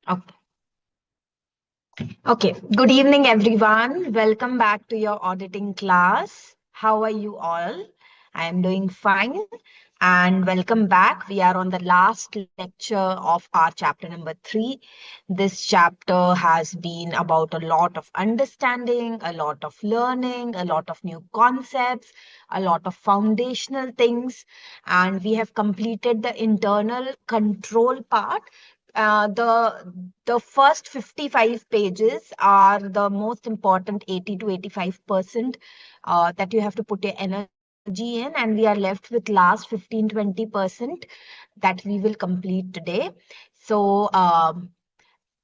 Okay. Okay. Good evening, everyone. Welcome back to your auditing class. How are you all? I am doing fine. And welcome back. We are on the last lecture of our chapter number 3. This chapter has been about a lot of understanding, a lot of learning, a lot of new concepts, a lot of foundational things. And we have completed the internal control part. The first 55 pages are the most important 80 to 85% that you have to put your energy in, and we are left with last 15-20% that we will complete today. So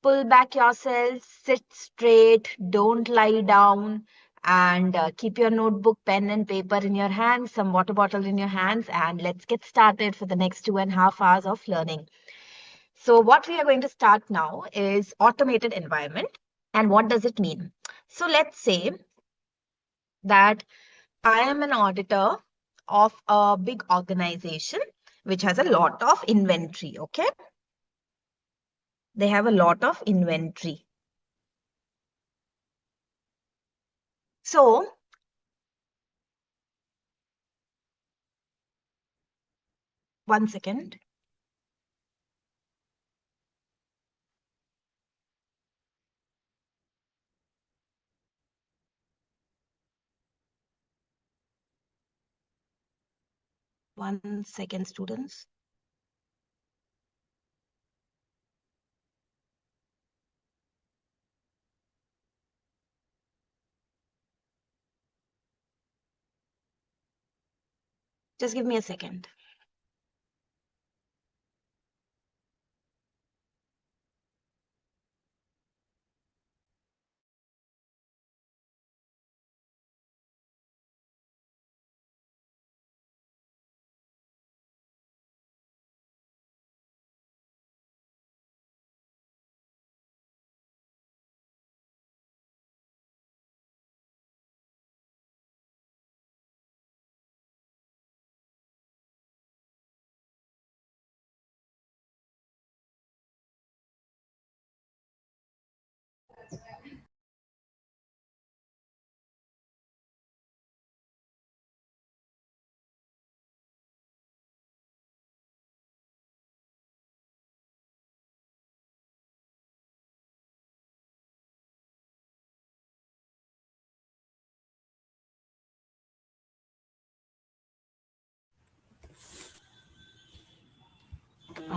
pull back yourself, sit straight, don't lie down, and keep your notebook, pen, and paper in your hands, some water bottle in your hands, and let's get started for the next 2.5 hours of learning. So what we are going to start now is automated environment. And what does it mean? So let's say that I am an auditor of a big organization which has a lot of inventory. Okay. They have a lot of inventory. So one second. One second, students. Just give me a second.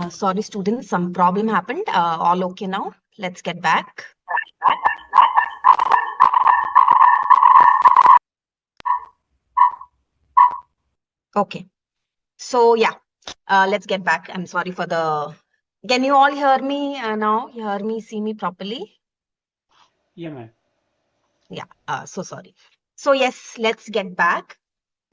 Sorry, students, some problem happened. All okay now? Let's get back. Okay. So yeah, let's get back. I'm sorry for the. Can you all hear me now? Hear me, see me properly? Yeah, ma'am. Yeah. So sorry. So yes, let's get back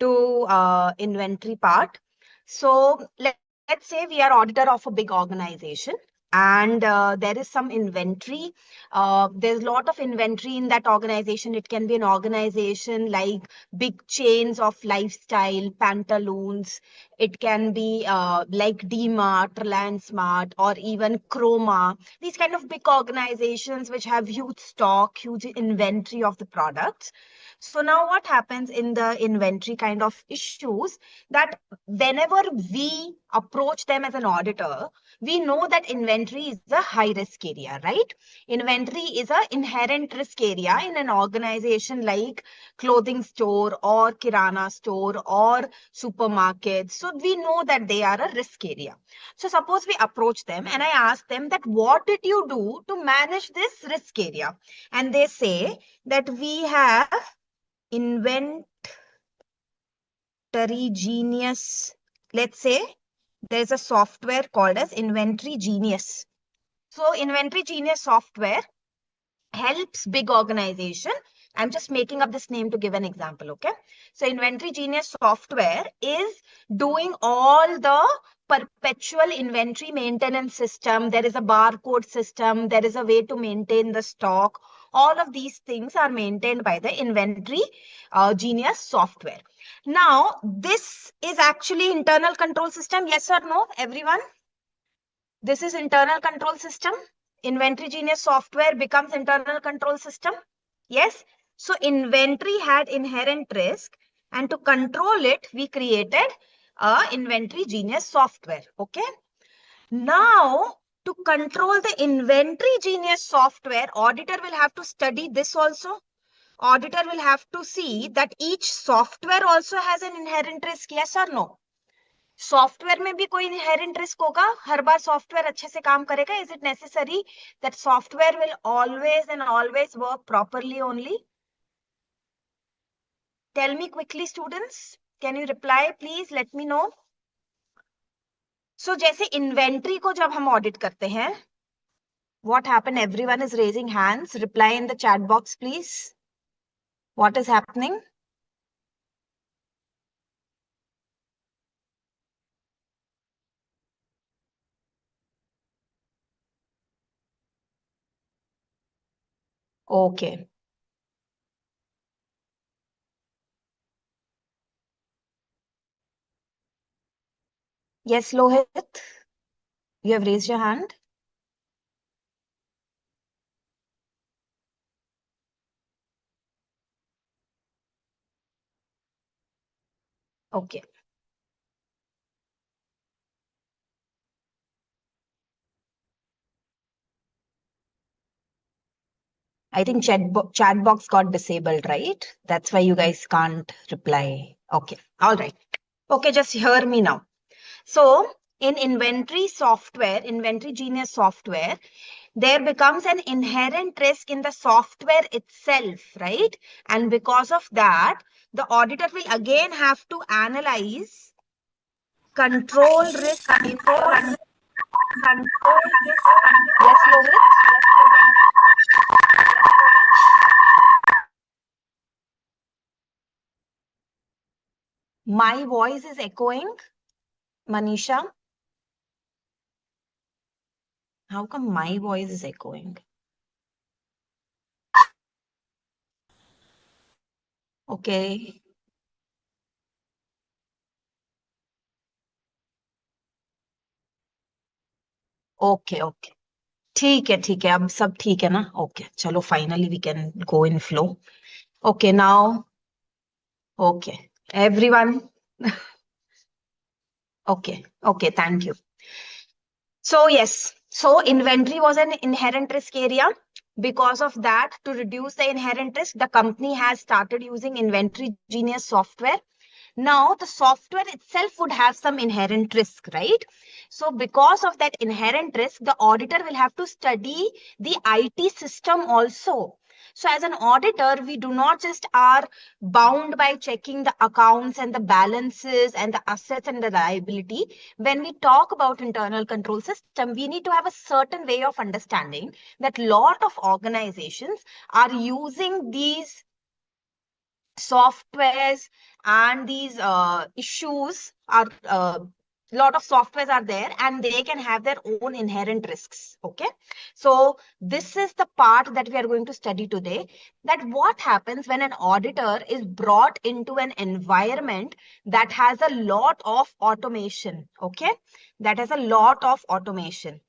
to inventory part. So let's say we are auditor of a big organization, and there is some inventory. There's a lot of inventory in that organization. It can be an organization like big chains of lifestyle, pantaloons. It can be like D-Mart, Reliance Smart, or even Chroma. These kind of big organizations which have huge stock, huge inventory of the products. So now what happens in the inventory kind of issues, that whenever we approach them as an auditor, we know that inventory is a high risk area, right? Inventory is an inherent risk area in an organization like clothing store or kirana store or supermarket. So we know that they are a risk area. So suppose we approach them and I ask them that what did you do to manage this risk area? And they say that we have inventory genius. Let's say there's a software called as inventory genius. So inventory genius software helps big organization. I'm just making up this name to give an example. Okay. So inventory genius software is doing all the perpetual inventory maintenance system. There is a barcode system. There is a way to maintain the stock. All of these things are maintained by the inventory genius software. Now, this is actually internal control system. Yes or no, everyone? This is internal control system. Inventory genius software becomes internal control system. Yes. So inventory had inherent risk, and to control it, we created a inventory genius software. Okay. Now, to control the inventory genius software, auditor will have to study this also. Auditor will have to see that each software also has an inherent risk. Yes or no? Software में भी कोई inherent risk होगा, हर बार software अच्छे से काम करेगा? Is it necessary that software will always and always work properly only? Tell me quickly students, can you reply please, let me know. So जैसे inventory को जब हम ऑडिट करते हैं, what happened? Everyone is raising hands. Reply in the chat box please. What is happening? Okay. Yes, Lohit, you have raised your hand. Okay. I think chat box got disabled, right? That's why you guys can't reply. Okay. All right. Okay, just hear me now. So in inventory software, inventory genius software, there becomes an inherent risk in the software itself, right? And because of that, the auditor will again have to analyze control risk before control risk. Yes, Lohit. My voice is echoing, Manisha. How come my voice is echoing? Okay. Okay, okay. ठीक है, अब सब ठीक है ना? Okay, चलो finally we can go in flow. Okay now. Okay everyone. Okay. Okay, thank you. So yes, so inventory was an inherent risk area. Because of that, to reduce the inherent risk, the company has started using inventory genius software. Now, the software itself would have some inherent risk, right? So because of that inherent risk, the auditor will have to study the IT system also. So as an auditor, we do not just are bound by checking the accounts and the balances and the assets and the liability. When we talk about internal control system, we need to have a certain way of understanding that lot of organizations are using these softwares, and these issues are lot of softwares are there, and they can have their own inherent risks. Okay, so this is the part that we are going to study today, that what happens when an auditor is brought into an environment that has a lot of automation. Okay, that has a lot of automation.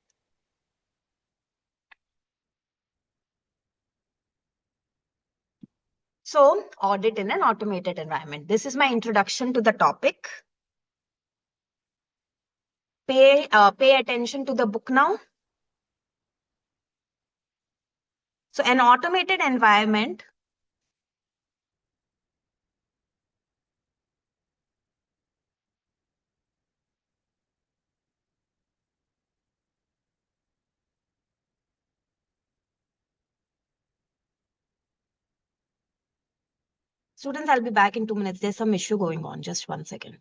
So audit in an automated environment. This is my introduction to the topic. Pay attention to the book now. So an automated environment. Students, I'll be back in 2 minutes. There's some issue going on. Just 1 second.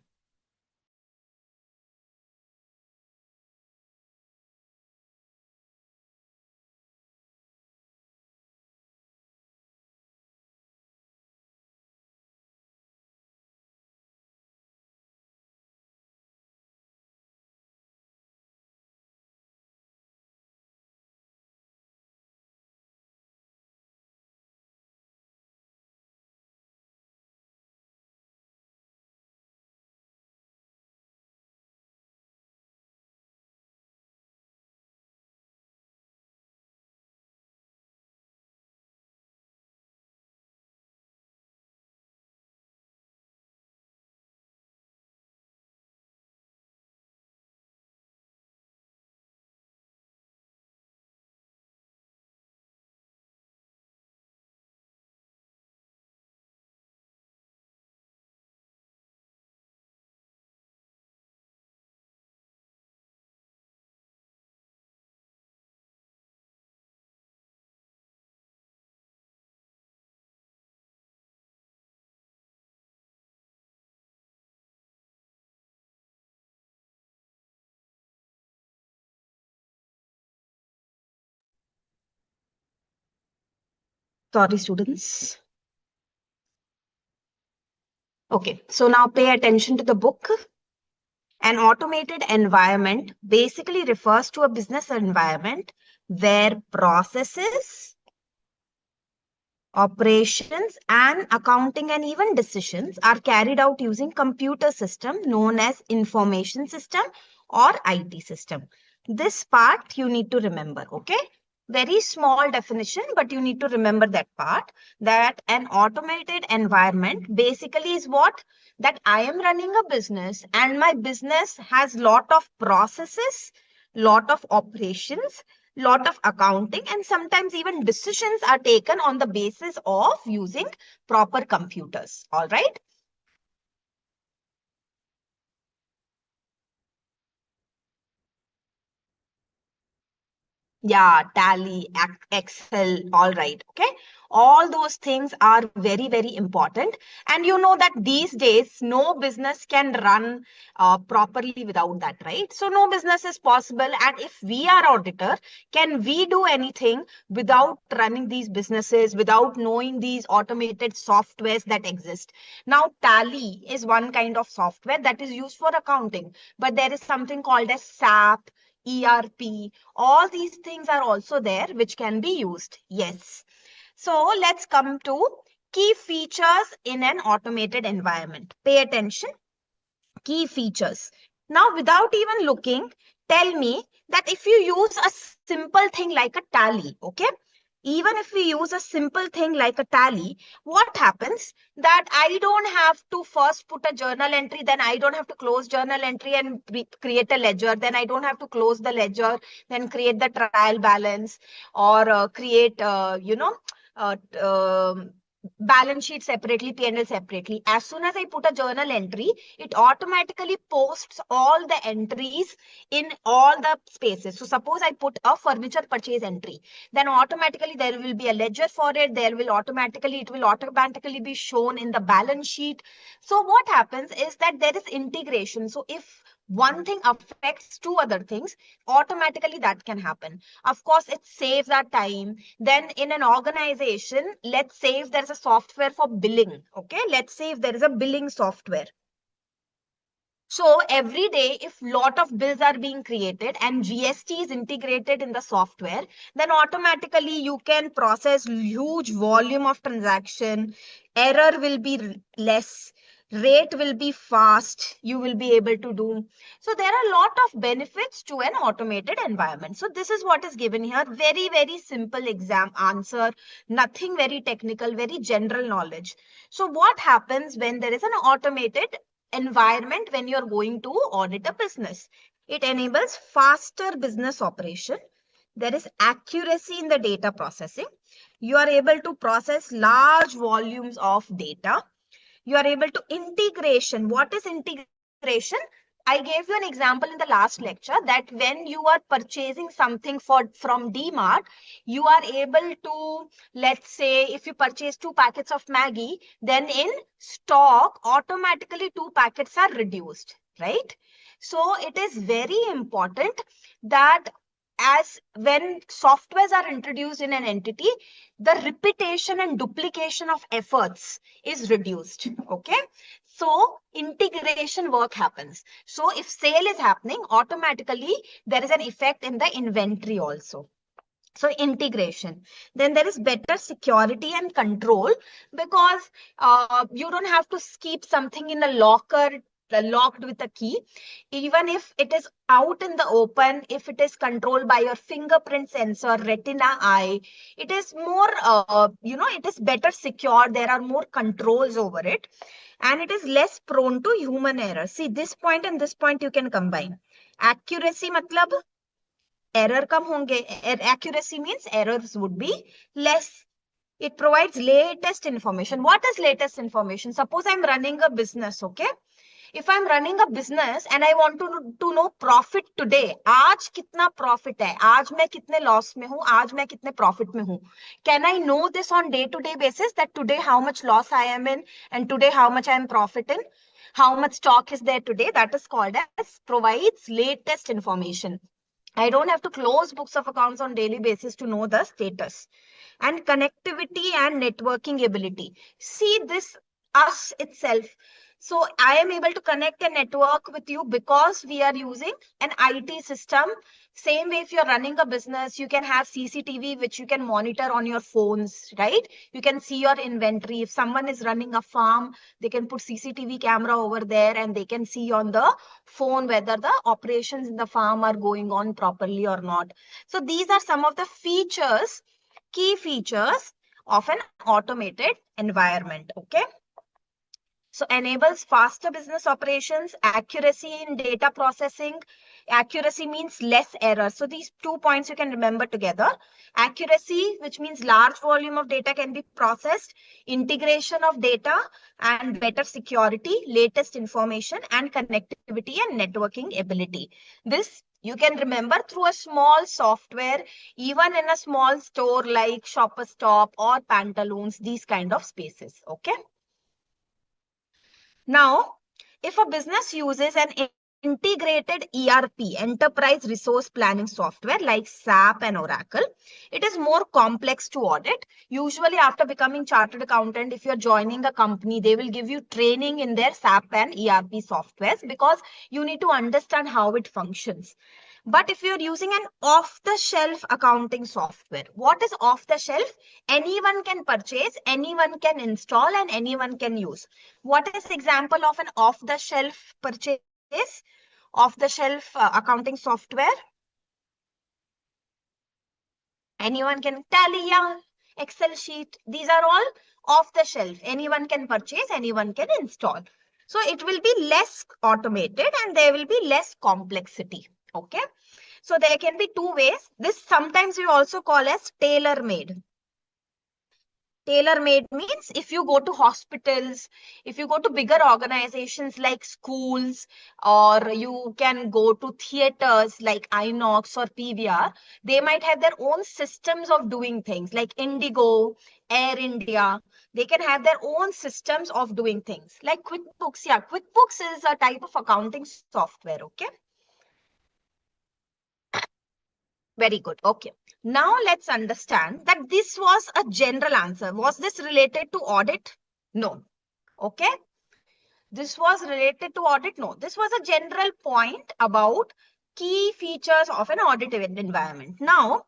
Sorry, students. Okay, so now pay attention to the book. An automated environment basically refers to a business environment where processes, operations, and accounting and even decisions are carried out using computer system known as information system or IT system. This part you need to remember, okay? Very small definition, but you need to remember that part, that an automated environment basically is what? That I am running a business and my business has lot of processes, lot of operations, lot of accounting, and sometimes even decisions are taken on the basis of using proper computers. All right. Yeah, Tally, Excel, all right. Okay. All those things are very, very important. And you know that these days, no business can run properly without that, right? So no business is possible. And if we are auditor, can we do anything without running these businesses, without knowing these automated softwares that exist? Now, Tally is one kind of software that is used for accounting, but there is something called as SAP, ERP, all these things are also there which can be used. Yes. So let's come to key features in an automated environment. Pay attention. Key features. Now, without even looking, tell me that if you use a simple thing like a tally, okay? Even if we use a simple thing like a tally, what happens that I don't have to first put a journal entry, then I don't have to close journal entry and create a ledger, then I don't have to close the ledger, then create the trial balance or create, uh, um balance sheet separately, P&L separately. As soon as I put a journal entry, it automatically posts all the entries in all the spaces. So suppose I put a furniture purchase entry, then automatically there will be a ledger for it. It will automatically be shown in the balance sheet. So what happens is that there is integration. So if one thing affects two other things, automatically that can happen. Of course, it saves our time. Then in an organization, let's say if there's a software for billing, okay? Let's say if there is a billing software. So every day, if lot of bills are being created and GST is integrated in the software, then automatically you can process huge volume of transaction. Error will be less. Rate will be fast. You will be able to do. So there are a lot of benefits to an automated environment. So this is what is given here. Very, very simple exam answer. Nothing very technical, very general knowledge. So what happens when there is an automated environment when you're going to audit a business? It enables faster business operation. There is accuracy in the data processing. You are able to process large volumes of data. You are able to integration. What is integration? I gave you an example in the last lecture that when you are purchasing something from DMart, you are able to, let's say, if you purchase 2 packets of Maggie, then in stock, automatically 2 packets are reduced, right? So it is very important that as when softwares are introduced in an entity, the repetition and duplication of efforts is reduced. Okay. So integration work happens. So if sale is happening, automatically there is an effect in the inventory also. So integration. Then there is better security and control because you don't have to keep something in a locker locked with a key. Even if it is out in the open, if it is controlled by your fingerprint sensor, retina eye, it is more, it is better secure. There are more controls over it and it is less prone to human error. See, this point and this point you can combine. Accuracy matlab error kam honge. Accuracy means errors would be less. It provides latest information. What is latest information? Suppose I'm running a business, okay? If I'm running a business and I want to know profit today, आज कितना profit है, आज मैं कितने loss में हूँ, आज मैं कितने profit में हूँ. Can I know this on day-to-day basis that today how much loss I am in and today how much I am profit in? How much stock is there today? That is called as provides latest information. I don't have to close books of accounts on daily basis to know the status. and connectivity and networking ability. See this us itself. So I am able to connect a network with you because we are using an IT system. Same way, if you're running a business, you can have CCTV, which you can monitor on your phones, right? You can see your inventory. If someone is running a farm, they can put CCTV camera over there and they can see on the phone whether the operations in the farm are going on properly or not. So these are some of the features, key features of an automated environment. Okay. So enables faster business operations, accuracy in data processing. Accuracy means less error. So these 2 points you can remember together. Accuracy, which means large volume of data can be processed, integration of data, and better security, latest information, and connectivity and networking ability. This you can remember through a small software, even in a small store like Shopper Stop or Pantaloons, these kind of spaces. Okay. Now, if a business uses an integrated ERP, enterprise resource planning software like SAP and Oracle, it is more complex to audit. Usually, after becoming chartered accountant, if you're joining a company, they will give you training in their SAP and ERP softwares because you need to understand how it functions. But if you're using an off-the-shelf accounting software, what is off-the-shelf? Anyone can purchase, anyone can install, and anyone can use. What is example of an off-the-shelf purchase? Off-the-shelf accounting software? Anyone can tally, yeah, Excel sheet. These are all off-the-shelf. Anyone can purchase, anyone can install. So it will be less automated and there will be less complexity. Okay. So there can be two ways. This sometimes we also call as tailor-made. Tailor-made means if you go to hospitals, if you go to bigger organizations like schools, or you can go to theaters like Inox or PVR, they might have their own systems of doing things like Indigo, Air India. They can have their own systems of doing things like QuickBooks. Yeah, QuickBooks is a type of accounting software. Okay. Very good. Okay. Now let's understand that this was a general answer. Was this related to audit? No. Okay. This was related to audit? No. This was a general point about key features of an audited environment. Now,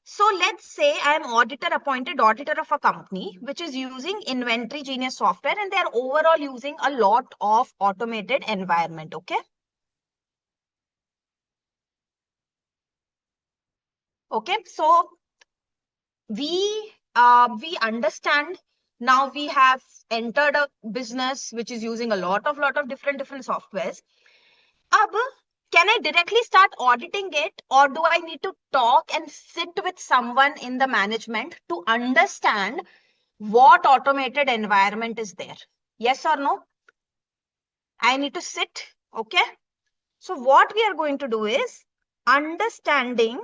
so let's say I am auditor, appointed auditor of a company which is using Inventory Genius software and they are overall using a lot of automated environment. Okay. Okay. So we understand now we have entered a business which is using a lot of different softwares. Ab, can I directly start auditing it or do I need to talk and sit with someone in the management to understand what automated environment is there? Yes or no? I need to sit. Okay. So what we are going to do is understanding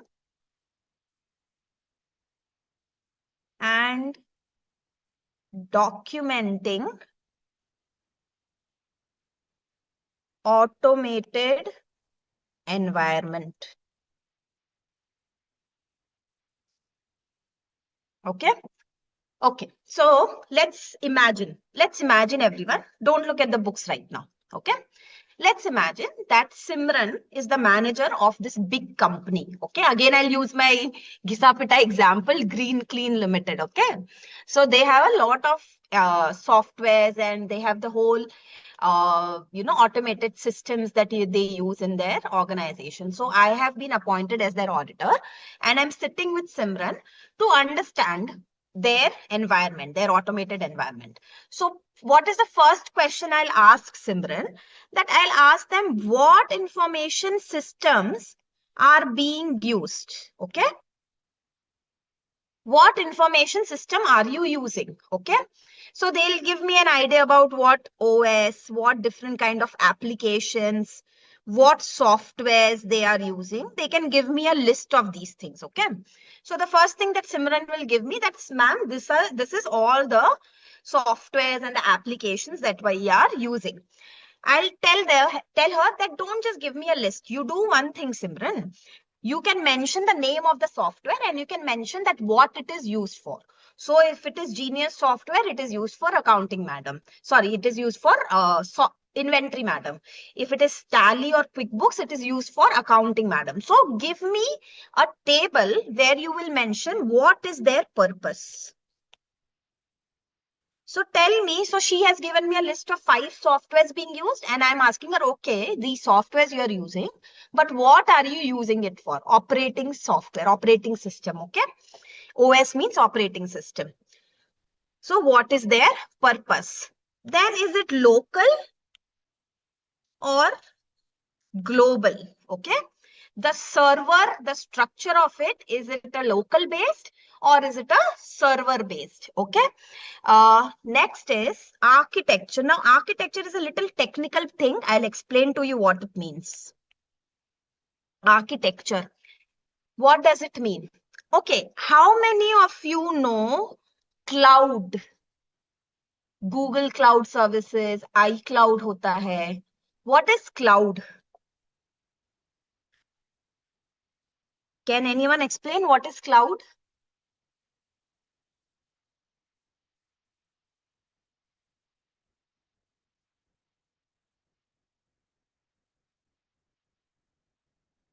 and documenting automated environment. Okay. Okay. So let's imagine everyone. Don't look at the books right now. Okay. Let's imagine that Simran is the manager of this big company. Okay. Again, I'll use my Gisapita example, Green Clean Limited. Okay. So they have a lot of softwares and they have the whole automated systems that they use in their organization. So I have been appointed as their auditor and I'm sitting with Simran to understand their environment, their automated environment. So what is the first question I'll ask Simran? That I'll ask them what information systems are being used. Okay. What information system are you using? Okay. So they'll give me an idea about what OS, what different kind of applications, what softwares they are using. They can give me a list of these things. Okay. So the first thing that Simran will give me, that's ma'am, this is all the softwares and the applications that we are using. I'll tell her that don't just give me a list. You do one thing, Simran. you can mention the name of the software and you can mention that what it is used for. So if it is Genius software, it is used for accounting, madam. Sorry, it is used for inventory, madam. If it is Tally or QuickBooks, it is used for accounting, madam. So give me a table where you will mention what is their purpose. So tell me, so she has given me a list of 5 softwares being used, and I'm asking her, okay, these softwares you're using, but what are you using it for? Operating software, operating system, okay? OS means operating system. So what is their purpose? Then is it local or global? Okay. The server, the structure of it, is it a local based or is it a server based? Okay. Next is architecture. Now, architecture is a little technical thing. I'll explain to you what it means. Architecture. What does it mean? Okay. How many of you know cloud? Google Cloud Services, iCloud होता है. What is cloud? Can anyone explain what is cloud?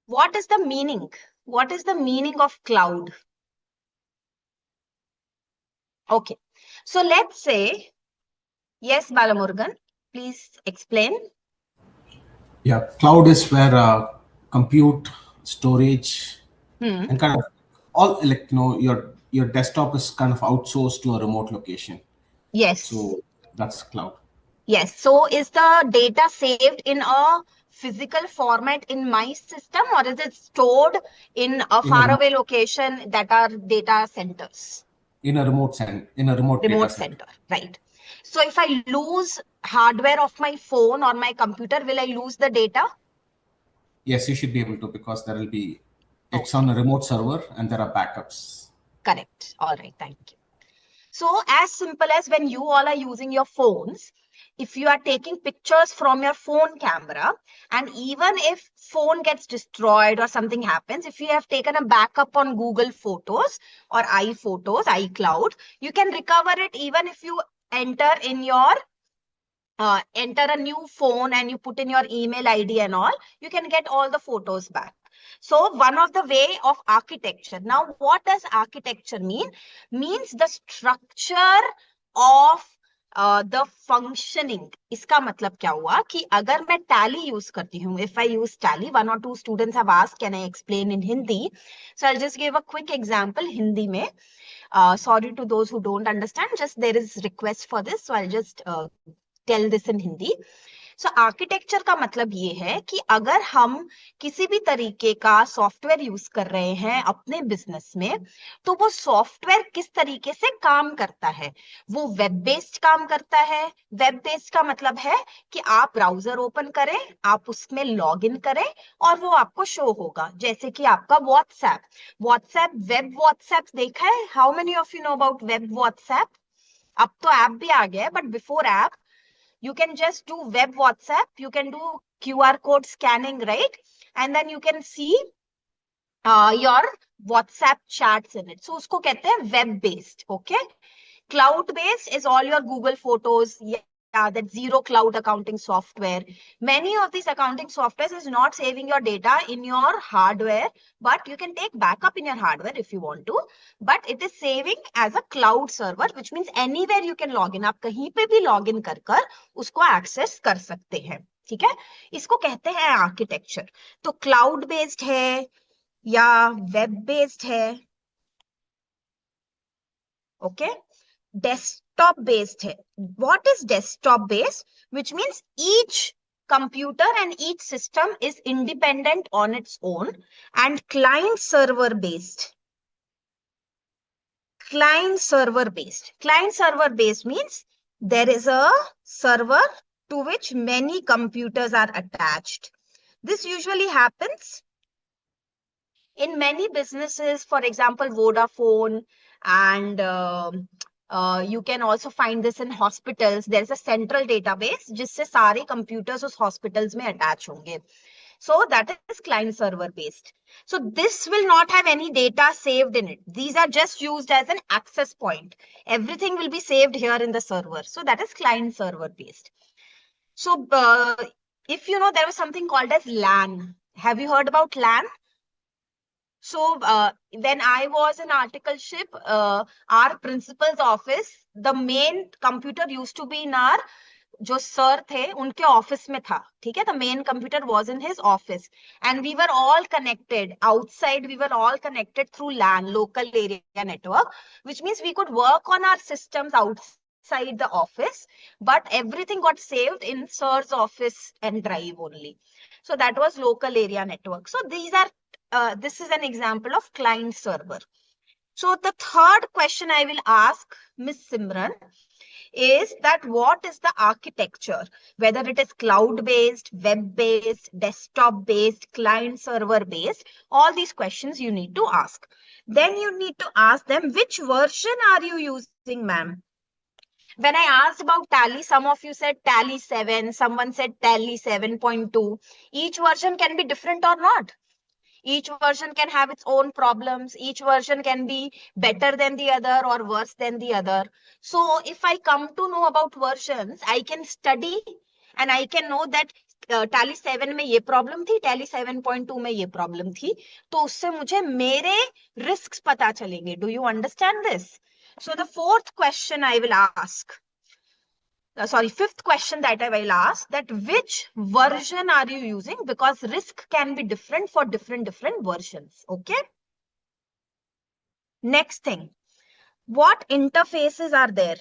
What is the meaning? What is the meaning of cloud? Okay. So let's say, yes, Balamurgan, please explain. Yeah, cloud is where compute, storage, Hmm. and kind of all like your desktop is kind of outsourced to a remote location. Yes. So that's cloud. Yes. So is the data saved in a physical format in my system or is it stored in a in a faraway location that are data centers? in a remote data Remote center. center, right? So if I lose hardware of my phone or my computer, will I lose the data? Yes, you should be able to because there will be it's Okay, on a remote server and there are backups. correct. All right, thank you. So as simple as when you all are using your phones, if you are taking pictures from your phone camera, and even if phone gets destroyed or something happens, if you have taken a backup on Google Photos or iPhotos, iCloud, you can recover it even if you enter in your enter a new phone and you put in your email ID and all, you can get all the photos back. So one of the way of architecture. Now, what does architecture mean? Means the structure of the functioning. इसका मतलब क्या हुआ कि अगर मैं tally use करती हूँ, if I use tally, 1 or 2 students have asked, can I explain in Hindi? So I'll just give a quick example Hindi में. Sorry to those who don't understand, just there is request for this, so I'll just tell this in Hindi. So architecture का मतलब ये है कि अगर हम किसी भी तरीके का सॉफ्टवेयर यूज कर रहे हैं अपने बिजनेस में, तो वो सॉफ्टवेयर किस तरीके से काम करता है. वो वेब बेस्ड काम करता है. वेब बेस्ड का मतलब है कि आप ब्राउजर ओपन करें, आप उसमें लॉग इन करें और वो आपको शो होगा. जैसे कि आपका व्हाट्सएप वेब व्हाट्सएप देखा है. How many of you know about web WhatsApp? अब तो ऐप भी आ गया है, but before app you can just do web WhatsApp, you can do QR code scanning, right? And then you can see your WhatsApp chats in it. So usko kehte hain web based, okay? Cloud based is all your Google Photos, yeah, that zero cloud accounting software. Many of these accounting softwares is not saving your data in your hardware, but you can take backup in your hardware if you want to. But it is saving as a cloud server, which means anywhere you can log in. आप कहीं पे भी log in कर उसको access कर सकते हैं. ठीक है. इसको कहते हैं आर्किटेक्चर. तो क्लाउड बेस्ड है या वेब बेस्ड है. Okay. Desktop based hai. What is desktop based? Which means each computer and each system is independent on its own. And client server based. Client server based. Client server based means there is a server to which many computers are attached. This usually happens in many businesses, for example, Vodafone, and you can also find this in hospitals. There is a central database जिससे सारे computers उस hospitals में attach होंगे. So that is client server based. So this will not have any data saved in it. These are just used as an access point. Everything will be saved here in the server. So that is client server based. So if you know, there was something called as LAN. Have you heard about LAN? So when I was in articleship, our principal's office, the main computer used to be in our जो sir थे उनके office में था ठीक है the main computer was in his office and we were all connected outside we were all connected through LAN local area network which means we could work on our systems outside the office but everything got saved in sir's office and drive only so that was local area network so these are this is an example of client server so the third question I will ask Miss Simran is that what is the architecture, whether it is cloud based, web based, desktop based, client server based, all these questions you need to ask. Then you need to ask them which version are you using, ma'am? When I asked about Tally, some of you said Tally 7, someone said Tally 7.2. Each version can be different or not. Each version can have its own problems. Each version can be better than the other or worse than the other. So if I come to know about versions, I can study and I can know that Tally 7 में ये problem थी, Tally 7.2 में ये problem थी. तो उससे मुझे मेरे risks पता चलेंगे. Do you understand this? So the fourth question I will ask fifth question that I will ask that which version are you using because risk can be different for different versions. Okay. Next thing, what interfaces are there?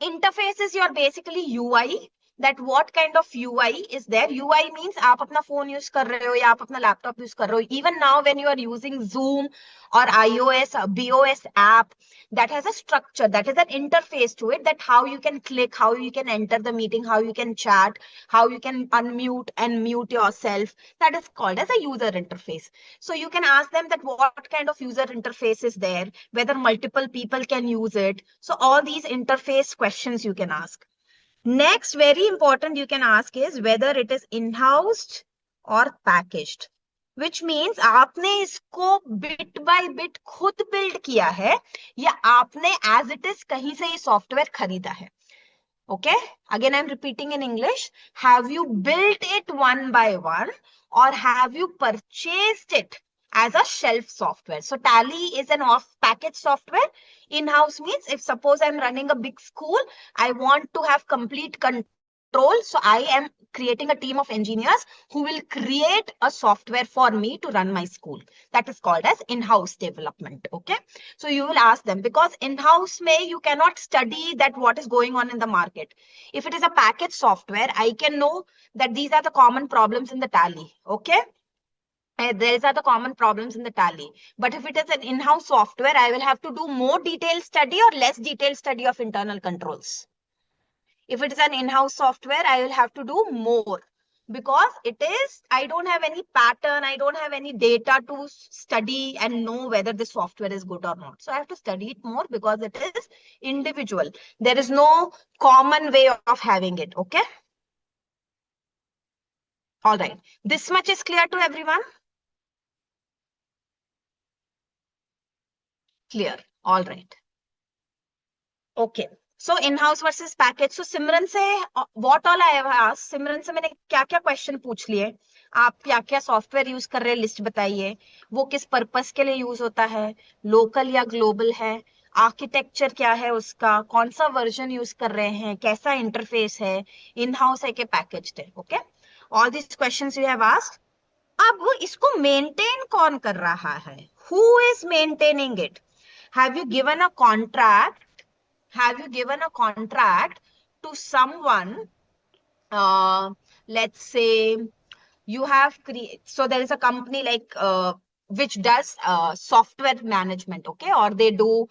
Interface is your basically UI. That what kind of UI is there? UI means आप अपना phone use कर रहे हो या आप अपना laptop use कर रहे हो. Even now when you are using Zoom or iOS or BOS app, that has a structure, that is an interface to it, that how you can click, how you can enter the meeting, how you can chat, how you can unmute and mute yourself. That is called as a user interface. So you can ask them that what kind of user interface is there, whether multiple people can use it. So all these interface questions you can ask. Next, very important you can ask is whether it is in-housed or packaged. Which means आपने इसको bit by bit खुद build किया है या आपने as it is कहीं से ये software खरीदा है. Okay, again I'm repeating in English. Have you built it one by one or have you purchased it as a shelf software? So Tally is an off-package software. In-house means if suppose I'm running a big school, I want to have complete control. So I am creating a team of engineers who will create a software for me to run my school. That is called as in-house development. Okay. So you will ask them because in-house may you cannot study that what is going on in the market. If it is a package software, I can know that these are the common problems in the Tally. Okay. These are the common problems in the Tally. But if it is an in-house software, I will have to do more detailed study or less detailed study of internal controls. If it is an in-house software, I will have to do more because it is, I don't have any pattern, I don't have any data to study and know whether the software is good or not. So I have to study it more because it is individual. There is no common way of having it. Okay. All right. This much is clear to everyone? Clear. All right. Okay. So in-house versus package. So Simran से what all I have asked, Simran से मैंने क्या क्या question पूछ लिए, आप क्या क्या सॉफ्टवेयर यूज कर रहे हैं लिस्ट बताइए, वो किस पर्पस के लिए यूज होता है, लोकल या ग्लोबल है, आर्किटेक्चर क्या है उसका, कौन सा वर्जन यूज कर रहे हैं, कैसा इंटरफेस है, इन हाउस है कि पैकेज है. Okay, all this questions you have asked. अब इसको मेंटेन कौन कर रहा है? Who is maintaining it? Have you given a contract? Have you given a contract to someone? Let's say you have created, so there is a company like which does software management, okay, or they do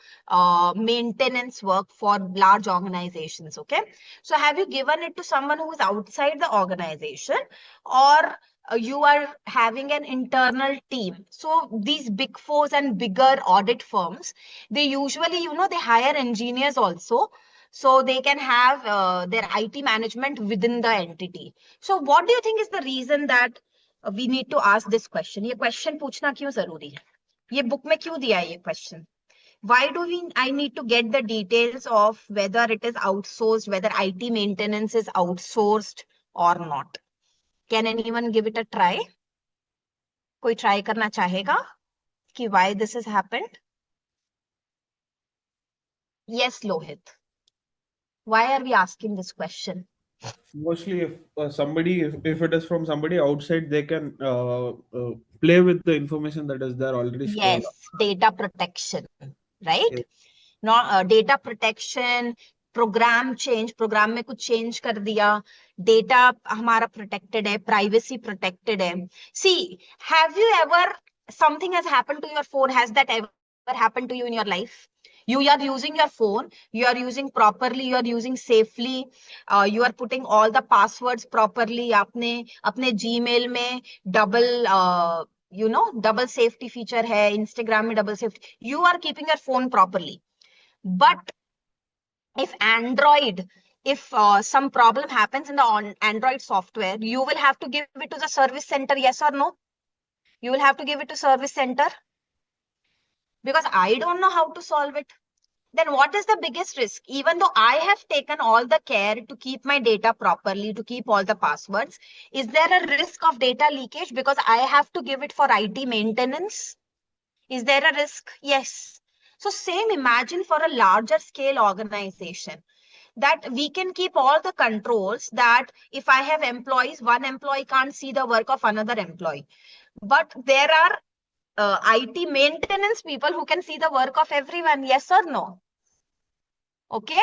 maintenance work for large organizations. Okay, so have you given it to someone who is outside the organization, or you are having an internal team? So these big fours and bigger audit firms, they usually, they hire engineers also. so they can have their IT management within the entity. So what do you think is the reason that we need to ask this question? ये question पूछना क्यों जरूरी है? ये book में क्यों दिया है ये question? Why do I need to get the details of whether it is outsourced, whether IT maintenance is outsourced or not? Can anyone give it a try? कोई try करना चाहेगा कि why this has happened? Yes, Lohit. Why are we asking this question? Mostly, if if it is from somebody outside, they can play with the information that is there already stored. Yes, data protection, right? Yes. Not data protection, program में कुछ change कर दिया, data हमारा protected है, privacy protected है. See, have you ever, something has happened to your phone? Has that ever happened to you in your life? You are using your phone, you are using properly, you are using safely, you are putting all the passwords properly. आपने अपने Gmail में double safety feature है, Instagram में double safety. You are keeping your phone properly. But if some problem happens in the Android software, you will have to give it to the service center, yes or no? You will have to give it to service center because I don't know how to solve it. Then what is the biggest risk? Even though I have taken all the care to keep my data properly, to keep all the passwords, is there a risk of data leakage because I have to give it for IT maintenance? Is there a risk? Yes. So same, imagine for a larger scale organization that we can keep all the controls that if I have employees, one employee can't see the work of another employee. But there are IT maintenance people who can see the work of everyone, yes or no? Okay.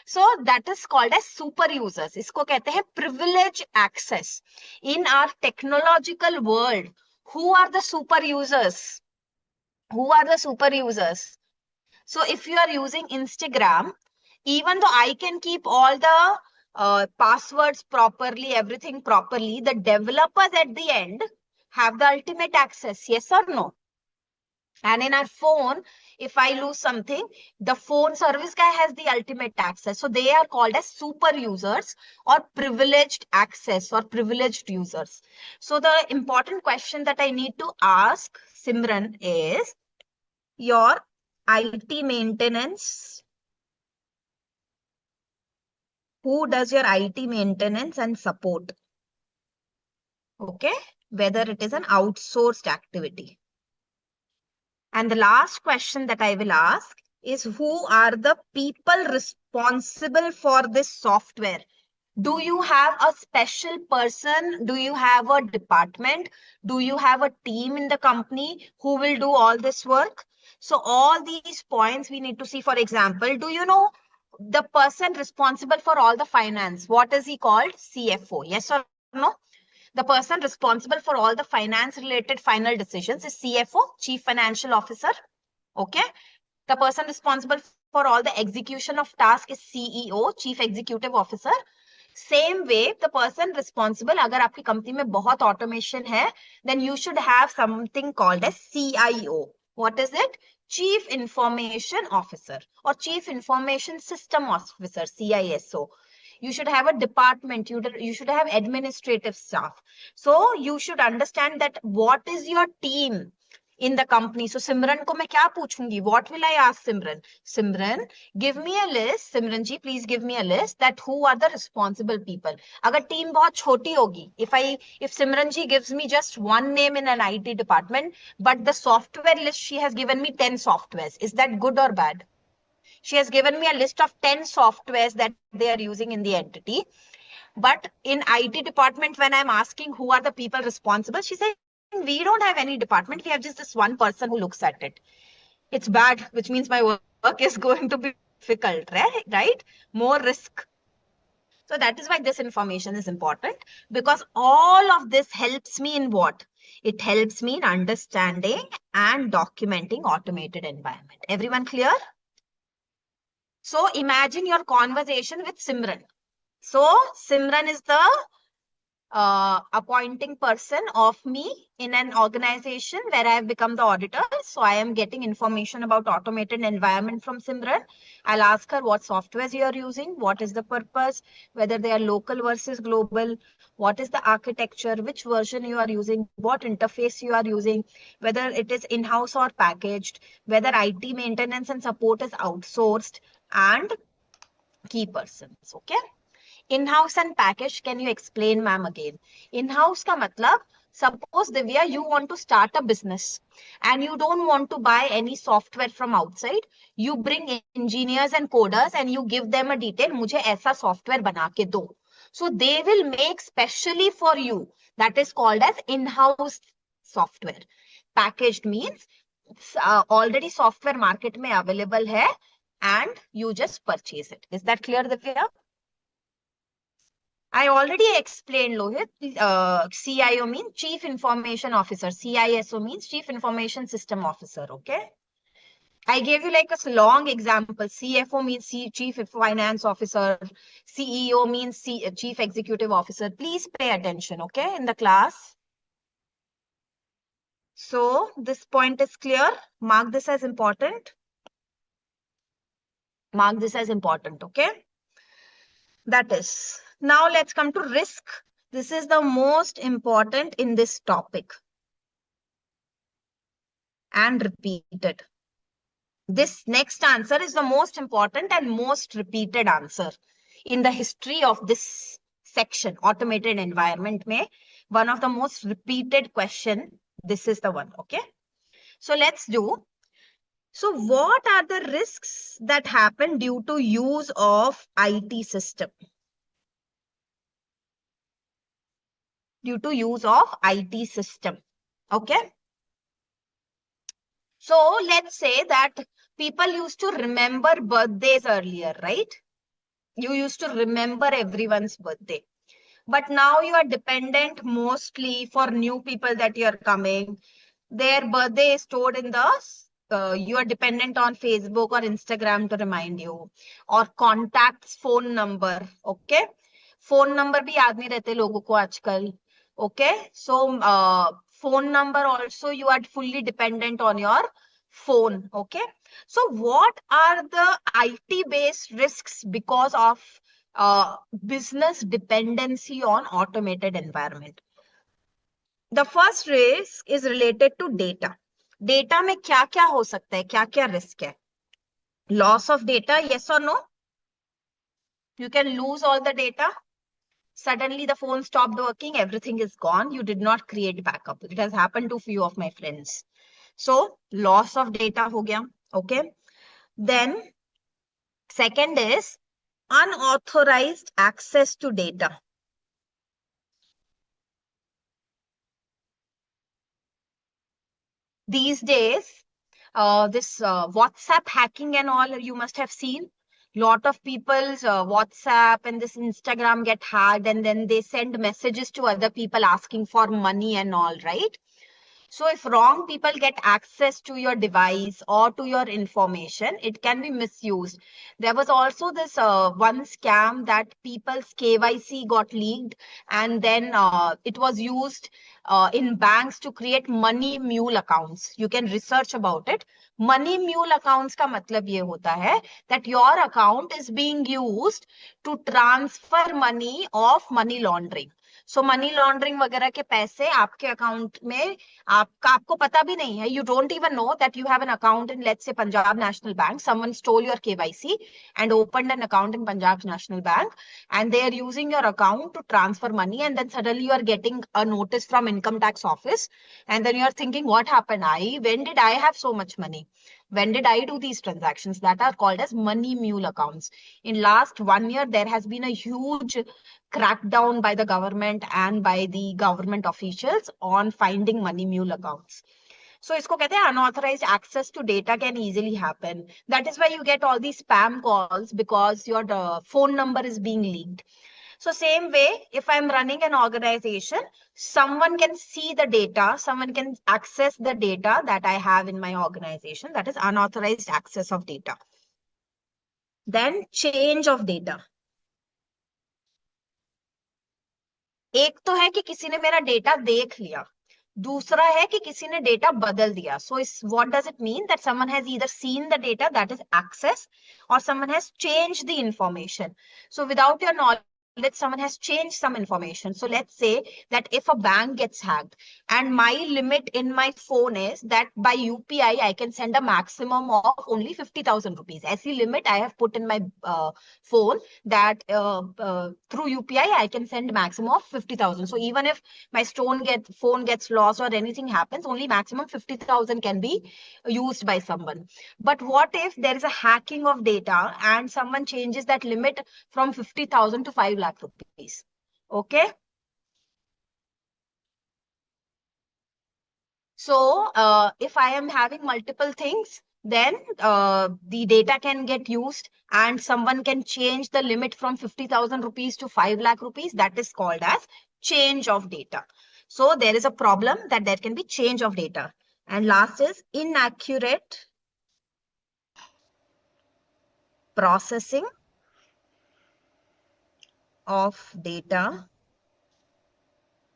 So that is called as super users. इसको कहते हैं privilege access. In our technological world, who are the super users? Who are the super users? So if you are using Instagram, even though I can keep all the passwords properly, everything properly, the developers at the end have the ultimate access, yes or no? And in our phone, if I lose something, the phone service guy has the ultimate access. So they are called as super users or privileged access or privileged users. So the important question that I need to ask Simran is, your IT maintenance, who does your IT maintenance and support? Okay, whether it is an outsourced activity. And the last question that I will ask is, who are the people responsible for this software? Do you have a special person? Do you have a department? Do you have a team in the company who will do all this work? So all these points we need to see. For example, do you know the person responsible for all the finance? What is he called? CFO. Yes or no? The person responsible for all the finance related final decisions is CFO, Chief Financial Officer. Okay. The person responsible for all the execution of task is CEO, Chief Executive Officer. Same way, the person responsible, अगर आपकी company में बहुत automation है, then you should have something called as CIO. What is it? Chief Information Officer or Chief Information System Officer, CISO. You should have a department, you should have administrative staff. So you should understand that what is your team in the company. So Simran को मैं क्या पूछूंगी? What will I ask Simran? Simran, give me a list. Simran ji, please give me a list that who are the responsible people. अगर team बहुत छोटी होगी, if Simran ji gives me just one name in an IT department, but the software list she has given me 10 softwares, is that good or bad? She has given me a list of 10 softwares that they are using in the entity. But in IT department, when I'm asking who are the people responsible, she said, we don't have any department. We have just this one person who looks at it. It's bad, which means my work is going to be difficult, right? More risk. So that is why this information is important, because all of this helps me in what? It helps me in understanding and documenting automated environment. Everyone clear? So imagine your conversation with Simran. So Simran is the appointing person of me in an organization where I have become the auditor. So I am getting information about automated environment from Simran. I'll ask her what softwares you are using, what is the purpose, whether they are local versus global, what is the architecture, which version you are using, what interface you are using, whether it is in-house or packaged, whether IT maintenance and support is outsourced, and key persons. Okay. In-house and package, can you explain, ma'am, again? In-house का मतलब, suppose Divya, you want to start a business and you don't want to buy any software from outside. You bring engineers and coders and you give them a detail, मुझे ऐसा software बना के दो. So they will make specially for you. That is called as in-house software. Packaged means already software market में available है and you just purchase it. Is that clear, Divya? I already explained, Lohit. CIO means Chief Information Officer. CISO means Chief Information System Officer. Okay. I gave you like a long example. CFO means Chief Finance Officer. CEO means Chief Executive Officer. Please pay attention, okay, in the class. So this point is clear. Mark this as important. Mark this as important, okay? That is. Now let's come to risk. This is the most important in this topic. And repeated. This next answer is the most important and most repeated answer in the history of this section, automated environment. Mein, one of the most repeated question. This is the one, okay? So let's do. So what are the risks that happen due to use of IT system? Due to use of IT system, okay? So let's say that people used to remember birthdays earlier, right? You used to remember everyone's birthday. But now you are dependent mostly for new people that you are coming. Their birthday is stored in the, you are dependent on Facebook or Instagram to remind you. Or contacts phone number, okay? Phone number भी याद नहीं रहते लोगों को आजकल. Okay, so phone number also you are fully dependent on your phone. Okay, so what are the IT based risks because of business dependency on automated environment? The first risk is related to data. Data में क्या क्या हो सकता है, क्या क्या risk है? Loss of data, yes or no? You can lose all the data. Suddenly the phone stopped working, everything is gone. You did not create backup. It has happened to few of my friends. So loss of data ho gaya. Okay. Then second is unauthorized access to data. These days, this WhatsApp hacking and all, you must have seen. Lot of people's WhatsApp and this Instagram get hacked, and then they send messages to other people asking for money and all, right? So if wrong people get access to your device or to your information, it can be misused. There was also this one scam that people's KYC got leaked, and then it was used in banks to create money mule accounts. You can research about it. Money mule accounts का मतलब ये होता है that your account is being used to transfer money of money laundering. So money laundering वगैरह के पैसे आपके account में आपको पता भी नहीं है. You don't even know that you have an account in, let's say, Punjab National Bank. Someone stole your KYC and opened an account in Punjab National Bank, and they are using your account to transfer money, and then suddenly you are getting a notice from income tax office, and then you are thinking, what happened? When did I have so much money? When did I do these transactions? That are called as money mule accounts. In last 1 year, there has been a huge crackdown by the government and by the government officials on finding money mule accounts. So isko kehte hain unauthorized access to data can easily happen. That is why you get all these spam calls, because your phone number is being leaked. So same way, if I'm running an organization, someone can see the data, someone can access the data that I have in my organization. That is unauthorized access of data. Then change of data. एक तो है कि किसी ने मेरा data देख लिया, दूसरा है कि किसी ने डेटा बदल दिया. So is what does it mean? That someone has either seen the data, that is access, or someone has changed the information. So without your knowledge, someone has changed some information. So let's say that if a bank gets hacked and my limit in my phone is that by UPI I can send a maximum of only 50,000 rupees. ऐसी limit I have put in my phone that through UPI I can send maximum of 50,000. So even if my phone gets lost or anything happens, only maximum 50,000 can be used by someone. But what if there is a hacking of data and someone changes that limit from 50,000 to 5 lakh rupees? Okay. So if I am having multiple things, then the data can get used and someone can change the limit from 50,000 rupees to 5 lakh rupees. That is called as change of data. So there is a problem that there can be change of data. And last is inaccurate processing of data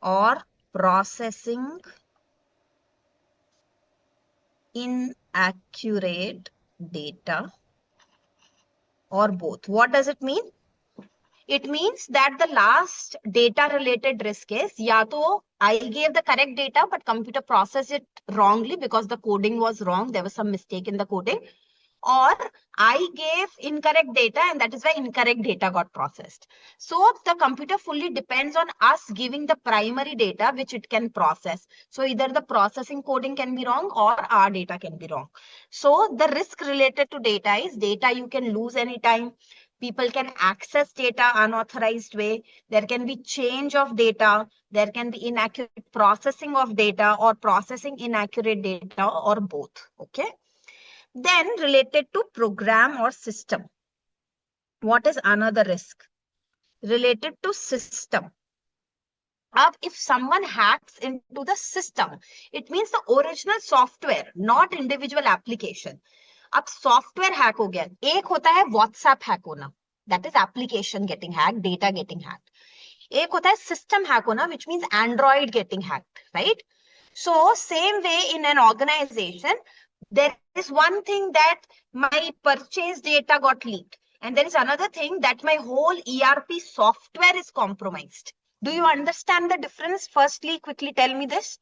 or processing inaccurate data or both. What does it mean? It means that the last data related risk is ya to I gave the correct data, but computer processed it wrongly because the coding was wrong. There was some mistake in the coding. Or I gave incorrect data and that is why incorrect data got processed. So the computer fully depends on us giving the primary data which it can process. So either the processing coding can be wrong or our data can be wrong. So the risk related to data is data you can lose anytime. People can access data unauthorized way. There can be change of data. There can be inaccurate processing of data or processing inaccurate data or both. Okay. Then related to program or system. What is another risk? Related to system. If someone hacks into the system, it means the original software, not individual application. अब software hack हो गया. एक होता है WhatsApp hack होना, that is application getting hack, data getting hack. एक होता है सिस्टम हैक होना, which means Android getting hacked, right? So same way in an organization, there is one thing that my purchase data got leaked. And there is another thing that my whole ERP software is compromised. Do you understand the difference? Firstly, quickly tell me this.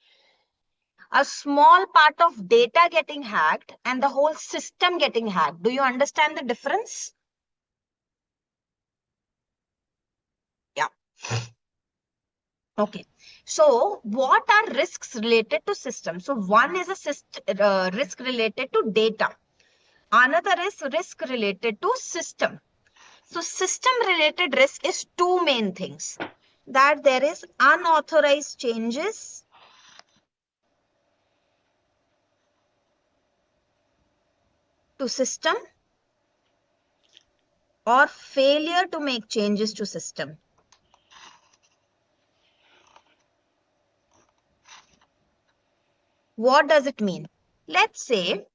A small part of data getting hacked and the whole system getting hacked. Do you understand the difference? Yeah. Okay. So what are risks related to system? So one is a risk related to data. Another is risk related to system. So system related risk is two main things. That there is unauthorized changes to system or failure to make changes to system. What does it mean? Let's say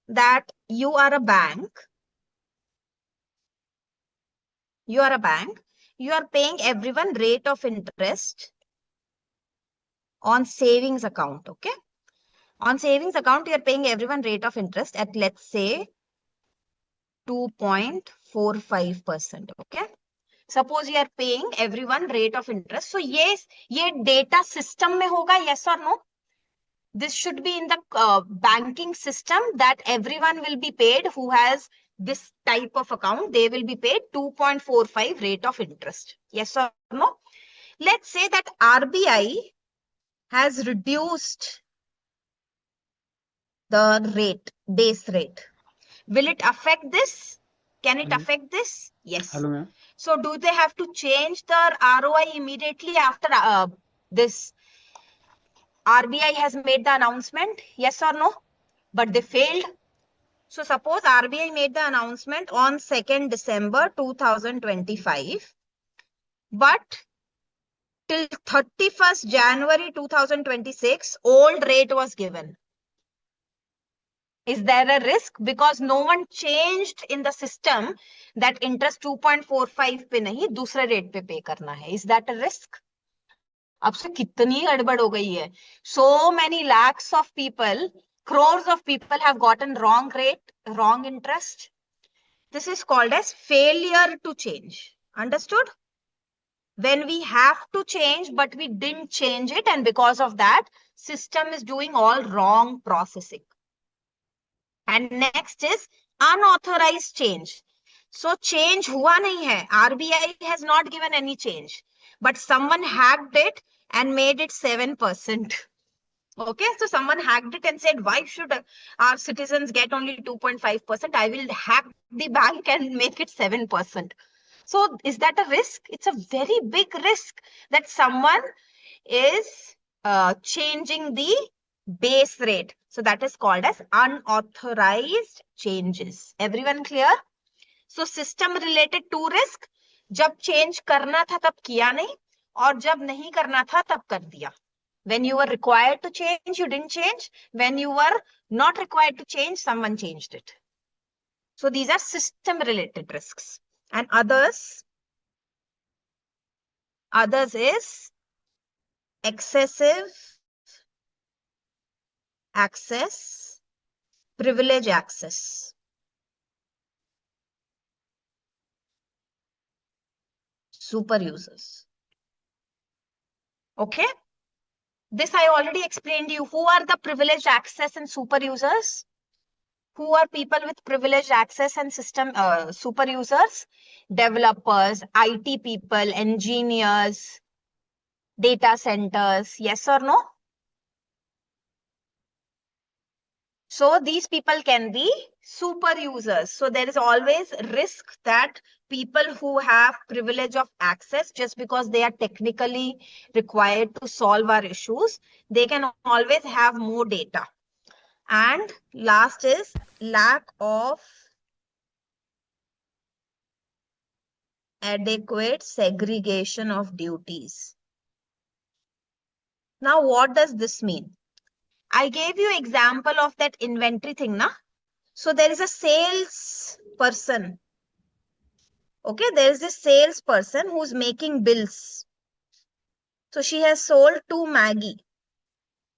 that you are a bank. You are a bank. You are paying everyone rate of interest on savings account. Okay. On savings account, you are paying everyone rate of interest at, let's say, 2.45%. Okay. Suppose you are paying everyone rate of interest. So yes, ये data system में होगा, yes or no? This should be in the banking system that everyone will be paid who has this type of account. They will be paid 2.45 rate of interest. Yes or no? Let's say that RBI has reduced the rate, base rate. Will it affect this? Can it affect this? Yes. Hello, ma'am. So do they have to change the ROI immediately after this RBI has made the announcement? Yes or no? But they failed. So suppose RBI made the announcement on 2nd December 2025, but till 31st January 2026, old rate was given. Is there a risk? Because no one changed in the system that interest 2.45 पे नहीं दूसरे rate पे pay करना है. Is that a risk? अब से कितनी गड़बड़ हो गई है. So many lakhs of people, crores of people have gotten wrong rate, wrong interest. This is called as failure to change. Understood? When we have to change, but we didn't change it, and because of that, system is doing all wrong processing. And next is unauthorized change. So change हुआ नहीं है. RBI has not given any change, but someone hacked it and made it 7%. Okay, so someone hacked it and said, why should our citizens get only 2.5%? I will hack the bank and make it 7%. So is that a risk? It's a very big risk that someone is changing the base rate. So that is called as unauthorized changes. Everyone clear? So system related to risk, जब change करना था तब किया नहीं, और जब नहीं करना था तब कर दिया. When you were required to change, you didn't change. When you were not required to change, someone changed it. So these are system related risks. And others is excessive access, privilege access. Super users. Okay. This I already explained to you. Who are the privileged access and super users? Who are people with privileged access and system super users? Developers, IT people, engineers, data centers. Yes or no? So these people can be super users. So there is always risk that people who have privilege of access, just because they are technically required to solve our issues, they can always have more data. And last is lack of adequate segregation of duties. Now, what does this mean? I gave you example of that inventory thing, na? So there is a sales person. Okay, there is this salesperson who's making bills. So she has sold 2 Maggi.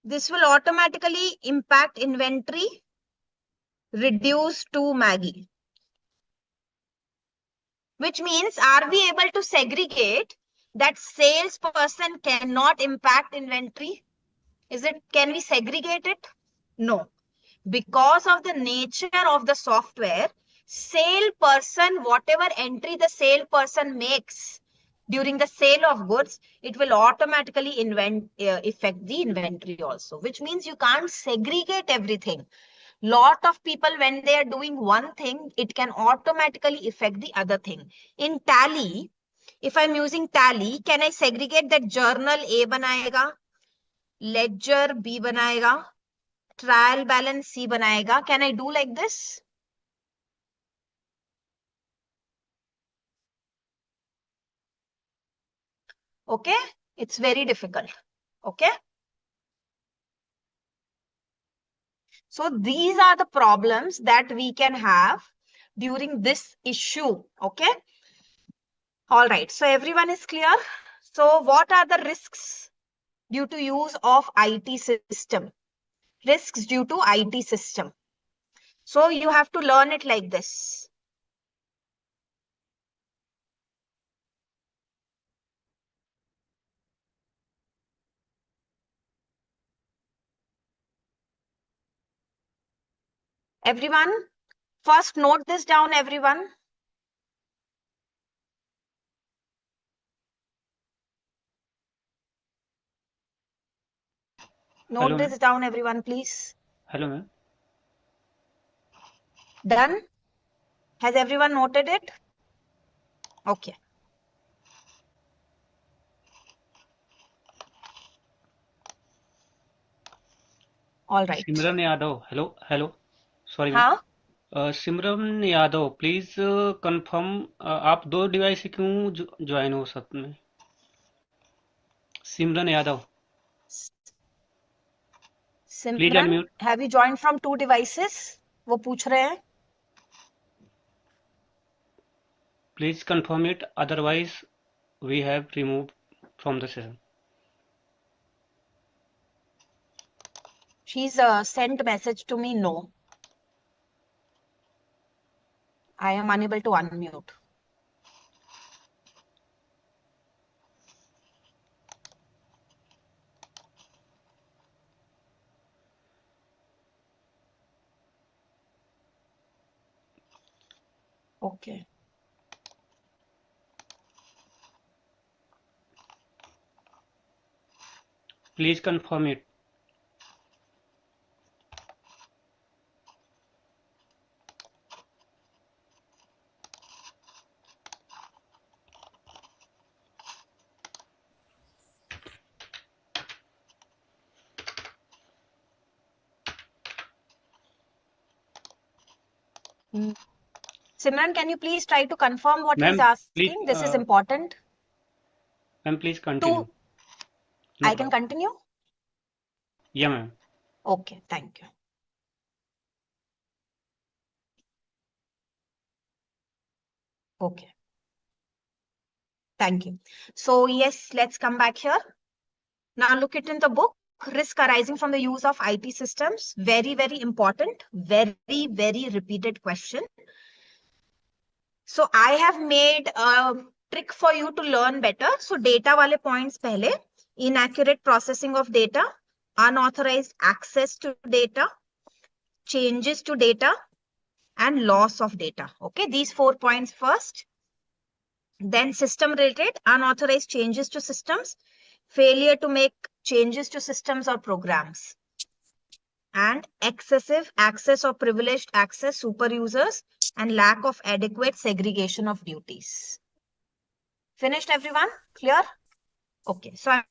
This will automatically impact inventory, reduce 2 Maggi. Which means, are we able to segregate that salesperson cannot impact inventory? Can we segregate it? No. Because of the nature of the software, salesperson, whatever entry the salesperson makes during the sale of goods, it will automatically affect the inventory also, which means you can't segregate everything. Lot of people, when they are doing one thing, it can automatically affect the other thing. In Tally, if I'm using Tally, can I segregate that journal A banayega, ledger B banayega, trial balance C banayega? Can I do like this? Okay, it's very difficult. Okay, so these are the problems that we can have during this issue. Okay, all right, so everyone is clear. So what are the risks due to use of IT system? Risks due to IT system. So you have to learn it like this. Everyone, first note this down, everyone. Note Hello, this ma'am. down, everyone, please. Hello, ma'am. Done? Has everyone noted it? Okay. All right. Simran Yadav. Hello, hello. Sorry, ma'am. हाँ, सिमरन Yadav please confirm आप 2 device से क्यों join हो साथ में Simran Yadav please Simran, unmute have you joined from 2 devices? वो पूछ रहे हैं. Please confirm it otherwise we have remove from the session She's sent message to me. No, I am unable to unmute. Okay. Please confirm it. Simran, can you please try to confirm what he's Ma'am, please, asking? This is important. ma'am, please continue. No I can problem. continue? Yeah, ma'am. Okay, thank you. Okay, thank you. So yes, let's come back here. Now look it in the book. Risk arising from the use of IT systems. Very, very important. Very, very repeated question. So I have made a trick for you to learn better. So data wale points pehle. Inaccurate processing of data. Unauthorized access to data. Changes to data. And loss of data. Okay, these 4 points first. Then system related, unauthorized changes to systems, failure to make changes to systems or programs, and excessive access or privileged access, super users, and lack of adequate segregation of duties. Finished, everyone? Clear? Okay, so I'm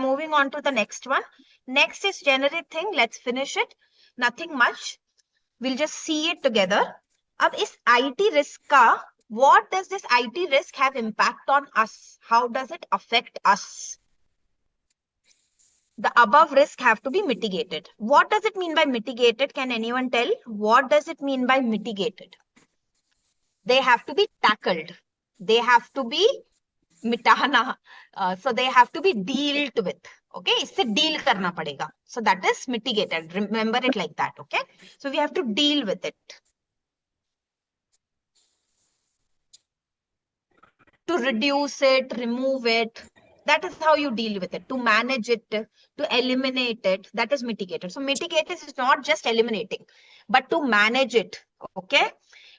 moving on to the next one. Next is generic thing. Let's finish it. Nothing much. We'll just see it together. अब इस IT risk का, what does this IT risk have impact on us? How does it affect us? The above risk have to be mitigated. What does it mean by mitigated? Can anyone tell? What does it mean by mitigated? They have to be tackled. They have to be mitana. So they have to be dealt with. Okay, इससे deal करना पड़ेगा. So that is mitigated. Remember it like that. Okay, so we have to deal with it. To reduce it, remove it. That is how you deal with it. To manage it, to eliminate it, that is mitigated. So mitigate is not just eliminating, but to manage it, okay?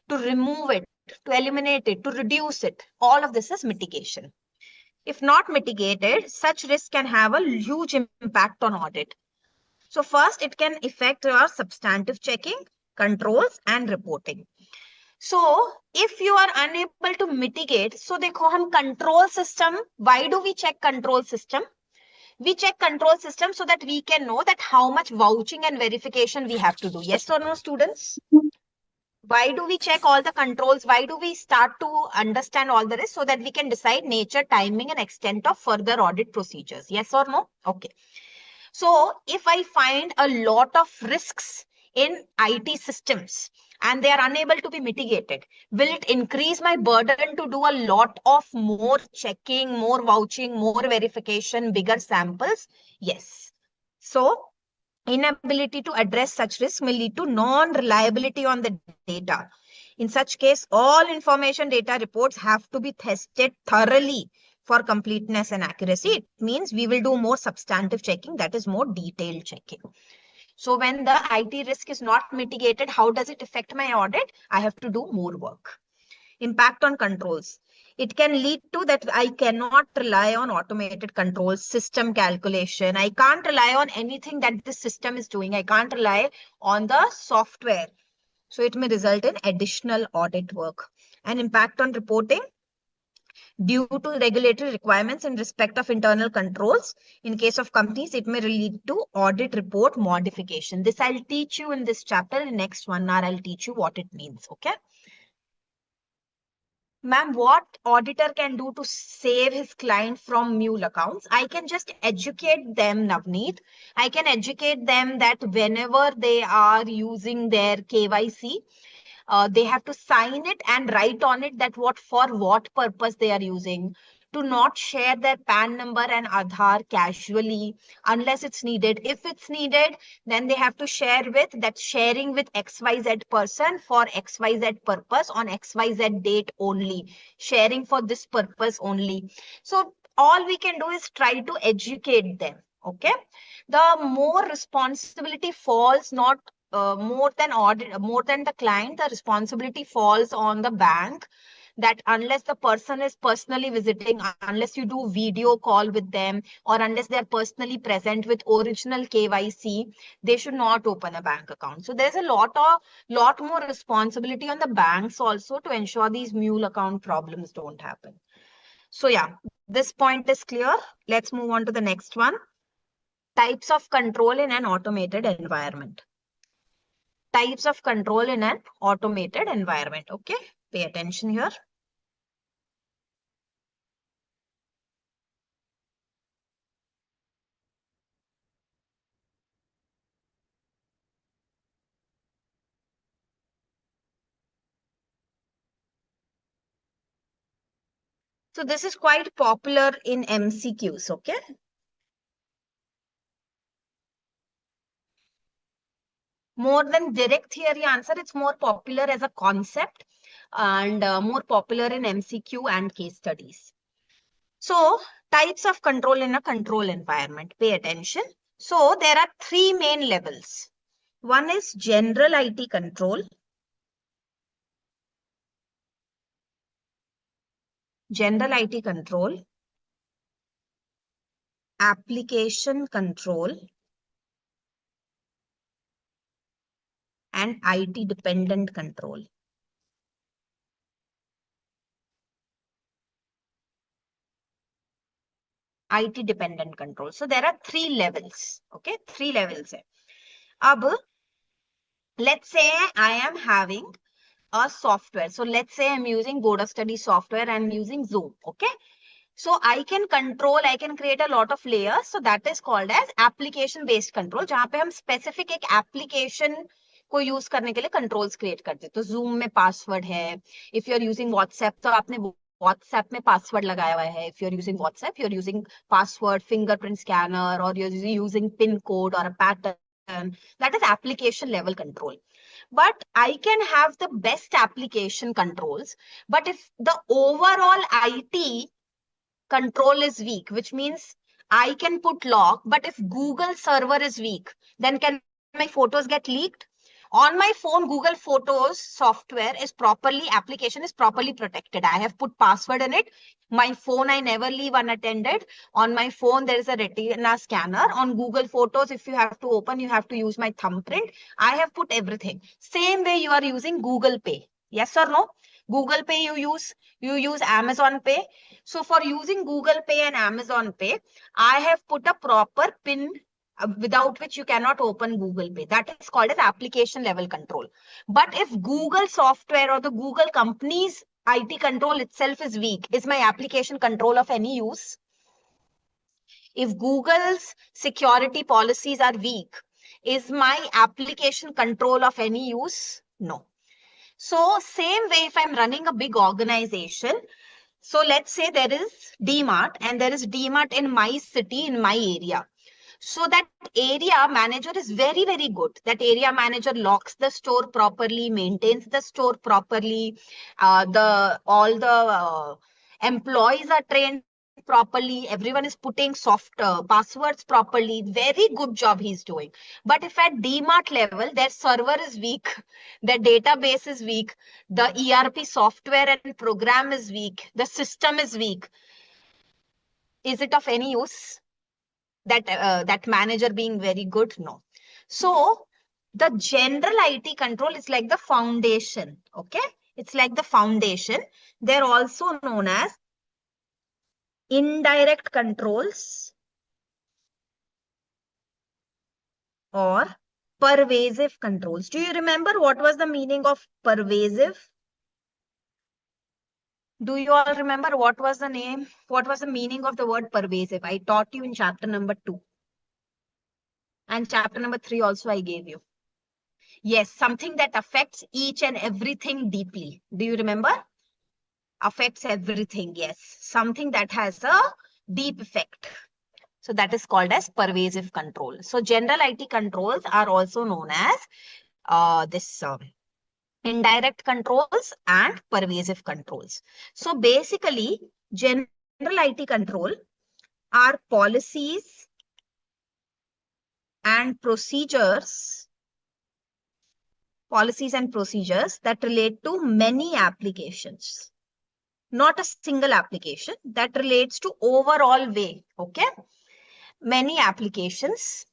To remove it, to eliminate it, to reduce it. All of this is mitigation. If not mitigated, such risk can have a huge impact on audit. So first, it can affect your substantive checking, controls, and reporting. So if you are unable to mitigate, so देखो हम control system, why do we check control system? We check control system so that we can know that how much vouching and verification we have to do. Yes or no, students? Why do we check all the controls? Why do we start to understand all the risk so that we can decide nature, timing, and extent of further audit procedures? Yes or no? Okay. So if I find a lot of risks in IT systems and they are unable to be mitigated, will it increase my burden to do a lot of more checking, more vouching, more verification, bigger samples? Yes. So inability to address such risk may lead to non-reliability on the data. In such case, all information data reports have to be tested thoroughly for completeness and accuracy. It means we will do more substantive checking, that is more detailed checking. So when the IT risk is not mitigated, how does it affect my audit? I have to do more work. Impact on controls. It can lead to that I cannot rely on automated controls, system calculation. I can't rely on anything that the system is doing. I can't rely on the software. So it may result in additional audit work. And impact on reporting. Due to regulatory requirements in respect of internal controls, in case of companies, it may lead to audit report modification. This I'll teach you in this chapter. In next 1 hour, I'll teach you what it means. Okay. Ma'am, what auditor can do to save his client from mule accounts? I can just educate them, Navneet. I can educate them that whenever they are using their KYC, they have to sign it and write on it that for what purpose they are using, to to not share their PAN number and Aadhaar casually unless it's needed. If it's needed, then they have to share with that sharing with XYZ person for XYZ purpose on XYZ date only, sharing for this purpose only. So all we can do is try to educate them. Okay. The more responsibility falls not more than audit, more than the client, the responsibility falls on the bank, that unless the person is personally visiting, unless you do video call with them, or unless they're personally present with original KYC, they should not open a bank account. So there's a lot more responsibility on the banks also to ensure these mule account problems don't happen. So yeah, this point is clear. Let's move on to the next one. Types of control in an automated environment. Types of control in an automated environment. Okay, pay attention here. So this is quite popular in MCQs, okay? More than direct theory answer, it's more popular as a concept and more popular in MCQ and case studies. So types of control in a control environment, pay attention. So there are three main levels. One is general IT control. General IT control, application control, and IT dependent control. IT dependent control. So there are three levels. Okay, three levels. Ab, let's say I am having a software. So let's say I'm using Board of Study software and using Zoom. Okay. So I can control, I can create a lot of layers. So that is called as application based control, जहाँ पे हम specific एक application को use करने के लिए controls create करते हैं. तो Zoom में password है. If you're using WhatsApp, तो आपने WhatsApp में password लगाया हुआ है. If you're using WhatsApp, you're using password, fingerprint scanner, or you're using pin code or a pattern. That is application level control. But I can have the best application controls. But if the overall IT control is weak, which means I can put lock, but if Google server is weak, then can my photos get leaked? On my phone, Google Photos software is properly, application is properly protected. I have put password in it. My phone, I never leave unattended. On my phone, there is a retina scanner. On Google Photos, if you have to open, you have to use my thumbprint. I have put everything. Same way you are using Google Pay. Yes or no? Google Pay you use Amazon Pay. So for using Google Pay and Amazon Pay, I have put a proper PIN without which you cannot open Google Pay. That is called as application level control. But if Google software or the Google company's IT control itself is weak, is my application control of any use? If Google's security policies are weak, is my application control of any use? No. So same way, if I'm running a big organization, so let's say there is DMart and there is DMart in my city, in my area. So that area manager is very, very good. That area manager locks the store properly, maintains the store properly. All the employees are trained properly. Everyone is putting soft passwords properly. Very good job he's doing. But if at DMart level, their server is weak, their database is weak, the ERP software and program is weak, the system is weak, is it of any use? That manager being very good? No. So the general IT control is like the foundation. Okay, it's like the foundation. They're also known as indirect controls or pervasive controls. Do you remember what was the meaning of pervasive? Do you all remember what was the meaning of the word pervasive? I taught you in chapter number 2 and chapter number 3 also I gave you. Yes, something that affects each and everything deeply. Do you remember? affects everything. Yes, something that has a deep effect. So that is called as pervasive control. So general IT controls are also known as this indirect controls and pervasive controls. So basically, general IT control are and procedures policies and procedures that relate to many applications, not a single application, that relates to overall way. Okay, many applications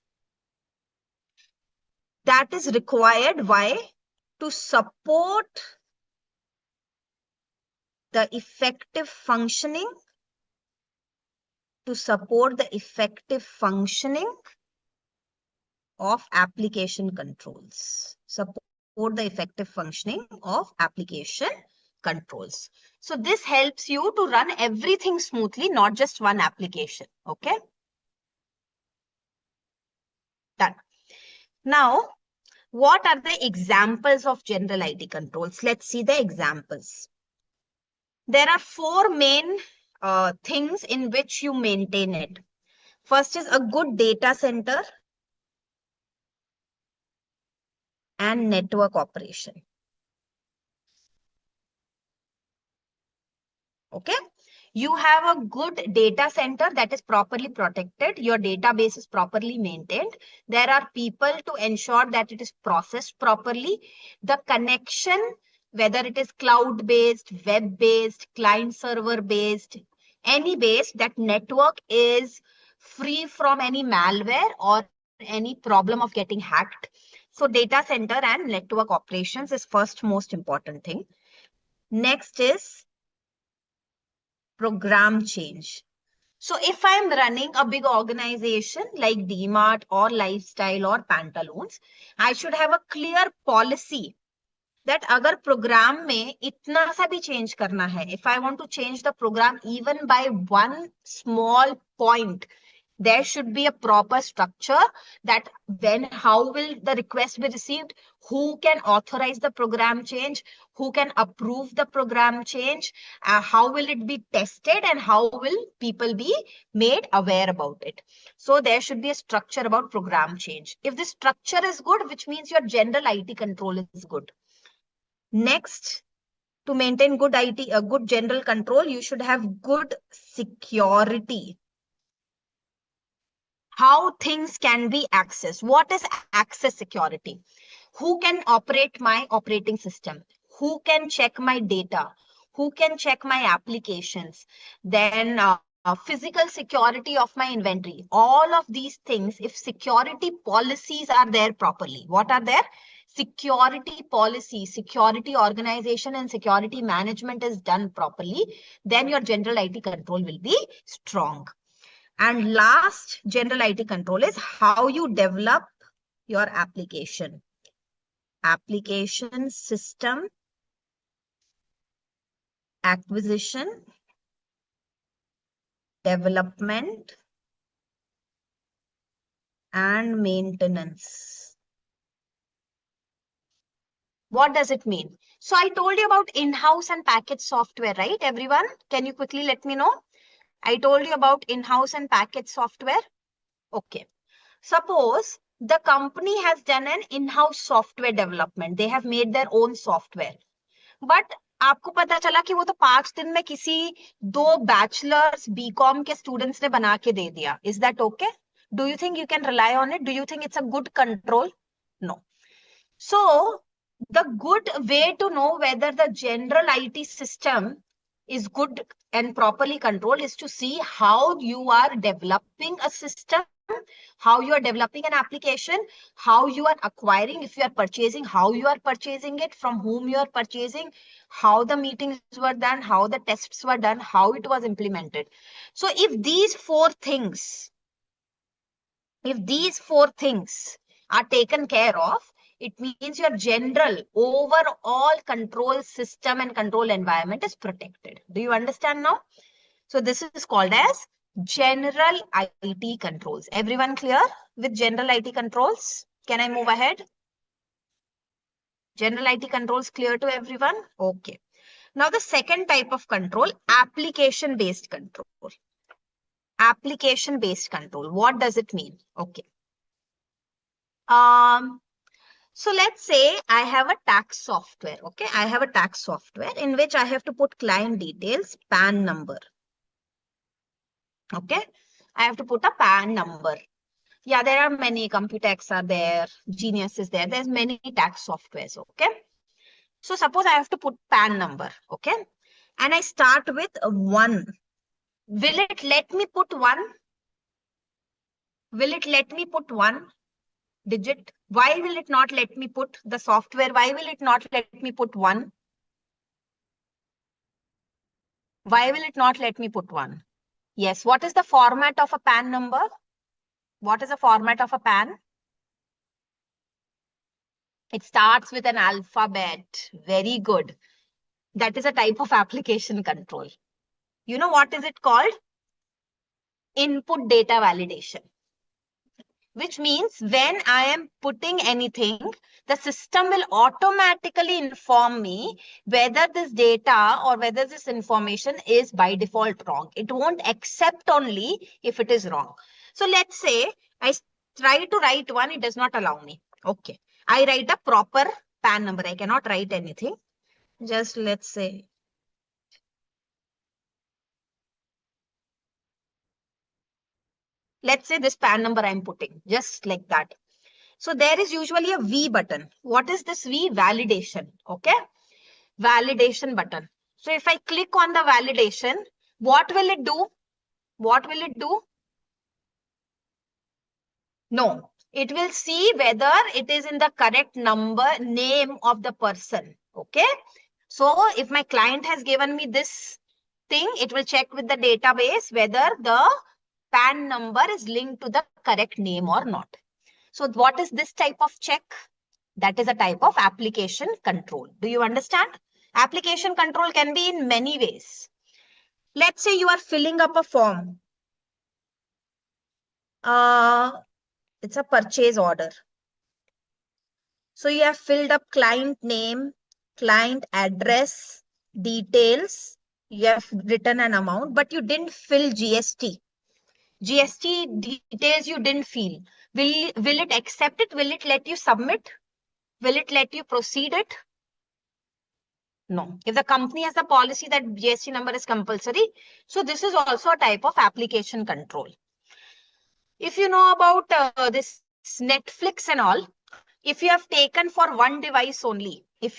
that is required. Why? To support the effective functioning of application controls. Support the effective functioning of application controls. So this helps you to run everything smoothly, not just one application. Okay. Done. Now, what are the examples of general IT controls? Let's see the examples. There are four main things in which you maintain it. First is a good data center and network operation. Okay. You have a good data center that is properly protected. Your database is properly maintained. There are people to ensure that it is processed properly. The connection, whether it is cloud-based, web-based, client-server-based, any base, that network is free from any malware or any problem of getting hacked. So data center and network operations is first most important thing. Next is program change. So if I'm running a big organization like DMart or Lifestyle or Pantaloons, I should have a clear policy that अगर program में इतना सा भी change करना है, if I want to change the program even by one small point, there should be a proper structure that how will the request be received, who can authorize the program change, who can approve the program change, how will it be tested, and how will people be made aware about it. So there should be a structure about program change. If the structure is good, which means your general IT control is good. Next, to maintain good IT, a good general control, you should have good security. How things can be accessed. What is access security? Who can operate my operating system? Who can check my data? Who can check my applications? Then physical security of my inventory. All of these things, if security policies are there properly, what are there? Security policy, security organization, and security management is done properly, then your general IT control will be strong. And last general IT control is how you develop your application. Application system acquisition, development, and maintenance. What does it mean? So I told you about in-house and package software, right? Everyone, can you quickly let me know? I told you about in-house and package software. Okay. Suppose the company has done an in-house software development. They have made their own software. But आपको पता चला कि वो तो 5 दिन में किसी 2 bachelors BCom के स्टूडेंट्स ने बना के दे दिया. Is that okay? Do you think you can rely on it? Do you think it's a good control? No. So the good way to know whether the general IT system is good and properly controlled is to see how you are developing a system, how you are developing an application, how you are acquiring, if you are purchasing, how you are purchasing it, from whom you are purchasing, how the meetings were done, how the tests were done, how it was implemented. So if these four things are taken care of, it means your general overall control system and control environment is protected. Do you understand now? So this is called as general IT controls. Everyone clear with general IT controls? Can I move ahead? General IT controls clear to everyone? Okay. Now the second type of control, application-based control. Application-based control. What does it mean? Okay. So let's say I have a tax software. Okay, I have a tax software in which I have to put client details, PAN number. Okay, I have to put a PAN number. Yeah, there are many. Computex are there, Genius is there. There's many tax softwares. Okay, so suppose I have to put PAN number. Okay, and I start with 1. Will it let me put 1? Will it let me put 1 digit? Why will it not let me put the software? Why will it not let me put 1? Why will it not let me put 1? Yes. What is the format of a PAN number? What is the format of a PAN? It starts with an alphabet. Very good. That is a type of application control. You know what is it called? Input data validation. Which means when I am putting anything, the system will automatically inform me whether this data or whether this information is by default wrong. It won't accept only if it is wrong. So let's say I try to write 1, it does not allow me. Okay. I write a proper PAN number. I cannot write anything. Just let's say. Let's say this PAN number I'm putting, just like that. So there is usually a V button. What is this V? Validation. Okay. Validation button. So if I click on the validation, what will it do? What will it do? No, it will see whether it is in the correct name of the person. Okay. So if my client has given me this thing, it will check with the database whether the PAN number is linked to the correct name or not. So what is this type of check? That is a type of application control. Do you understand? Application control can be in many ways. Let's say you are filling up a form. It's a purchase order. So you have filled up client name, client address, details. You have written an amount, but you didn't fill GST. GST details you didn't fill. Will it accept it? Will it let you submit? Will it let you proceed it? No. If the company has the policy that GST number is compulsory, so this is also a type of application control. If you know about this Netflix and all, if you have taken for one device only, if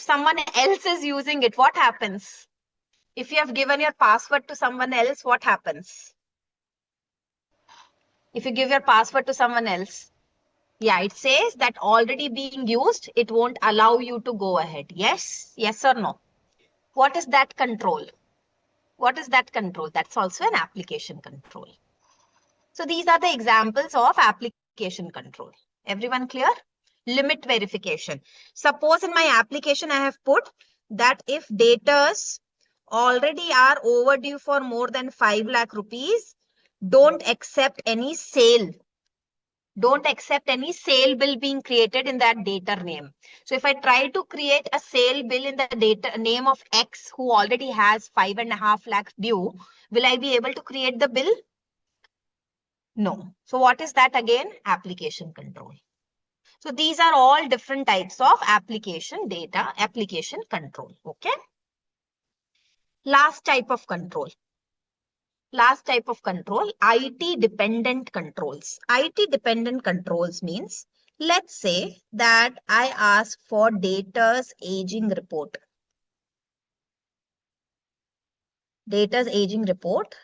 someone else is using it, what happens? If you have given your password to someone else, what happens? If you give your password to someone else, yeah, it says that already being used, it won't allow you to go ahead. Yes? Yes or no? What is that control? What is that control? That's also an application control. So these are the examples of application control. Everyone clear? Limit verification. Suppose in my application, I have put that if datas already are overdue for more than 5 lakh rupees, don't accept any sale. Don't accept any sale bill being created in that data name. So if I try to create a sale bill in the data name of X who already has 5.5 lakhs due, will I be able to create the bill? No. So what is that again? Application control. So these are all different types of application control. Okay. Last type of control. IT dependent controls. IT dependent controls means, let's say that I ask for data's aging report. Data's aging report,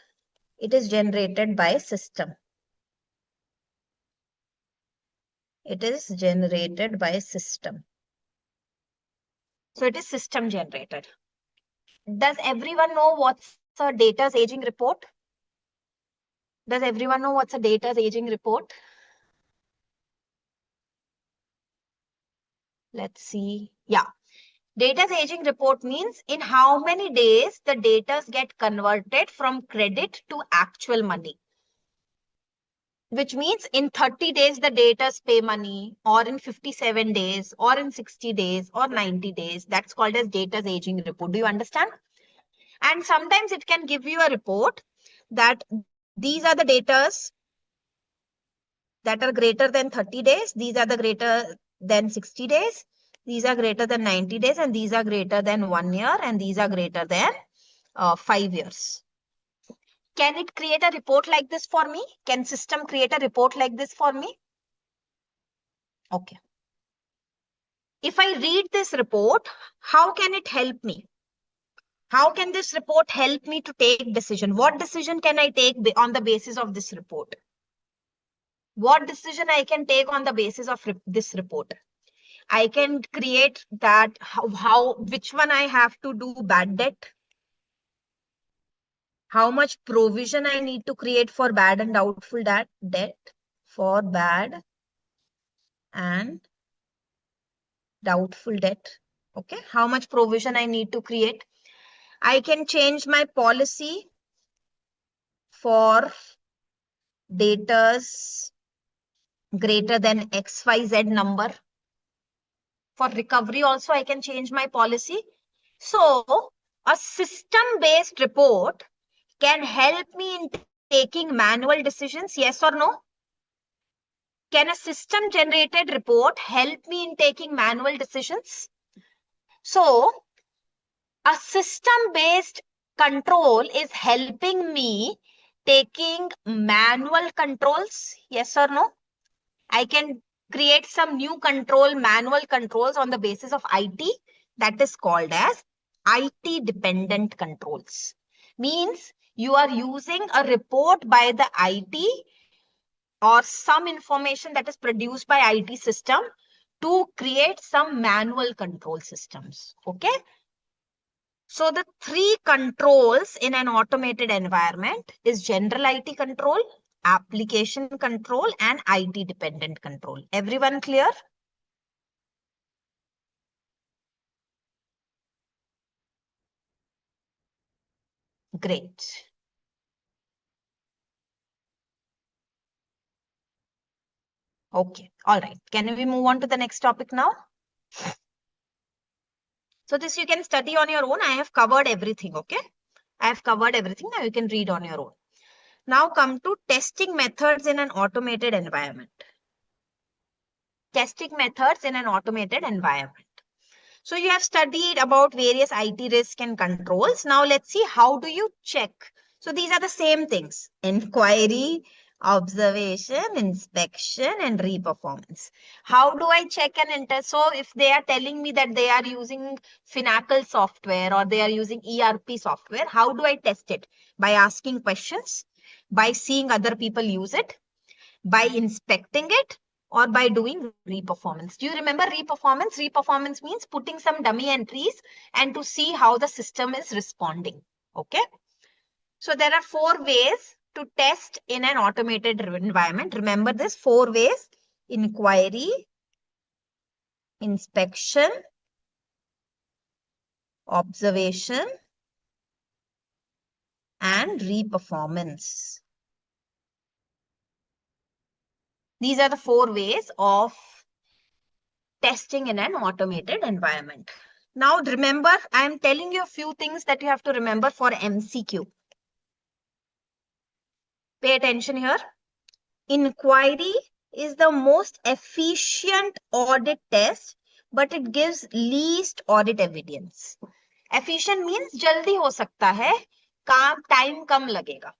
it is generated by system. It is generated by system. So it is system generated. Does everyone know what's a data's aging report? Does everyone know what's a data's aging report? Let's see. Yeah. Data's aging report means in how many days the data get converted from credit to actual money. which means in 30 days the debtors pay money, or in 57 days, or in 60 days, or 90 days. That's called as debtors aging report. Do you understand? And sometimes it can give you a report that these are the debtors that are greater than 30 days, these are the greater than 60 days, these are greater than 90 days, and these are greater than 1 year, and these are greater than 5 years. Can it create a report like this for me? Can system create a report like this for me? Okay. If I read this report, how can it help me? How can this report help me to take decision? What decision can I take on the basis of this report? What decision I can take on the basis of this report? I can create that which one I have to do bad debt, how much provision I need to create for bad and doubtful debt, for bad and doubtful debt. Okay, how much provision I need to create. I can change my policy for debtors greater than XYZ number. For recovery also, I can change my policy. So a system-based report can help me in taking manual decisions, yes or no? Can a system-generated report help me in taking manual decisions? So a system-based control is helping me taking manual controls, yes or no? I can create some new manual controls on the basis of IT. That is called as IT dependent controls. Means you are using a report by the IT or some information that is produced by IT system to create some manual control systems. Okay. So the three controls in an automated environment is general IT control, application control, and IT dependent control. Everyone clear? Great. Okay. All right. Can we move on to the next topic now? So this you can study on your own. I have covered everything. Okay. I have covered everything. Now you can read on your own. Now come to testing methods in an automated environment. Testing methods in an automated environment. So you have studied about various IT risk and controls. Now let's see, how do you check? So these are the same things: inquiry, observation, inspection, and reperformance. How do I check and enter? So if they are telling me that they are using Finacle software or they are using ERP software, how do I test it? By asking questions, by seeing other people use it, by inspecting it, or by doing reperformance. Do you remember reperformance? Reperformance means putting some dummy entries and to see how the system is responding. Okay. So there are 4 ways to test in an automated environment. Remember this 4 ways: inquiry, inspection, observation, and reperformance. These are the 4 ways of testing in an automated environment. Now remember, I am telling you a few things that you have to remember for MCQ. Pay attention here. Inquiry is the most efficient audit test, but it gives least audit evidence. Efficient means jaldi ho sakta hai, time kam lagega.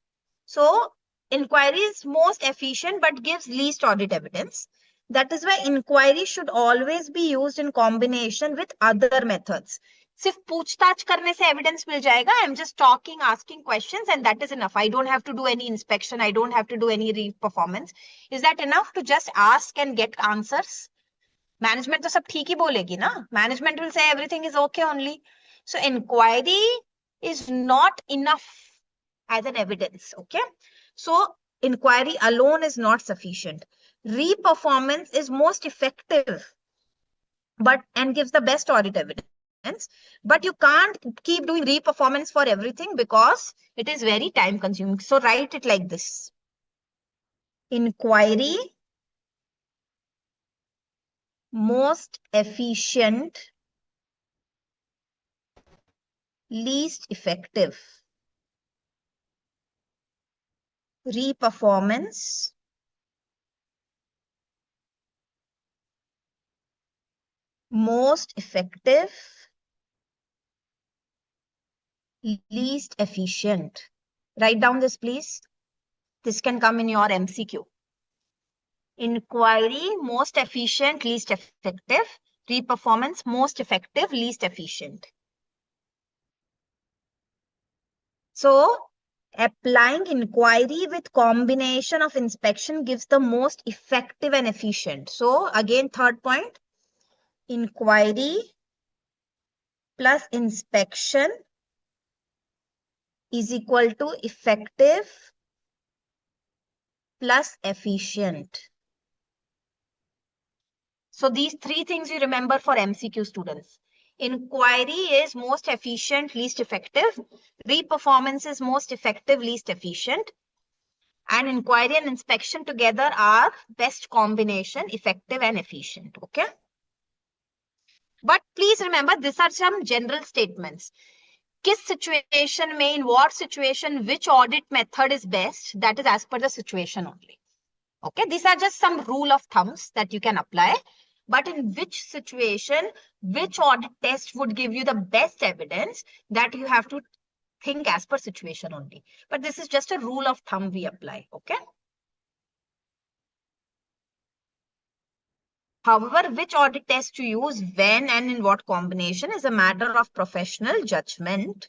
So inquiry is most efficient but gives least audit evidence. That is why inquiry should always be used in combination with other methods. सिर्फ पूछताछ करने से evidence मिल जाएगा. I'm just talking, asking questions, and that is enough. I don't have to do any inspection. I don't have to do any performance. Is that enough to just ask and get answers? Management तो सब ठीक ही बोलेगी ना. Management will say everything is okay only. So inquiry is not enough as an evidence. Okay. So inquiry alone is not sufficient. Reperformance is most effective and gives the best audit evidence. But you can't keep doing reperformance for everything because it is very time consuming. So write it like this. Inquiry, most efficient, least effective. Reperformance, most effective, least efficient. Write down this, please. This can come in your MCQ. Inquiry, most efficient, least effective. Reperformance, most effective, least efficient. So, applying inquiry with combination of inspection gives the most effective and efficient. So, again, third point, inquiry plus inspection is equal to effective plus efficient. So these three things you remember for MCQ students. Inquiry is most efficient, least effective. Reperformance is most effective, least efficient. And inquiry and inspection together are best combination, effective and efficient. Okay. But please remember, these are some general statements. Kis situation mein, in what situation, which audit method is best, that is as per the situation only. Okay, these are just some rule of thumbs that you can apply. But in which situation, which audit test would give you the best evidence, that you have to think as per situation only. But this is just a rule of thumb we apply. Okay. However, which audit test to use, when and in what combination is a matter of professional judgment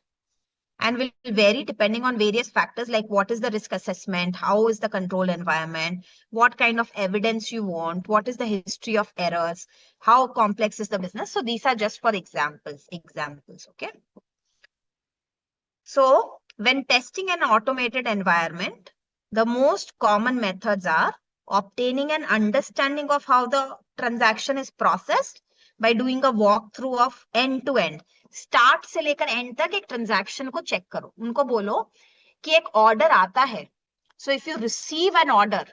and will vary depending on various factors like what is the risk assessment, how is the control environment, what kind of evidence you want, what is the history of errors, how complex is the business. So these are just for examples, okay? So when testing an automated environment, the most common methods are obtaining an understanding of how the transaction is processed by doing a walkthrough of end to end. Start से लेकर and तक एक transaction को check करो, उनको बोलो कि एक ऑर्डर आता है, so if you receive an order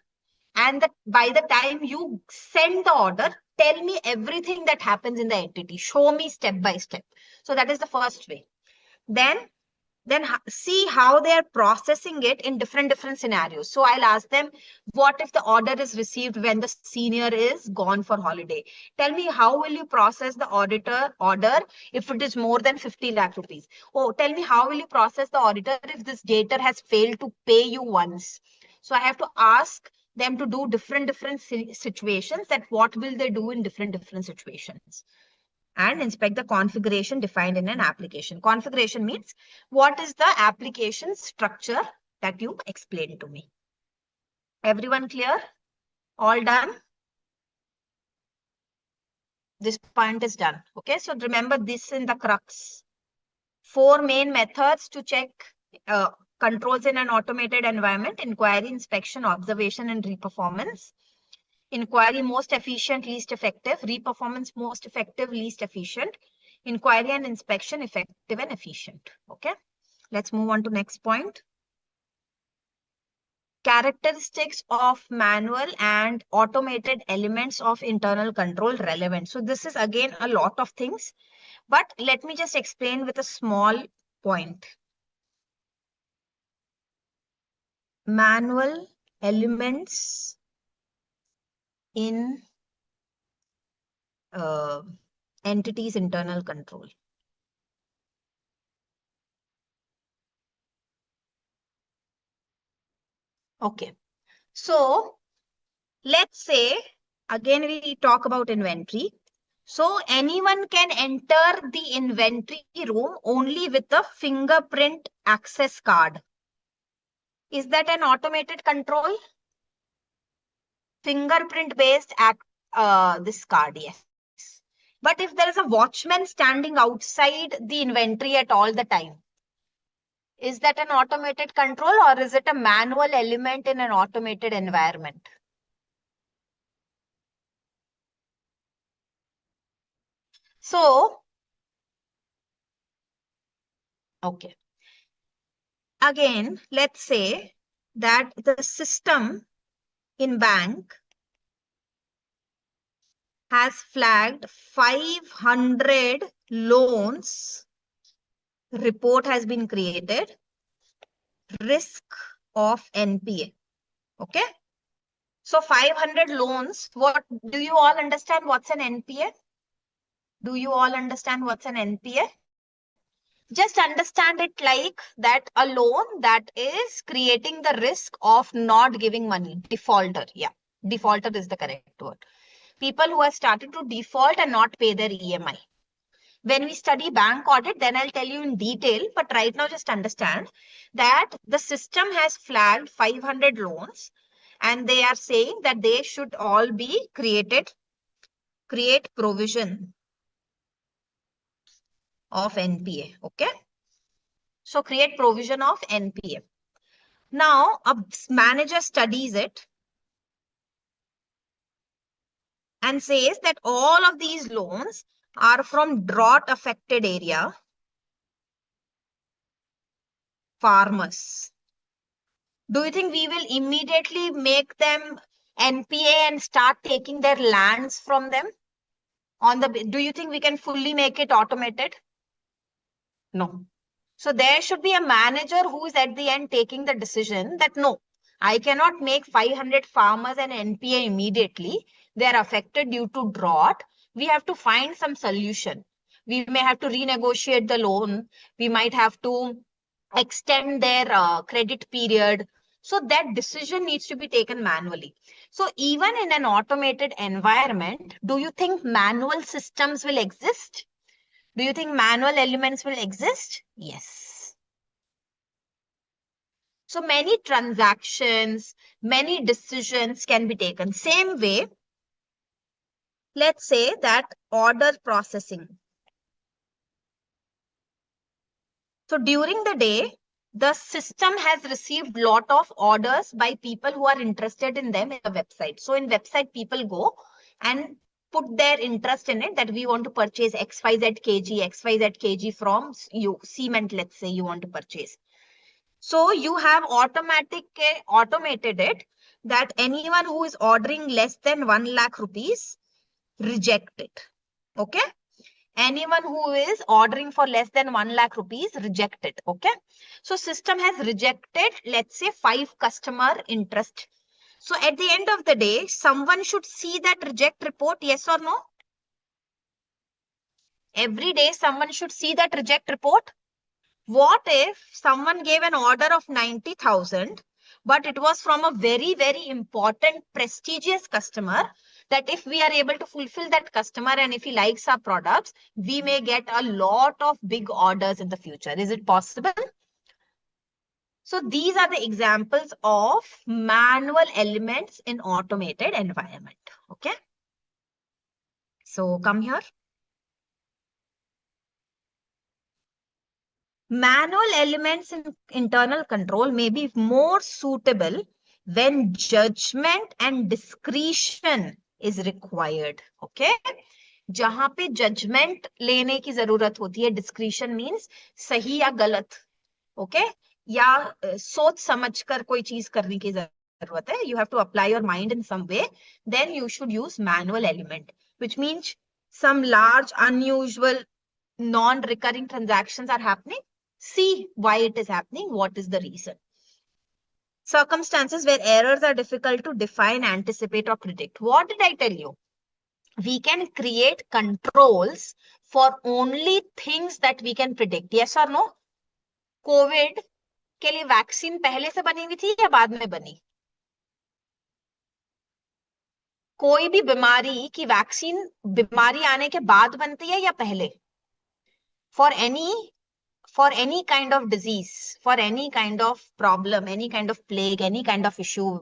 and by the time you send the order, tell me everything that happens in the entity, show me step by step. So that is the first way. Then see how they are processing it in different scenarios. So I'll ask them, what if the order is received when the senior is gone for holiday? Tell me, how will you process the order if it is more than 50 lakh rupees? Oh, tell me, how will you process the auditor if this debtor has failed to pay you once? So I have to ask them to do different situations, that what will they do in different situations, and inspect the configuration defined in an application. Configuration means what is the application structure that you explained to me. Everyone clear? All done? This point is done. Okay, so remember this in the crux. 4 main methods to check controls in an automated environment: inquiry, inspection, observation, and reperformance. Inquiry, most efficient, least effective. Reperformance, most effective, least efficient. Inquiry and inspection, effective and efficient. Okay. Let's move on to next point. Characteristics of manual and automated elements of internal control relevant. So this is again a lot of things, but let me just explain with a small point. Manual elements in entities internal control. Okay, so let's say again we talk about inventory. So anyone can enter the inventory room only with a fingerprint access card. Is that an automated control? Fingerprint based this card, yes. But if there is a watchman standing outside the inventory at all the time, is that an automated control or is it a manual element in an automated environment? So, okay. Again, let's say that the system in bank has flagged 500 loans. Report has been created. Risk of NPA. Okay. So 500 loans. What do you all understand? What's an NPA? Do you all understand what's an NPA? Just understand it like that a loan that is creating the risk of not giving money. Defaulter. Yeah. Defaulter is the correct word. People who have started to default and not pay their EMI. When we study bank audit, then I'll tell you in detail. But right now, just understand that the system has flagged 500 loans and they are saying that they should all be create provision of NPA. Okay. So create provision of NPA. Now, a manager studies it and says that all of these loans are from drought affected area, farmers. Do you think we will immediately make them NPA and start taking their lands from them? Do you think we can fully make it automated? No. So there should be a manager who is at the end taking the decision that no, I cannot make 500 farmers an NPA immediately. They are affected due to drought. We have to find some solution. We may have to renegotiate the loan. We might have to extend their credit period. So that decision needs to be taken manually. So even in an automated environment, do you think manual systems will exist? Do you think manual elements will exist? Yes. So many transactions, many decisions can be taken. Same way, let's say that order processing. So during the day, the system has received lot of orders by people who are interested in them in the website. So in website, people go and put their interest in it that we want to purchase XYZ kg from you, cement, let's say you want to purchase. So you have automated it that anyone who is ordering less than 1 lakh rupees, reject it. Okay. Anyone who is ordering for less than 1 lakh rupees, reject it. Okay. So system has rejected, let's say 5 customer interest. So at the end of the day, someone should see that reject report, yes or no? Every day, someone should see that reject report. What if someone gave an order of 90,000, but it was from a very, very important, prestigious customer, that if we are able to fulfill that customer and if he likes our products, we may get a lot of big orders in the future. Is it possible? So these are the examples of manual elements in automated environment. Okay. So come here. Manual elements in internal control may be more suitable when judgment and discretion is required. Okay. जहां पे judgment लेने की जरूरत होती है, discretion means सही या गलत. Okay. या सोच समझकर कोई चीज करने की जरूरत है. You have to apply your mind in some way. Then you should use manual element, which means some large, unusual, non-recurring transactions are happening. See why it is happening, what is the reason. Circumstances where errors are difficult to define, anticipate, or predict. What did I tell you? We can create controls for only things that we can predict. Yes or no? COVID के लिए vaccine पहले से बनी हुई थी या बाद में बनी? कोई भी बीमारी की वैक्सीन बीमारी आने के बाद बनती है या पहले? For any kind of disease, for any kind of problem, any kind of plague, any kind of issue.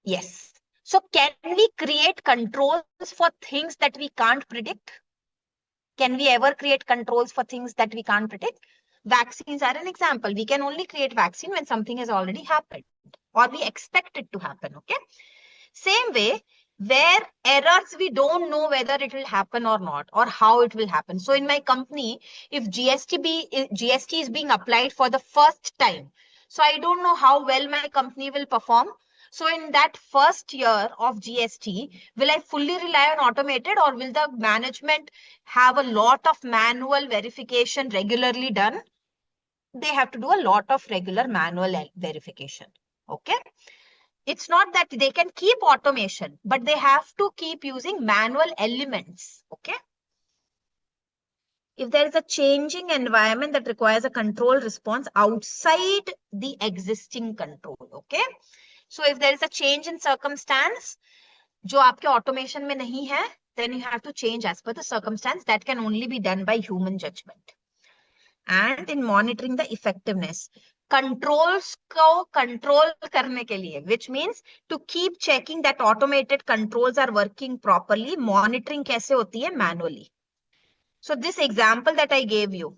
Yes. So can we create controls for things that we can't predict? Can we ever create controls for things that we can't predict? Vaccines are an example. We can only create vaccine when something has already happened or we expect it to happen. Okay. Same way, where errors, we don't know whether it will happen or not, or how it will happen. So in my company, if GST is being applied for the first time, so I don't know how well my company will perform. So in that first year of GST, will I fully rely on automated, or will the management have a lot of manual verification regularly done? They have to do a lot of regular manual verification. Okay. It's not that they can keep automation, but they have to keep using manual elements. Okay. If there is a changing environment that requires a control response outside the existing control. Okay. So if there is a change in circumstance, जो आपके automation में नहीं है, then you have to change as per the circumstance. That can only be done by human judgment. And in monitoring the effectiveness, controls को control करने के लिए, which means to keep checking that automated controls are working properly. Monitoring कैसे होती है? Manually. So this example that I gave you,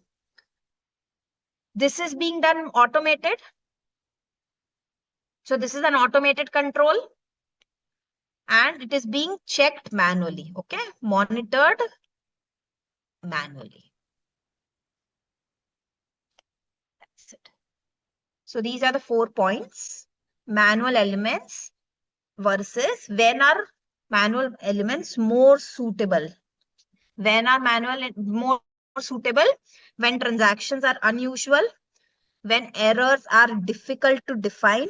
this is being done automated. So this is an automated control and it is being checked manually. Okay, monitored manually. That's it. So these are the 4 points. Manual elements versus when are manual elements more suitable. When are manual more suitable? When transactions are unusual, when errors are difficult to define,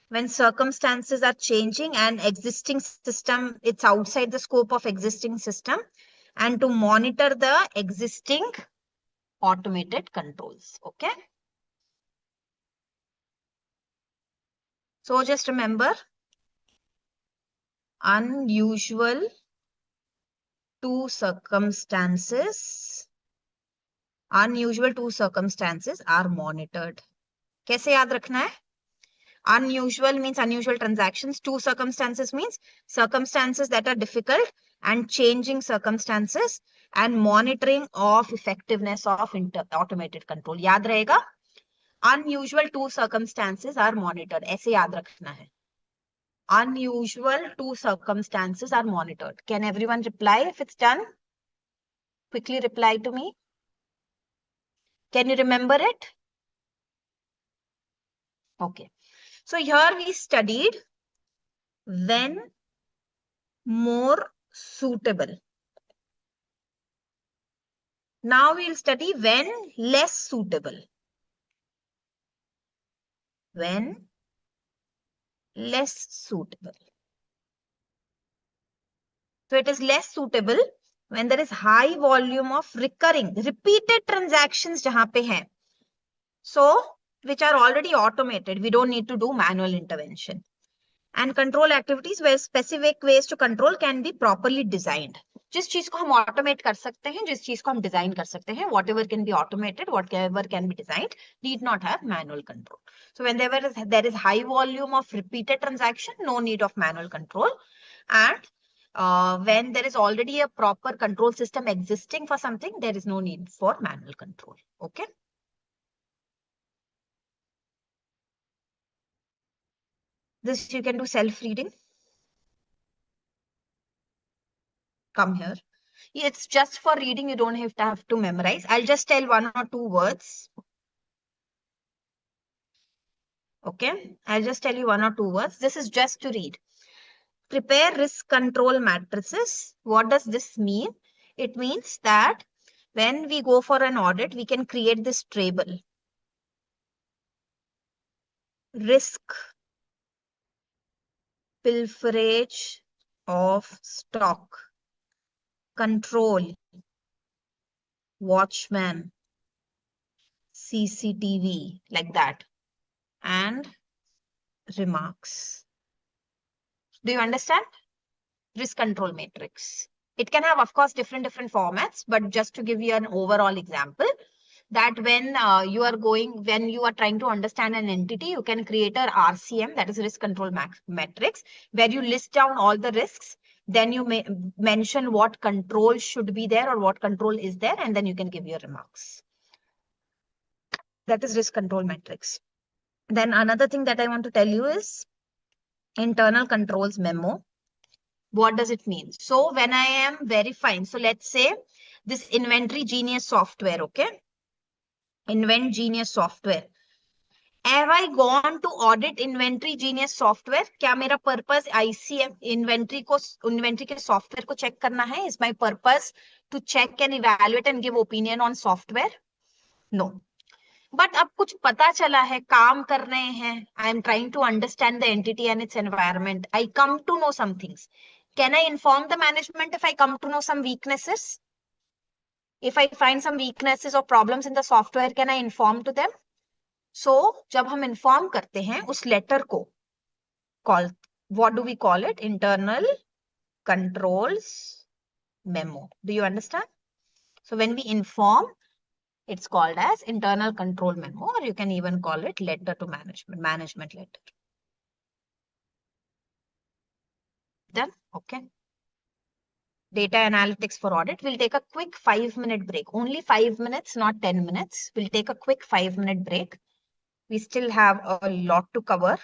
when circumstances are changing and existing system, it's outside the scope of existing system, and to monitor the existing automated controls. Okay. So just remember, unusual two circumstances are monitored. कैसे याद रखना है? Unusual means unusual transactions. Two circumstances means circumstances that are difficult and changing circumstances, and monitoring of effectiveness of automated control. याद रहेगा? Unusual two circumstances are monitored. ऐसे याद रखना है. Unusual two circumstances are monitored. Can everyone reply if it's done? Quickly reply to me. Can you remember it? Okay. So here we studied when more suitable. Now we'll study when less suitable. When less suitable. So it is less suitable when there is high volume of recurring, repeated transactions jahan pe hai. So, which are already automated. We don't need to do manual intervention. And control activities where specific ways to control can be properly designed. जिस चीज को हम automate कर सकते हैं, जिस चीज को हम design कर सकते हैं, whatever can be automated, whatever can be designed, need not have manual control. So when there is high volume of repeated transaction, no need of manual control. And when there is already a proper control system existing for something, there is no need for manual control. Okay. This you can do self-reading. Come here. It's just for reading. You don't have to memorize. I'll just tell 1 or 2 words. Okay. I'll just tell you 1 or 2 words. This is just to read. Prepare risk control matrices. What does this mean? It means that when we go for an audit, we can create this table. Risk pilferage of stock. Control. Watchman. CCTV. Like that. And remarks. Do you understand? Risk control matrix. It can have, of course, different formats, but just to give you an overall example, that when you are trying to understand an entity, you can create a RCM, that is risk control matrix, where you list down all the risks. Then you may mention what control should be there or what control is there, and then you can give your remarks. That is risk control matrix. Then another thing that I want to tell you is internal controls memo. What does it mean? So when I am verifying, so let's say this inventory genius software, okay? Invent genius software. Have I gone to audit Inventory Genius software? क्या मेरा purpose ICF inventory के software को check करना है? Is my purpose to check and evaluate and give opinion on software? No. But अब कुछ पता चला है, काम कर रहे हैं, I am trying to understand the entity and its environment, I come to know some things. Can I inform the management if I come to know some weaknesses? If I find some weaknesses और problems in the software, can I inform to them? So जब हम inform करते हैं उस letter को call, what do we call it? Internal controls memo. Do you understand? So when we inform, it's called as internal control memo, or you can even call it letter to management letter. Done? Okay. Data analytics for audit. We'll take a quick 5-minute break. Only 5 minutes, not 10 minutes. We'll take a quick 5-minute break. We still have a lot to cover.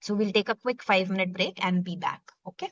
So we'll take a quick 5-minute break and be back. Okay.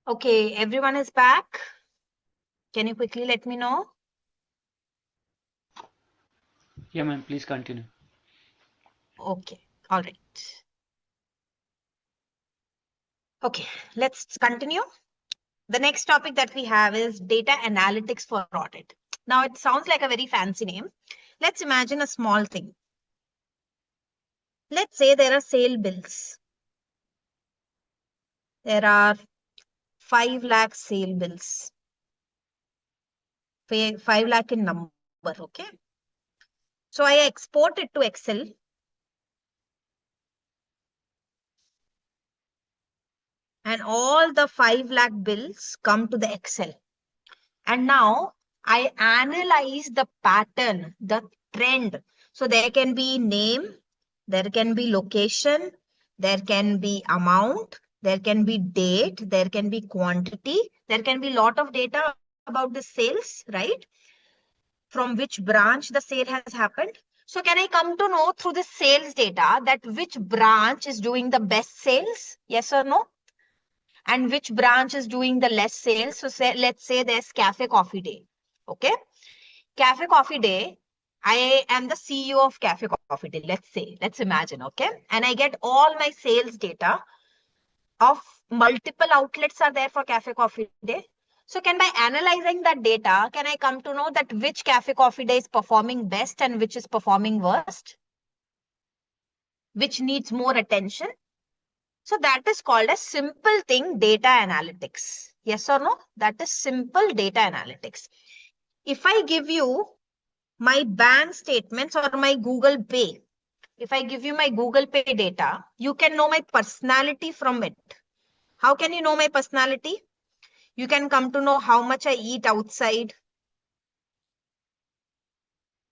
Okay, everyone is back. Can you quickly let me know? Yeah, ma'am, please continue. Okay, all right. Okay, let's continue. The next topic that we have is data analytics for audit. Now, it sounds like a very fancy name. Let's imagine a small thing. Let's say there are sale bills. There are 5 lakh sale bills. 5 lakh in number, okay? So I export it to Excel. And all the 5 lakh bills come to the Excel. And now I analyze the pattern, the trend. So there can be name, there can be location, there can be amount, there can be date, there can be quantity, there can be lot of data about the sales, right? From which branch the sale has happened. So can I come to know through the sales data that which branch is doing the best sales? Yes or no? And which branch is doing the less sales? So let's say there's Cafe Coffee Day. Okay. Cafe Coffee Day. I am the CEO of Cafe Coffee Day. Let's imagine. Okay. And I get all my sales data of multiple outlets are there for Cafe Coffee Day. So can by analyzing that data, can I come to know that which Cafe Coffee Day is performing best and which is performing worst? Which needs more attention? So that is called a simple thing, data analytics. Yes or no? That is simple data analytics. If I give you my bank statements or my Google Pay, if I give you my Google Pay data, you can know my personality from it. How can you know my personality? You can come to know how much I eat outside.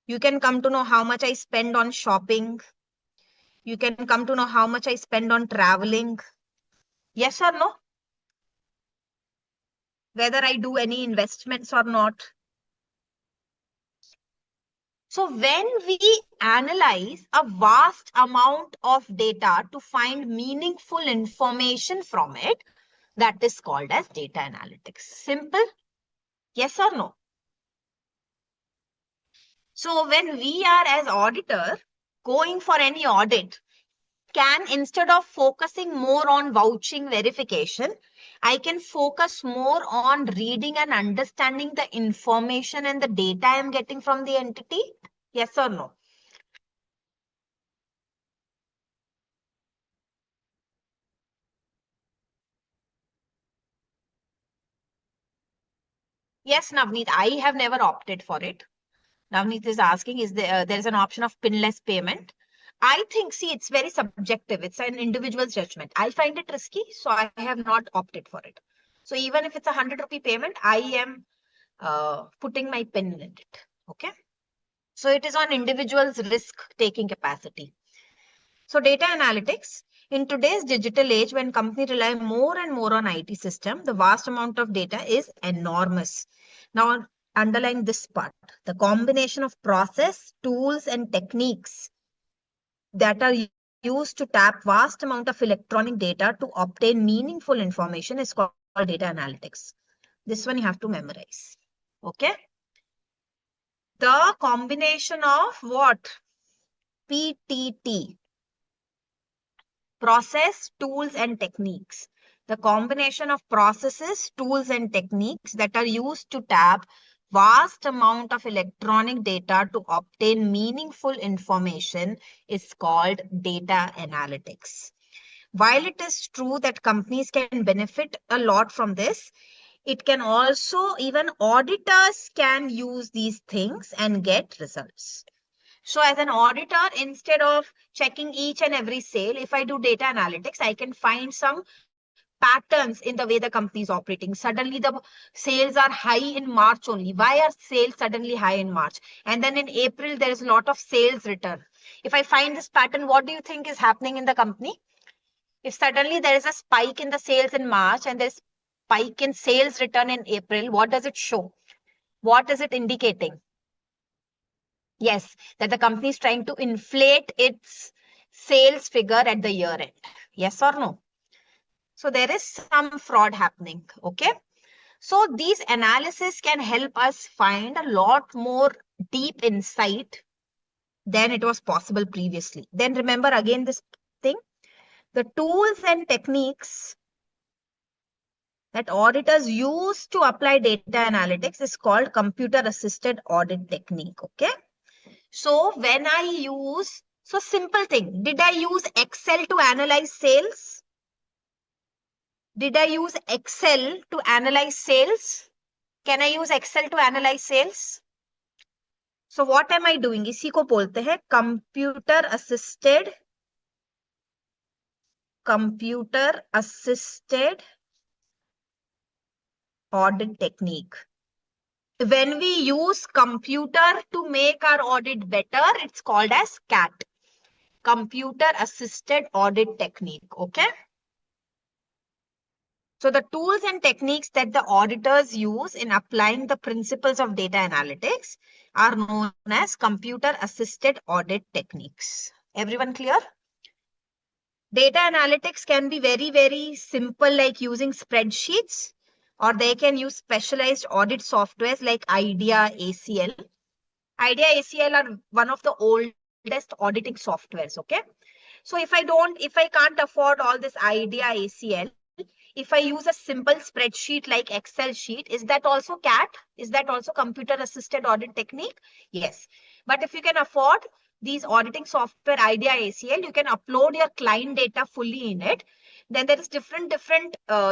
You can come to know how much I spend on shopping. You can come to know how much I spend on traveling. Yes or no? Whether I do any investments or not. So when we analyze a vast amount of data to find meaningful information from it, that is called as data analytics. Simple? Yes or no? So when we are as auditor going for any audit, can instead of focusing more on vouching verification, I can focus more on reading and understanding the information and the data I am getting from the entity? Yes or no? Yes, Navneet, I have never opted for it. Navneet is asking, is there is an option of pinless payment? I think, see, it's very subjective. It's an individual's judgment. I find it risky, so I have not opted for it. So even if it's a 100 rupee payment, I am putting my pin in it. Okay. So it is on individual's risk-taking capacity. So data analytics. In today's digital age, when companies rely more and more on IT system, the vast amount of data is enormous. Now, underline this part. The combination of process, tools, and techniques that are used to tap vast amount of electronic data to obtain meaningful information is called data analytics. This one you have to memorize. Okay. The combination of what? PTT. Process, tools, and techniques. The combination of processes, tools, and techniques that are used to tap vast amount of electronic data to obtain meaningful information is called data analytics. While it is true that companies can benefit a lot from this, it can also, even auditors can use these things and get results. So as an auditor, instead of checking each and every sale, if I do data analytics, I can find some patterns in the way the company is operating. Suddenly the sales are high in March only. Why are sales suddenly high in March? And then in April, there is a lot of sales return. If I find this pattern, what do you think is happening in the company? If suddenly there is a spike in the sales in March and there's spike in sales return in April, what does it show? What is it indicating? Yes, that the company is trying to inflate its sales figure at the year end. Yes or no? So there is some fraud happening. Okay. So these analysis can help us find a lot more deep insight than it was possible previously. Then remember again this thing, the tools and techniques that auditors use to apply data analytics is called computer assisted audit technique. Okay. So when I use, so simple thing, did I use Excel to analyze sales? Did I use Excel to analyze sales? Can I use Excel to analyze sales? So what am I doing? इसी को बोलते हैं computer assisted audit technique. When we use computer to make our audit better, it's called as CAT, computer assisted audit technique. Okay. So the tools and techniques that the auditors use in applying the principles of data analytics are known as computer assisted audit techniques. Everyone clear? Data analytics can be very, very simple, like using spreadsheets, or they can use specialized audit softwares like IDEA, ACL. IDEA, ACL are one of the oldest auditing softwares. Okay. So if I can't afford all this IDEA, ACL, if I use a simple spreadsheet like Excel sheet, is that also CAT? Is that also computer assisted audit technique? Yes. But if you can afford these auditing software, IDEA, ACL, you can upload your client data fully in it. Then there is different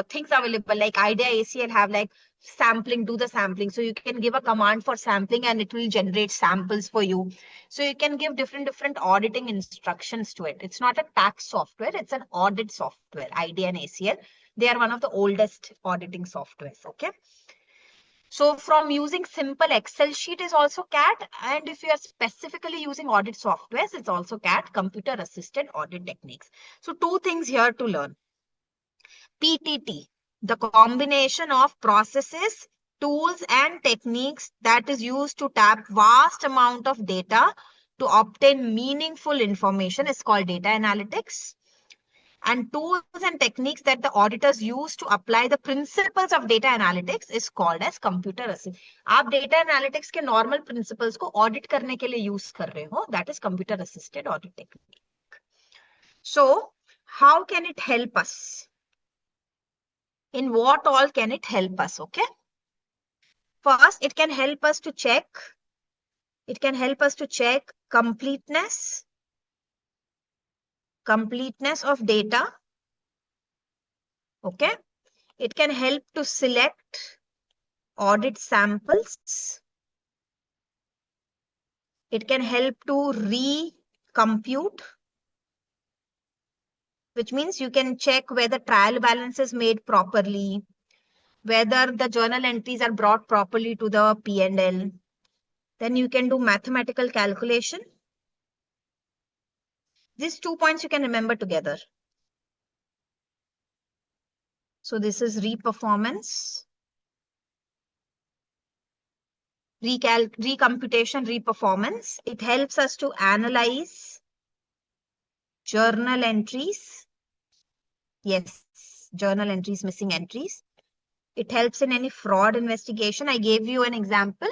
things available, like IDEA, ACL have like sampling, do the sampling. So you can give a command for sampling and it will generate samples for you. So you can give different auditing instructions to it. It's not a tax software, it's an audit software, IDEA and ACL. They are one of the oldest auditing softwares. Okay. So from using simple Excel sheet is also CAT. And if you are specifically using audit softwares, it's also CAT, computer assisted audit techniques. So two things here to learn. PTT, the combination of processes, tools and techniques that is used to tap vast amount of data to obtain meaningful information is called data analytics. And tools and techniques that the auditors use to apply the principles of data analytics is called as computer assisted. आप data analytics के normal principles को audit करने के लिए use कर रहे हो, that is computer assisted audit technique. So how can it help us? In what all can it help us? Okay. First, it can help us to check. It can help us to check completeness of data. Okay. It can help to select audit samples. It can help to recompute, which means you can check whether trial balance is made properly, whether the journal entries are brought properly to the P&L. Then you can do mathematical calculation. These 2 points you can remember together. So this is reperformance, recomputation, reperformance. It helps us to analyze journal entries. Yes, journal entries, missing entries. It helps in any fraud investigation. I gave you an example.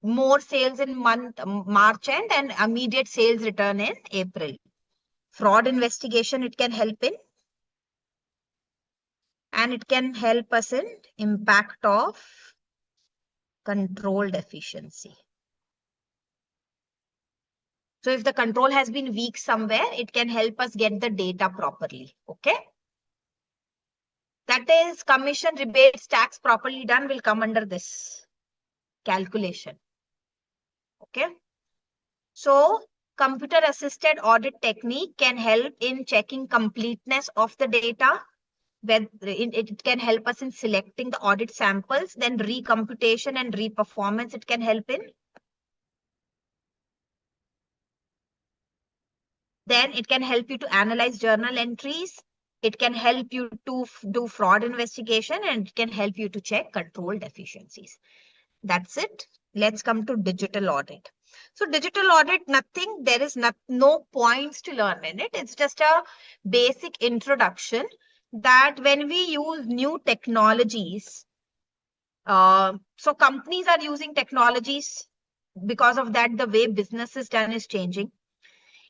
More sales in March end and immediate sales return in April. Fraud investigation it can help in. And it can help us in impact of control deficiency. So if the control has been weak somewhere, it can help us get the data properly. Okay. That is commission, rebates, tax properly done will come under this calculation. Okay. So computer assisted audit technique can help in checking completeness of the data. It can help us in selecting the audit samples, then recomputation and reperformance it can help in. Then it can help you to analyze journal entries. It can help you to do fraud investigation and it can help you to check control deficiencies. That's it. Let's come to digital audit. So digital audit, nothing, there is no points to learn in it. It's just a basic introduction that when we use new technologies, so companies are using technologies, because of that the way business is done is changing.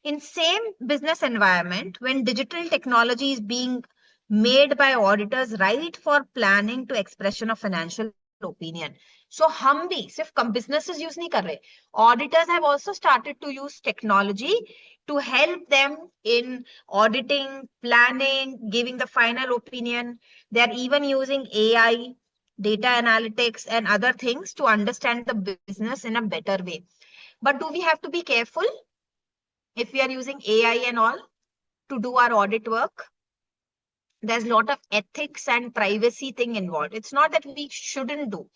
In same business environment, when digital technology is being made by auditors right for planning to expression of financial opinion, so हम भी सिर्फ businesses use नहीं कर रहे, auditors have also started to use technology to help them in auditing, planning, giving the final opinion. They are even using AI, data analytics and other things to understand the business in a better way. But do we have to be careful if we are using AI and all to do our audit work? There's a lot of ethics and privacy thing involved. It's not that we shouldn't do,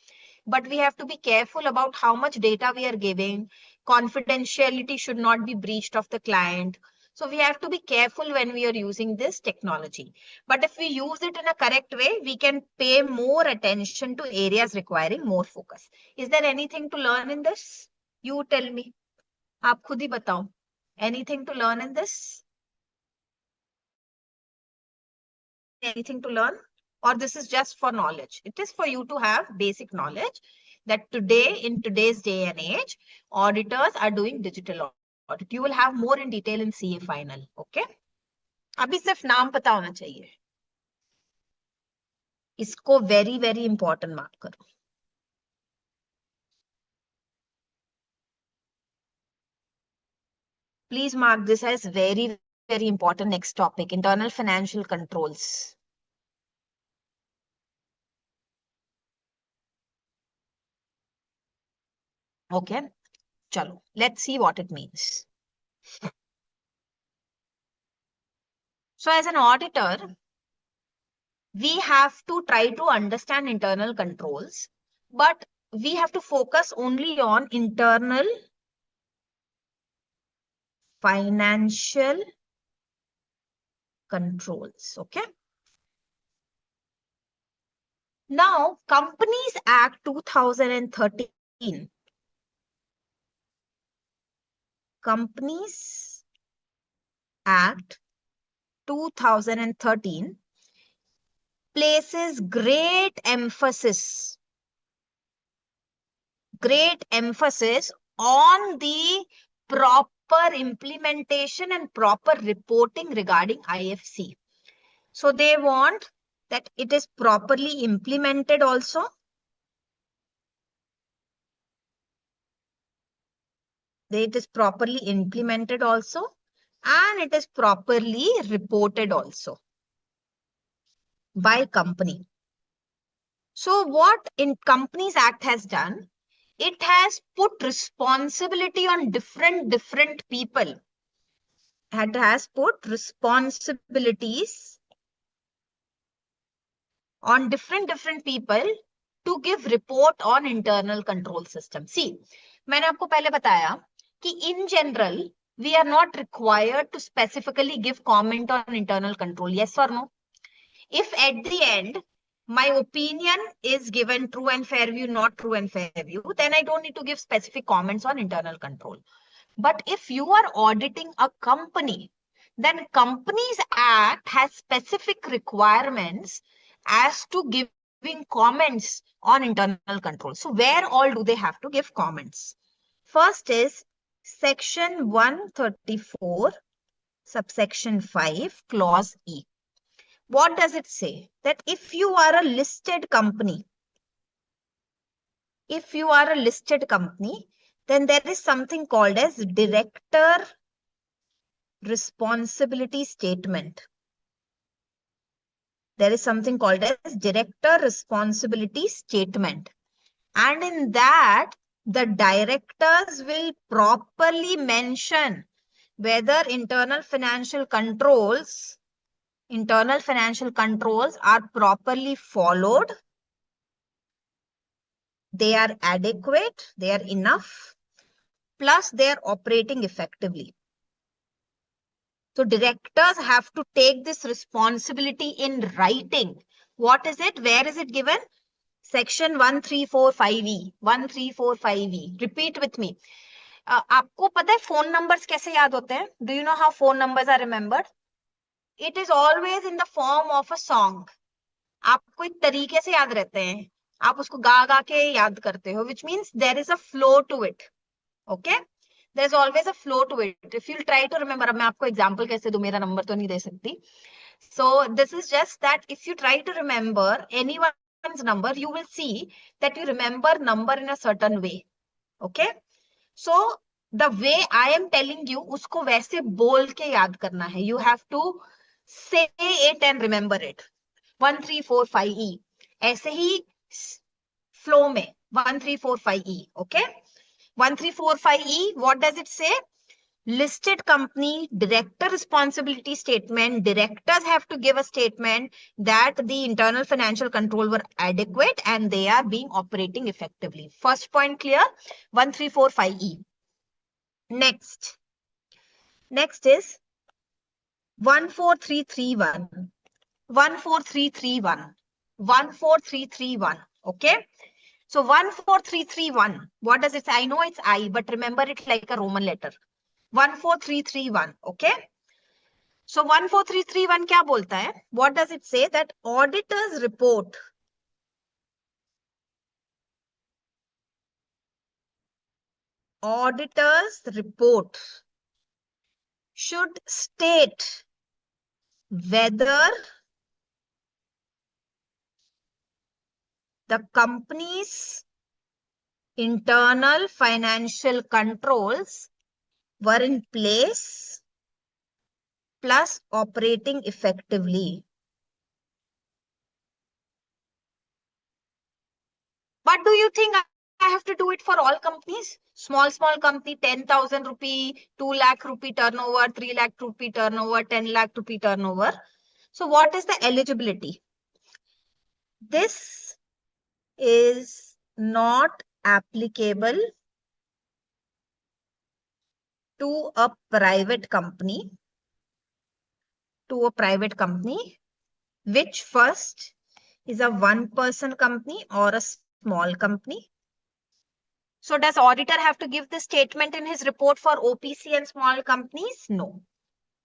but we have to be careful about how much data we are giving. Confidentiality should not be breached of the client. So we have to be careful when we are using this technology. But if we use it in a correct way, we can pay more attention to areas requiring more focus. Is there anything to learn in this? You tell me. आप खुद ही बताओ. Anything to learn in this? Anything to learn, or this is just for knowledge? It is for you to have basic knowledge that today, in today's day and age, auditors are doing digital audit. You will have more in detail in CA final. Okay, अभी सिर्फ नाम पता होना चाहिए. इसको very very important mark करो. Please mark this as very very important. Next topic, internal financial controls. Okay, chalo, let's see what it means. So as an auditor, we have to try to understand internal controls, but we have to focus only on internal financial controls. Okay. Now, Companies Act 2013. Companies Act 2013 places great emphasis on the proper implementation and proper reporting regarding IFC. So they want that it is properly implemented also. It is properly implemented also, and it is properly reported also by company. So what in Companies Act has done, it has put responsibility on different people. It has put responsibilities on different people to give report on internal control system. See, मैंने आपको पहले बताया कि in general we are not required to specifically give comment on internal control. Yes or no? If at the end my opinion is given true and fair view, not true and fair view, then I don't need to give specific comments on internal control. But if you are auditing a company, then Companies Act has specific requirements as to giving comments on internal control. So where all do they have to give comments? First is section 134, subsection 5, clause E. What does it say? That if you are a listed company, then there is something called as director responsibility statement. There is something called as director responsibility statement. And in that, the directors will properly mention whether internal financial controls are properly followed, they are adequate, they are enough, plus they are operating effectively. So directors have to take this responsibility in writing. What is it? Where is it given? Section 1345E. 1345E. Repeat with me. आपको पता है phone numbers कैसे याद होते हैं? Do you know how phone numbers are remembered? it is always in the form of a song. आपको एक तरीके से याद रहते हैं, आप उसको गा गा के याद करते हो, which means there is a flow to it. Okay, there's always a flow to it. If you'll try to remember, अब मैं आपको example कैसे दूं, मेरा number तो नहीं दे सकती. So this is just that if you try to remember anyone's number, you will see that you remember number in a certain way. Okay, so the way I am telling you, उसको वैसे बोल के याद करना है. You have to say it and remember it. 1 3 4 5 E. ऐसे ही flow में 1 3 4 5 E. Okay, 1 3 4 5 E. What does it say? Listed company director responsibility statement. Directors have to give a statement that the internal financial control were adequate and they are being operating effectively. First point clear? 1 3 4 5 E. Next is 14331. 14331. 14331. Okay. So 14331. What does it say? I know it's I, but remember it like a Roman letter. 14331. Okay. So 14331 क्या बोलता है? What does it say? That auditors report should state whether the company's internal financial controls were in place plus operating effectively. But do you think I have to do it for all companies? Small company, 10,000 rupee, 2 lakh rupee turnover, 3 lakh rupee turnover, 10 lakh rupee turnover. So what is the eligibility? This is not applicable to a private company, which first is a one-person company or a small company. So does auditor have to give this statement in his report for OPC and small companies? No.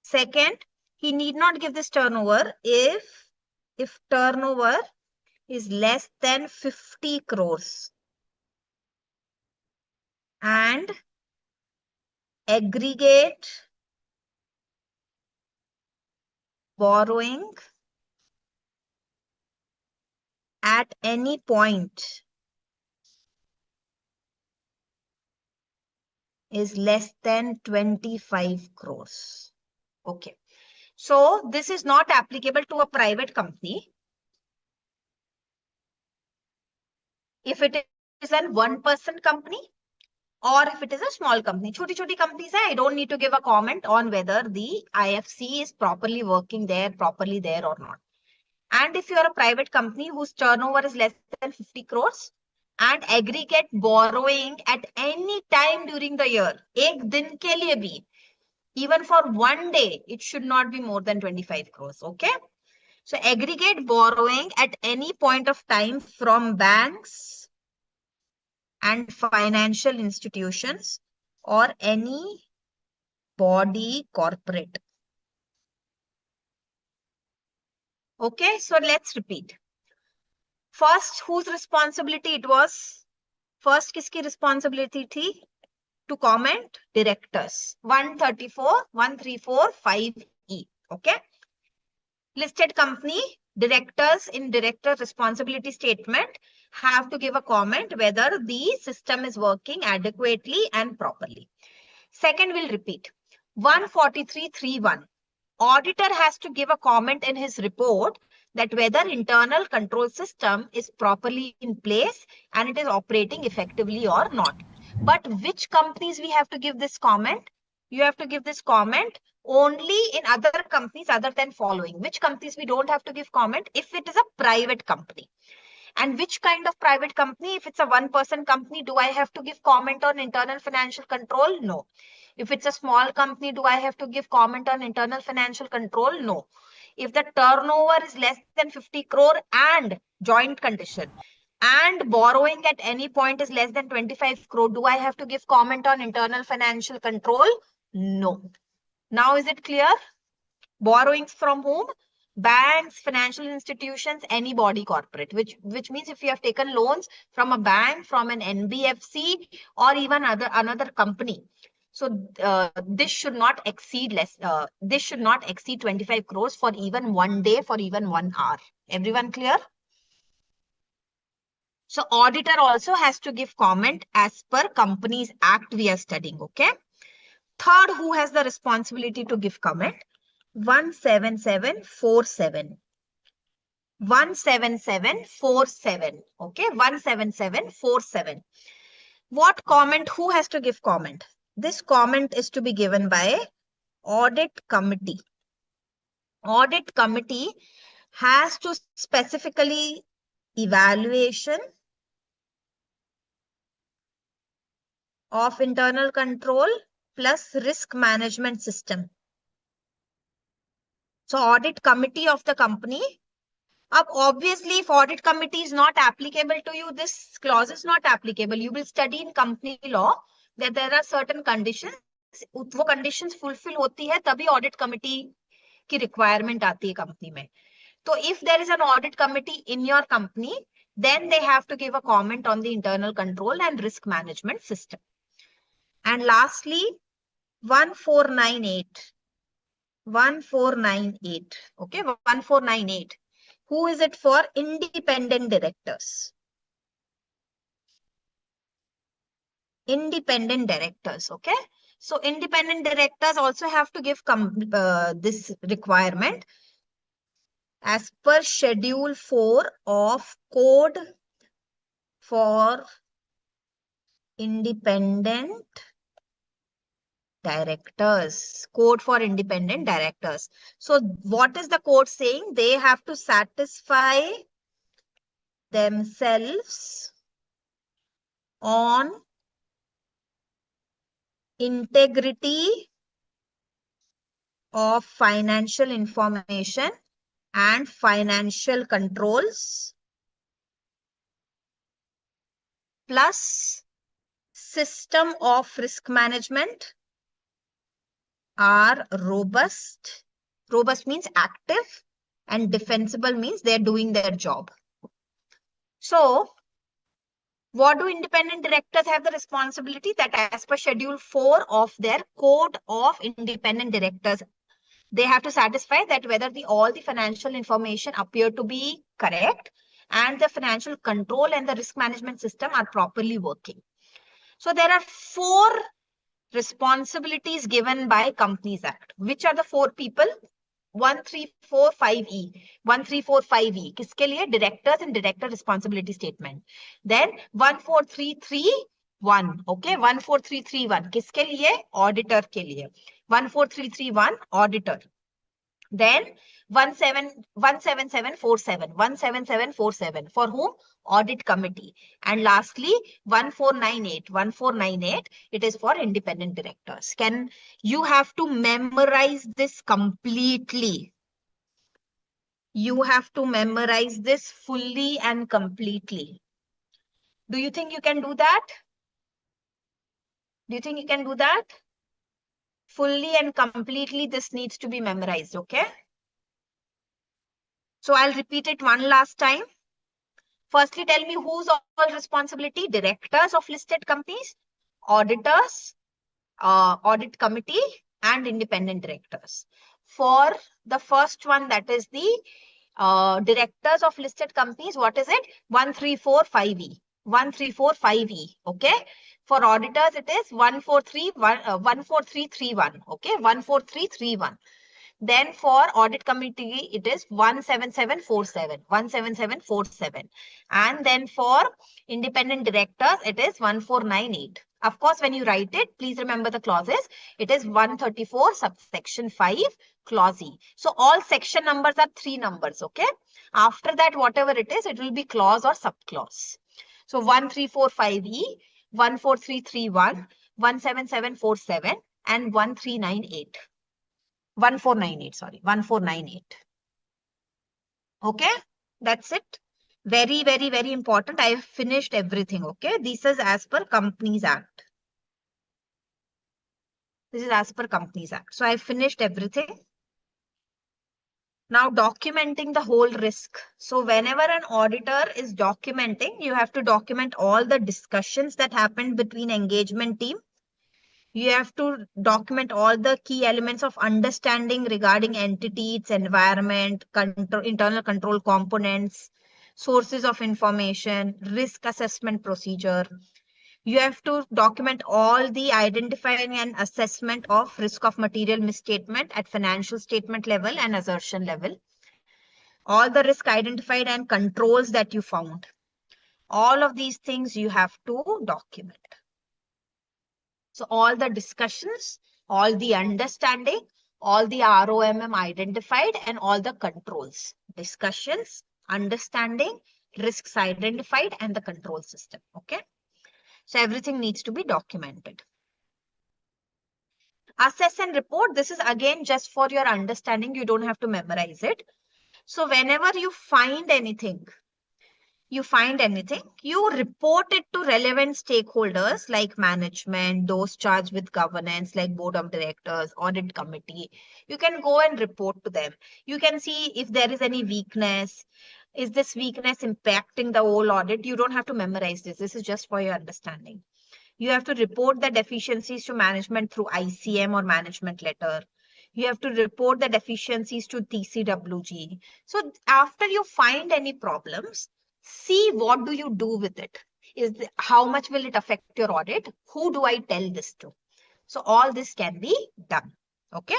Second, he need not give this turnover if turnover is less than 50 crores and aggregate borrowing at any point is less than 25 crores. Okay. So this is not applicable to a private company. If it is a one-person company or if it is a small company. Choti companies, I don't need to give a comment on whether the IFC is properly working there, or not. And if you are a private company whose turnover is less than 50 crores and aggregate borrowing at any time during the year, ek din ke liye bhi, even for one day, it should not be more than 25 crores. Okay. So aggregate borrowing at any point of time from banks and financial institutions or any body corporate. Okay, so let's repeat. First, whose responsibility it was? First, kiski responsibility thi? To comment? Directors. 134, 134, 5E. Okay. Listed company, directors in director responsibility statement have to give a comment whether the system is working adequately and properly. Second, we'll repeat. 143.3.1. Auditor has to give a comment in his report that whether internal control system is properly in place and it is operating effectively or not. But which companies we have to give this comment? You have to give this comment only in other companies other than following. Which companies we don't have to give comment? If it is a private company. And which kind of private company? If it's a one-person company, do I have to give comment on internal financial control? No. If it's a small company, do I have to give comment on internal financial control? No. If the turnover is less than 50 crore and joint condition and borrowing at any point is less than 25 crore, do I have to give comment on internal financial control? No. Now is it clear? Borrowings from whom? Banks, financial institutions, any body corporate, which means if you have taken loans from a bank, from an NBFC, or even another company. So this should not exceed 25 crores for even one day, for even 1 hour. Everyone clear? So auditor also has to give comment as per Companies Act we are studying. Okay. Third, who has the responsibility to give comment? 17747. 17747. Okay, 17747. What comment? Who has to give comment? This comment is to be given by audit committee. Audit committee has to specifically evaluation of internal control plus risk management system. So audit committee of the company. Obviously, if audit committee is not applicable to you, this clause is not applicable. You will study in company law that there are certain conditions. वो conditions fulfill होती है तभी audit committee की requirement आती है company में. So if there is an audit committee in your company, then they have to give a comment on the internal control and risk management system. And lastly, 1498. 1498. Okay, 1498. Who is it for? Independent directors. Independent directors. Okay. So independent directors also have to give this requirement as per Schedule 4 of Code for Independent Directors. Code for Independent Directors. So what is the code saying? They have to satisfy themselves on integrity of financial information and financial controls plus system of risk management are robust. Robust means active and defensible means they're doing their job. So what do independent directors have the responsibility? That as per Schedule 4 of their Code of Independent Directors, they have to satisfy that whether all the financial information appear to be correct and the financial control and the risk management system are properly working. So there are 4 responsibilities given by Companies Act. Which are the 4 people? 1345E. 1345E. किसके लिए? Directors and director responsibility statement. Then 14331. Okay, 14331. किसके लिए? Auditor के लिए. 14331 auditor. Then 17747. 17747 for whom? Audit committee. And lastly 1498. 1498, it is for independent directors. You have to memorize this completely. You have to memorize this fully and completely. Do you think you can do that? Do you think you can do that? Fully and completely, this needs to be memorized, okay? So I'll repeat it one last time. Firstly, tell me whose all responsibility? Directors of listed companies, auditors, audit committee, and independent directors. For the first one, that is the directors of listed companies, what is it? 1345E. 1345E. Okay. For auditors, it is 14331. Okay. 14331. Then for audit committee, it is 17747. 17747. And then for independent directors, it is 1498. Of course, when you write it, please remember the clauses. It is 134 subsection 5 clause E. So all section numbers are 3 numbers. Okay. After that, whatever it is, it will be clause or subclause. So 1345E, 14331, 17747, and 1398. 1498, sorry, 1498. Okay, that's it. Very, very, very important. I have finished everything. Okay, this is as per Companies Act. This is as per Companies Act. So I finished everything. Now, documenting the whole risk. So whenever an auditor is documenting, you have to document all the discussions that happened between engagement team. You have to document all the key elements of understanding regarding entity, its environment, internal control components, sources of information, risk assessment procedure. You have to document all the identifying and assessment of risk of material misstatement at financial statement level and assertion level. All the risk identified and controls that you found. All of these things you have to document. So all the discussions, all the understanding, all the ROMM identified, and all the controls. Discussions, understanding, risks identified, and the control system. Okay. So everything needs to be documented. Assess and report. This is again just for your understanding. You don't have to memorize it. So whenever you find anything, you report it to relevant stakeholders like management, those charged with governance like board of directors, audit committee. You can go and report to them. You can see if there is any weakness. Is this weakness impacting the whole audit? You don't have to memorize this. This is just for your understanding. You have to report the deficiencies to management through ICM or management letter. You have to report the deficiencies to TCWG. So after you find any problems, see what do you do with it. How much will it affect your audit? Who do I tell this to? So all this can be done. Okay.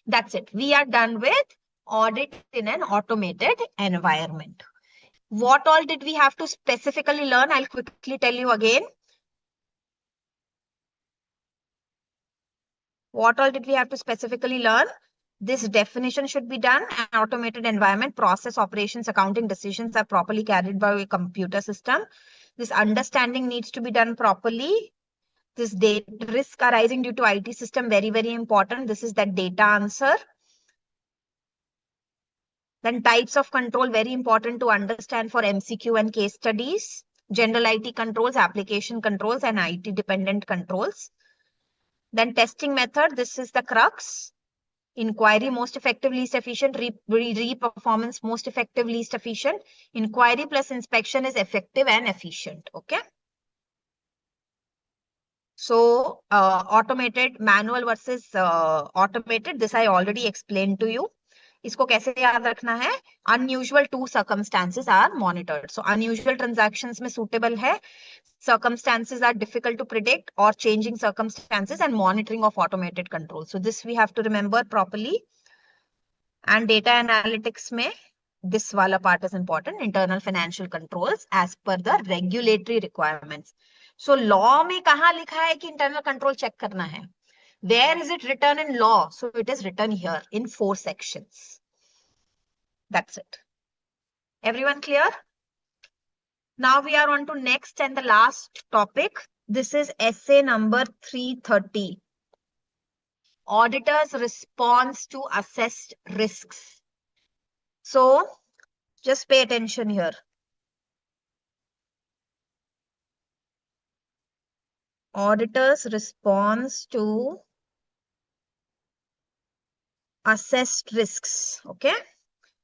That's it. We are done with audit in an automated environment. What all did we have to specifically learn? I'll quickly tell you again. What all did we have to specifically learn? This definition should be done. An automated environment, process, operations, accounting decisions are properly carried by a computer system. This understanding needs to be done properly. This data risk arising due to IT system, very, very important. This is that data answer. Then types of control, very important to understand for MCQ and case studies. General IT controls, application controls, and IT dependent controls. Then testing method, this is the crux. Inquiry, most effective, least efficient. Re-performance, most effective, least efficient. Inquiry plus inspection is effective and efficient. Okay. So automated, manual versus automated, this I already explained to you. इसको कैसे याद रखना है? Unusual two circumstances are monitored. So unusual transactions में suitable है. Circumstances are difficult to predict or changing circumstances and monitoring of automated control. So this we have to remember properly. And data analytics में this wala part is important. Internal financial controls as per the regulatory requirements. So law में कहाँ लिखा है कि internal control check करना है? Where is it written in law? So it is written here in 4 sections. That's it. Everyone clear? Now we are on to next and the last topic. This is essay number 330. Auditor's response to assessed risks. So just pay attention here. Auditor's response to assessed risks. Okay.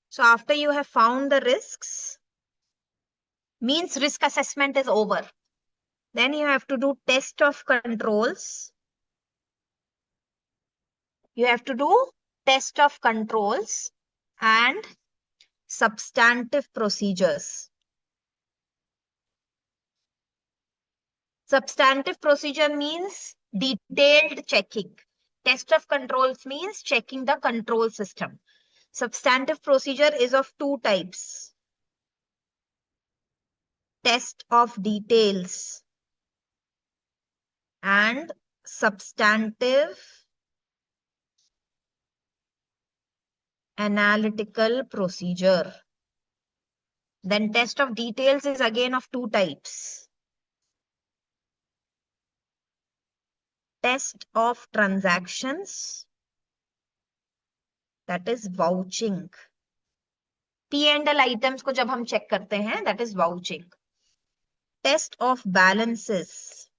So after you have found the risks, means risk assessment is over. Then you have to do test of controls. You have to do test of controls and substantive procedures. Substantive procedure means detailed checking. Test of controls means checking the control system. Substantive procedure is of 2 types. Test of details and substantive analytical procedure. Then test of details is again of 2 types. Test of transactions, that is vouching. P&L items को जब हम check करते हैं, that is vouching. Test of balances,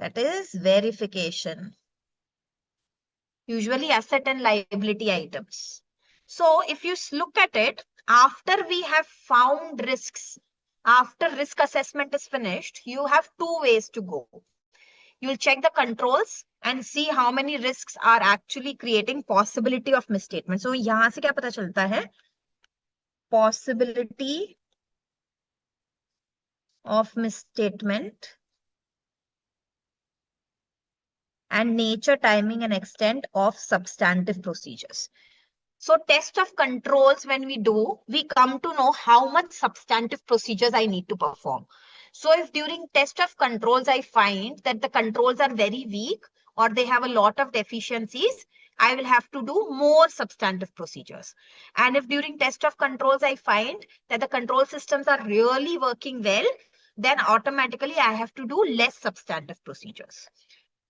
that is verification. usually asset and liability items. So if you look at it, after we have found risks, after risk assessment is finished, you have two ways to go. You'll check the controls and see how many risks are actually creating possibility of misstatement. So यहाँ से क्या पता चलता है? Possibility of misstatement and nature, timing, and extent of substantive procedures. So test of controls, when we do, we come to know how much substantive procedures I need to perform. So if during test of controls, I find that the controls are very weak or they have a lot of deficiencies, I will have to do more substantive procedures. And if during test of controls, I find that the control systems are really working well, then automatically I have to do less substantive procedures.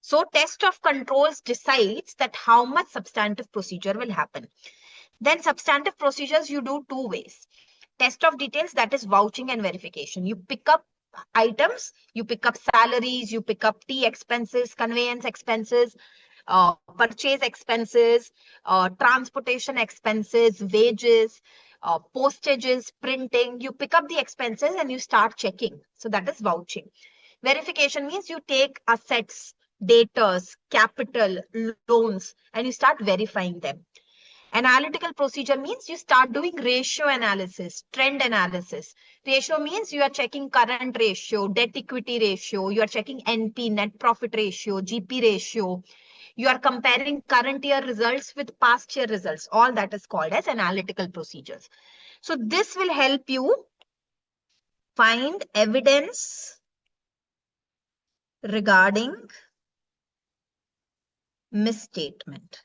So test of controls decides that how much substantive procedure will happen. Then substantive procedures you do two ways. Test of details, that is vouching and verification. You pick up items, you pick up salaries, you pick up tea expenses, conveyance expenses, purchase expenses, transportation expenses, wages, postages, printing. You pick up the expenses and you start checking. So that is vouching. Verification means you take assets, daters, capital, loans, and you start verifying them. Analytical procedure means you start doing ratio analysis, trend analysis. Ratio means you are checking current ratio, debt equity ratio, you are checking NP, net profit ratio, GP ratio. You are comparing current year results with past year results. All that is called as analytical procedures. So this will help you find evidence regarding misstatement.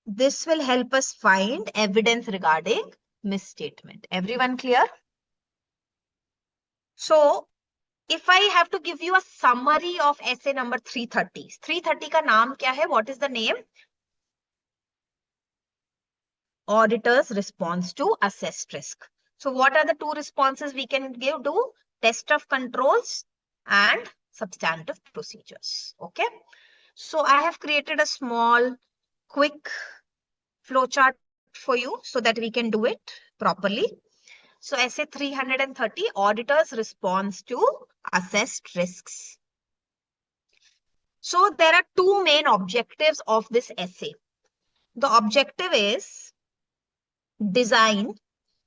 This will help us find evidence regarding misstatement. Everyone clear? So if I have to give you a summary of essay number 330, 330 का नाम क्या है? What is the name? Auditor's response to assessed risk. So what are the two responses we can give to? Test of controls and substantive procedures. Okay. So I have created a small, quick flowchart for you so that we can do it properly. So essay 330, auditor's response to assessed risks. So there are two main objectives of this essay. The objective is design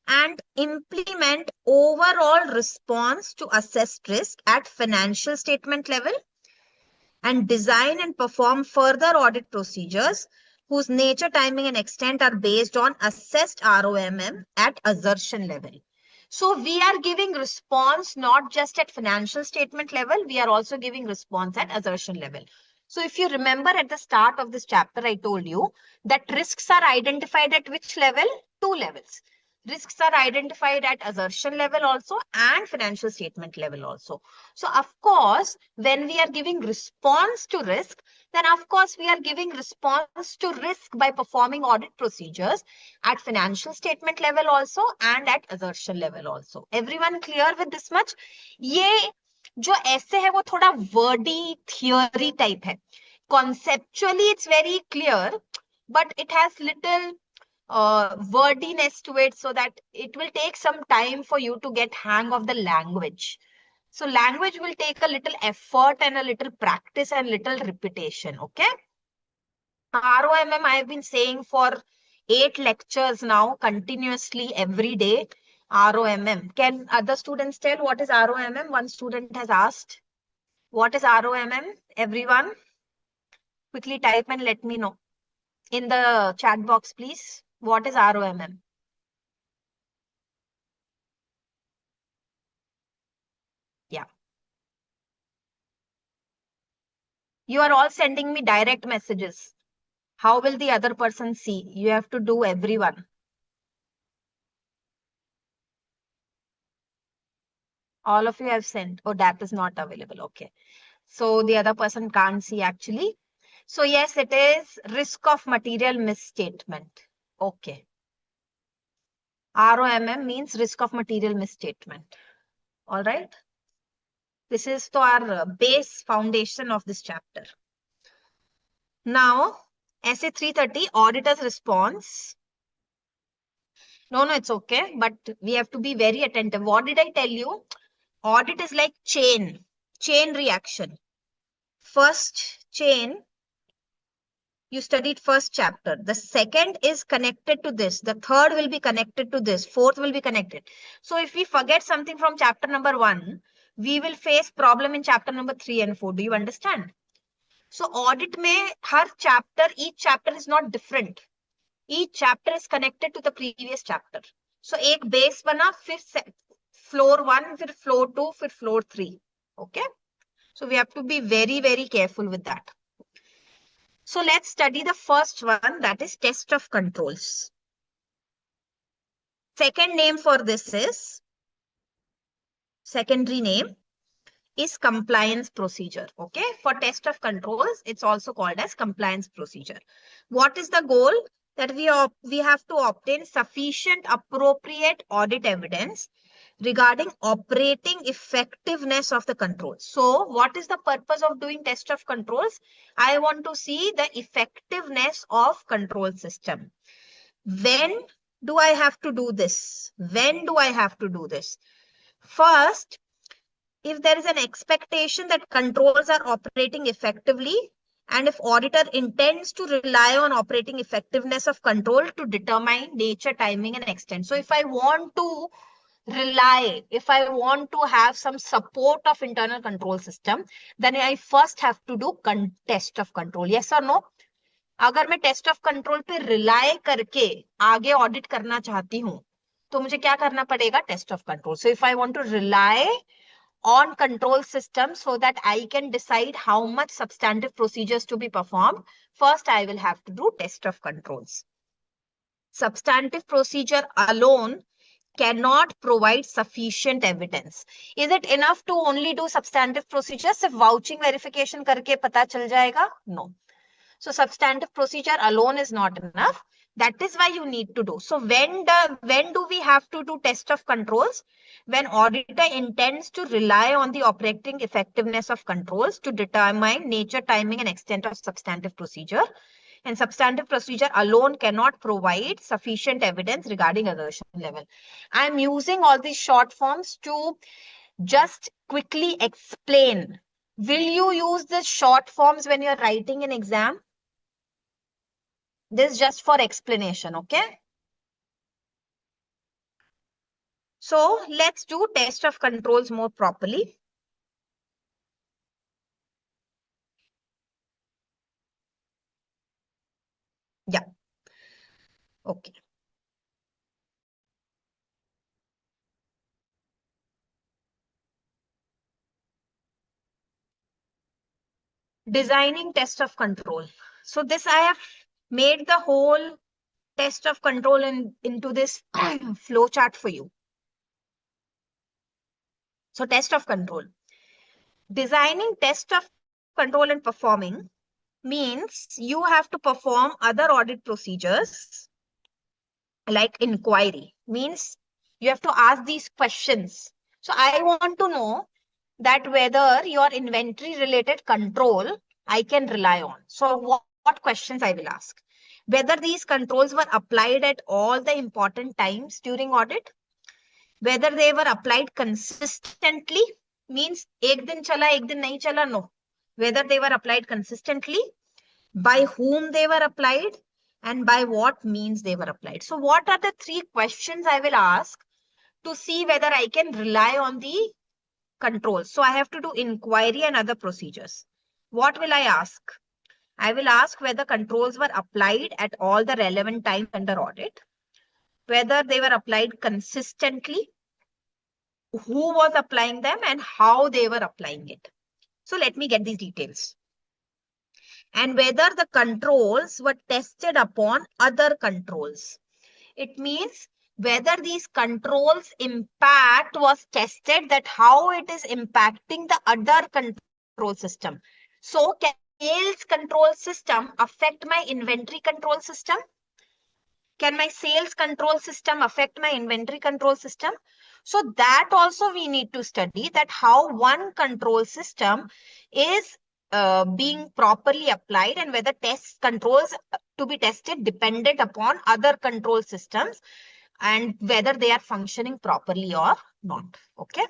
and implement overall response to assessed risk at financial statement level and design and perform further audit procedures whose nature, timing, and extent are based on assessed ROMM at assertion level. So we are giving response not just at financial statement level, we are also giving response at assertion level. So if you remember at the start of this chapter, I told you that risks are identified at which level? Two levels. Risks are identified at assertion level also and financial statement level also. So of course, when we are giving response to risk, then of course we are giving response to risk by performing audit procedures at financial statement level also and at assertion level also. Everyone clear with this much? ये जो ऐसे है वो थोड़ा wordy theory type है. Conceptually it's very clear, but it has little wordiness to it, so that it will take some time for you to get hang of the language. So language will take a little effort and a little practice and little repetition. Okay. ROMM I have been saying for 8 lectures now continuously every day. ROMM. Can other students tell what is ROMM? One student has asked. What is ROMM? Everyone, quickly type and let me know in the chat box, please. What is ROMM? Yeah. You are all sending me direct messages. How will the other person see? You have to do everyone. All of you have sent. Oh, that is not available. Okay. So the other person can't see actually. So yes, it is risk of material misstatement. Okay. ROMM means risk of material misstatement. All right. This is to our base foundation of this chapter. Now, Essay 330, auditor's response. No, it's okay, but we have to be very attentive. What did I tell you? Audit is like chain reaction. First chain, you studied first chapter. The second is connected to this. The third will be connected to this. Fourth will be connected. So if we forget something from chapter number 1, we will face problem in chapter number 3 and 4. Do you understand? So audit mein har chapter, each chapter is not different. Each chapter is connected to the previous chapter. So एक base बना, फिर floor 1, फिर floor 2, फिर floor 3. Okay. So we have to be very, very careful with that. So let's study the first one, that is test of controls. Second name for this is, secondary name is compliance procedure. Okay. For test of controls, it's also called as compliance procedure. What is the goal? That we have to obtain sufficient appropriate audit evidence regarding operating effectiveness of the controls. So what is the purpose of doing test of controls? I want to see the effectiveness of control system. When do I have to do this? When do I have to do this? First, if there is an expectation that controls are operating effectively, and if auditor intends to rely on operating effectiveness of control to determine nature, timing, and extent. So if I want to rely, if I want to have some support of internal control system, then I first have to do test of control. Yes or no? अगर मैं test of control पे rely करके आगे audit करना चाहती हूँ, तो मुझे क्या करना पड़ेगा? Test of control. So if I want to rely on control system so that I can decide how much substantive procedures to be performed, first I will have to do test of controls. Substantive procedure alone cannot provide sufficient evidence. Is it enough to only do substantive procedure? सिर्फ vouching verification करके पता चल जाएगा? No. So substantive procedure alone is not enough. That is why you need to do. So when do we have to do test of controls? When auditor intends to rely on the operating effectiveness of controls to determine nature, timing, and extent of substantive procedure. And substantive procedure alone cannot provide sufficient evidence regarding aggression level. I'm using all these short forms to just quickly explain. Will you use the short forms when you're writing an exam? This is just for explanation, okay? So let's do test of controls more properly. Yeah. Okay. Designing test of control. So this I have made the whole test of control into this flow chart for you. So test of control. Designing test of control and performing means you have to perform other audit procedures like inquiry. Means you have to ask these questions. So I want to know that whether your inventory related control I can rely on. So what questions I will ask? Whether these controls were applied at all the important times during audit, whether they were applied consistently, means ek din chala, ek din nahi chala, no. Whether they were applied consistently, by whom they were applied, and by what means they were applied. So what are the 3 questions I will ask to see whether I can rely on the controls? So I have to do inquiry and other procedures. What will I ask? I will ask whether controls were applied at all the relevant times under audit, whether they were applied consistently, who was applying them, and how they were applying it. So let me get these details. And whether the controls were tested upon other controls. It means whether these controls impact was tested, that how it is impacting the other control system. So can sales control system affect my inventory control system? Can my sales control system affect my inventory control system? So that also we need to study, that how one control system is being properly applied and whether test controls to be tested dependent upon other control systems and whether they are functioning properly or not. Okay.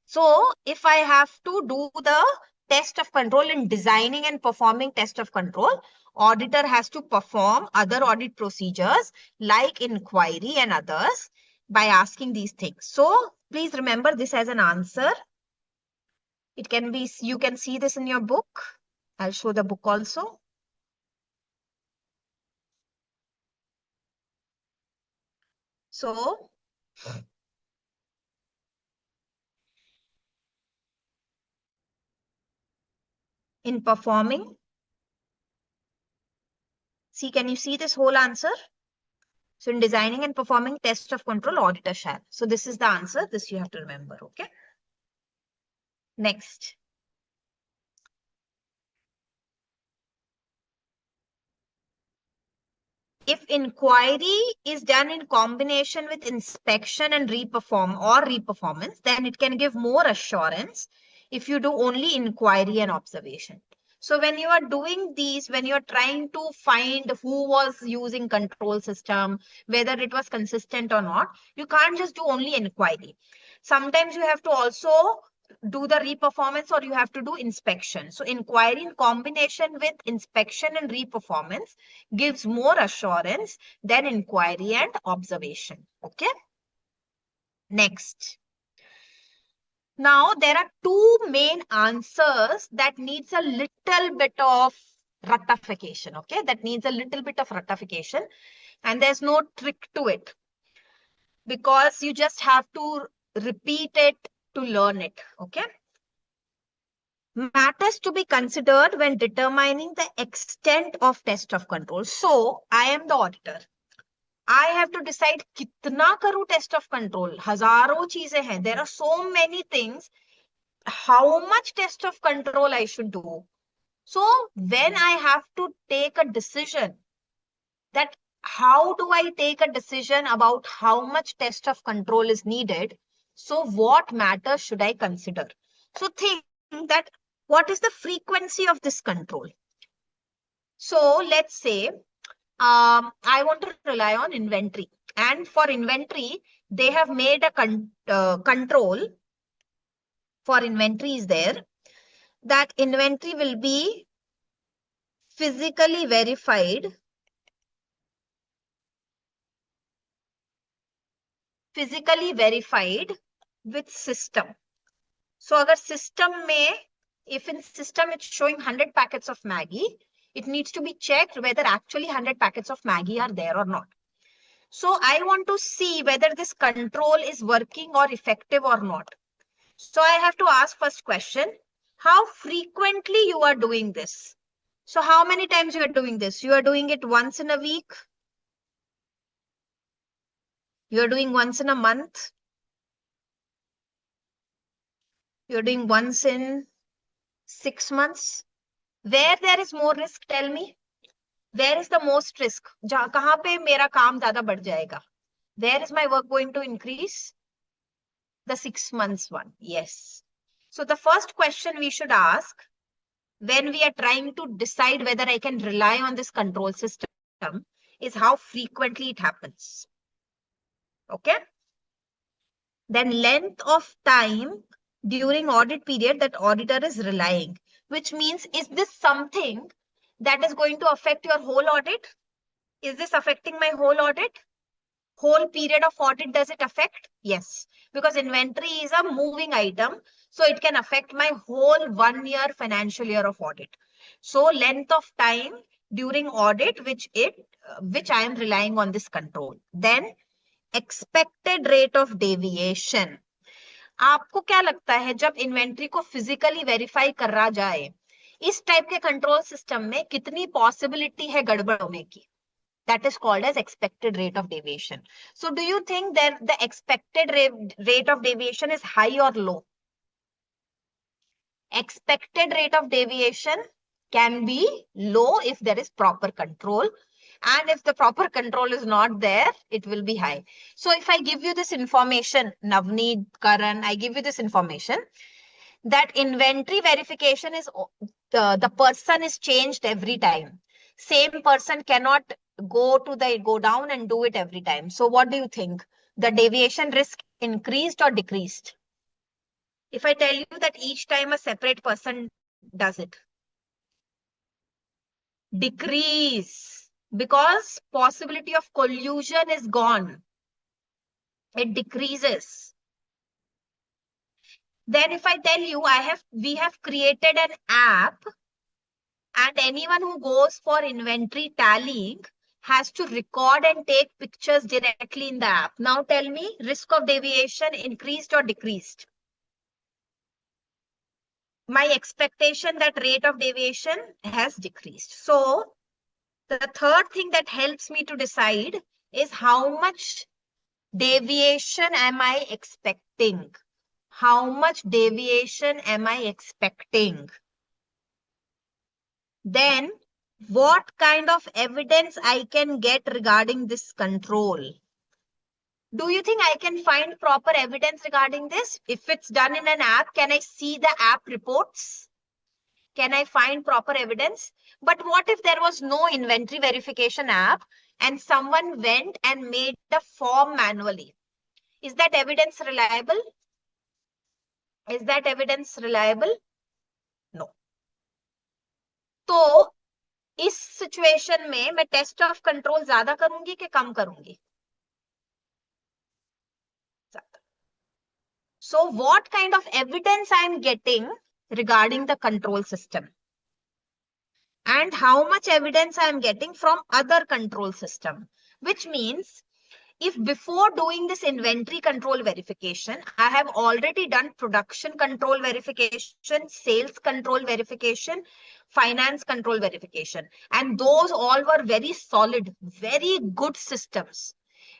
So if I have to do the test of control in designing and performing test of control, auditor has to perform other audit procedures like inquiry and others by asking these things. So please remember this as an answer. It can be, you can see this in your book. I'll show the book also. So in performing, see, can you see this whole answer? So in designing and performing test of control, auditor shall. So this is the answer. This you have to remember. Okay. Next. If inquiry is done in combination with inspection and reperformance, then it can give more assurance if you do only inquiry and observation. So when you are doing these, when you're trying to find who was using control system, whether it was consistent or not, you can't just do only inquiry. Sometimes you have to also do the reperformance or you have to do inspection. So inquiry in combination with inspection and reperformance gives more assurance than inquiry and observation. Okay. Next. Now there are two main answers that needs a little bit of rectification. Okay. That needs a little bit of rectification and there's no trick to it because you just have to repeat it to learn it. Okay. Matters to be considered when determining the extent of test of control. So I am the auditor. I have to decide kitna karu test of control. Hazaro cheeze hain. There are so many things. How much test of control I should do? So when I have to take a decision that how do I take a decision about how much test of control is needed? So what matters should I consider? So think that what is the frequency of this control? So let's say I want to rely on inventory. And for inventory, they have made a control for inventory is there that inventory will be physically verified with system. So agar system mein, if in system it's showing 100 packets of Maggie, it needs to be checked whether actually 100 packets of Maggie are there or not. So I want to see whether this control is working or effective or not. So I have to ask first question, how frequently you are doing this? So how many times you are doing this? You are doing it once in a week. You are doing once in a month. You are doing once in 6 months. Where there is more risk, tell me. Where is the most risk? कहाँ पे मेरा काम ज़्यादा बढ़ जाएगा? Where is my work going to increase? The 6 months one. Yes. So the first question we should ask when we are trying to decide whether I can rely on this control system is how frequently it happens. Okay. Then length of time during audit period that auditor is relying, which means is this something that is going to affect your whole audit? Is this affecting my whole audit? Whole period of audit, does it affect? Yes, because inventory is a moving item. So it can affect my whole 1 year financial year of audit. So length of time during audit, which I am relying on this control. Then expected rate of deviation. आपको क्या लगता है जब inventory को physically verify करा जाए इस type के कंट्रोल सिस्टम में कितनी पॉसिबिलिटी है गड़बड़ होने की? That is called as expected rate of deviation. So do you think that the expected rate of deviation is high or low? Expected rate of deviation can be low if there is proper control. And if the proper control is not there, it will be high. So if I give you this information, Navneet, Karan, I give you this information. that inventory verification is the person is changed every time. Same person cannot go down and do it every time. So what do you think? The deviation risk increased or decreased? If I tell you that each time a separate person does it, decrease, because possibility of collusion is gone. It decreases. Then if I tell you we have created an app, and anyone who goes for inventory tallying has to record and take pictures directly in the app. Now tell me, risk of deviation increased or decreased? My expectation that rate of deviation has decreased. So the third thing that helps me to decide is how much deviation am I expecting? How much deviation am I expecting? Then what kind of evidence I can get regarding this control? Do you think I can find proper evidence regarding this? If it's done in an app, can I see the app reports? Can I find proper evidence? But what if there was no inventory verification app and someone went and made the form manually? Is that evidence reliable? Is that evidence reliable? No. तो इस situation में मैं test of control ज्यादा करूंगी कि कम करूंगी? So what kind of evidence I am getting regarding the control system? And how much evidence I am getting from other control system? Which means if before doing this inventory control verification, I have already done production control verification, sales control verification, finance control verification, and those all were very solid, very good systems.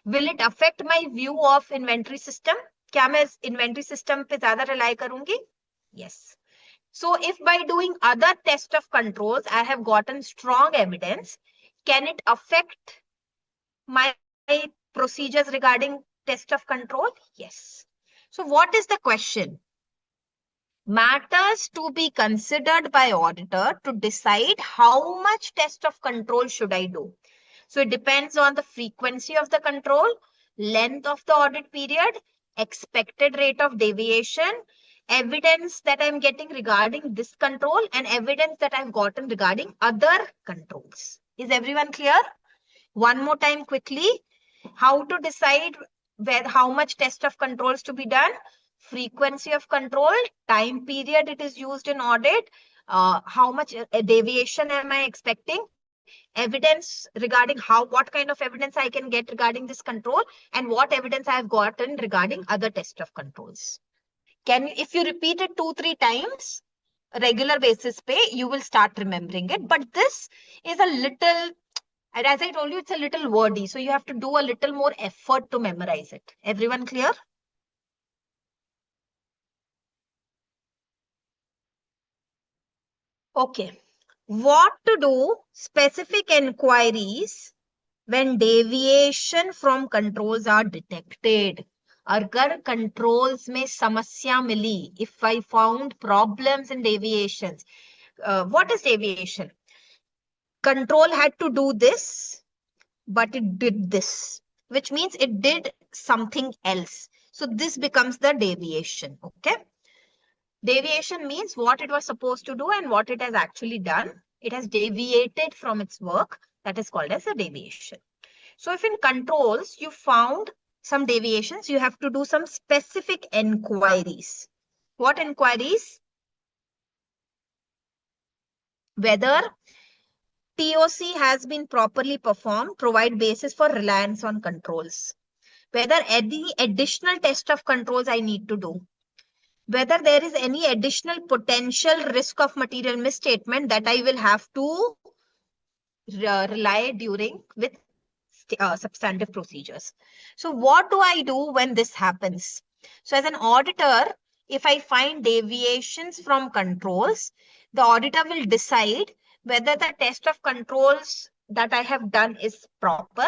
Will it affect my view of inventory system? क्या मैं inventory system पे ज़्यादा rely करूंगी? Yes. So if by doing other test of controls, I have gotten strong evidence, can it affect my procedures regarding test of control? Yes. So what is the question? Matters to be considered by auditor to decide how much test of control should I do. So it depends on the frequency of the control, length of the audit period, expected rate of deviation, evidence that I'm getting regarding this control, and evidence that I've gotten regarding other controls. Is everyone clear? One more time quickly. How to decide how much test of controls to be done, frequency of control, time period it is used in audit, how much deviation am I expecting, evidence regarding what kind of evidence I can get regarding this control, and what evidence I have gotten regarding other test of controls. If you repeat it 2-3 times, regular basis pay, you will start remembering it. But this is a little, and as I told you, it's a little wordy. So you have to do a little more effort to memorize it. Everyone clear? Okay. What to do? Specific inquiries when deviation from controls are detected. अगर controls में समस्या मिली, if I found problems in deviations, what is deviation? Control had to do this, but it did this, which means it did something else. So this becomes the deviation. Okay. Deviation means what it was supposed to do and what it has actually done. It has deviated from its work. That is called as a deviation. So if in controls you found some deviations, you have to do some specific inquiries. What inquiries? Whether TOC has been properly performed, provide basis for reliance on controls. Whether any additional test of controls I need to do. Whether there is any additional potential risk of material misstatement that I will have to rely during with substantive procedures. So what do I do when this happens? So as an auditor, if I find deviations from controls, the auditor will decide whether the test of controls that I have done is proper,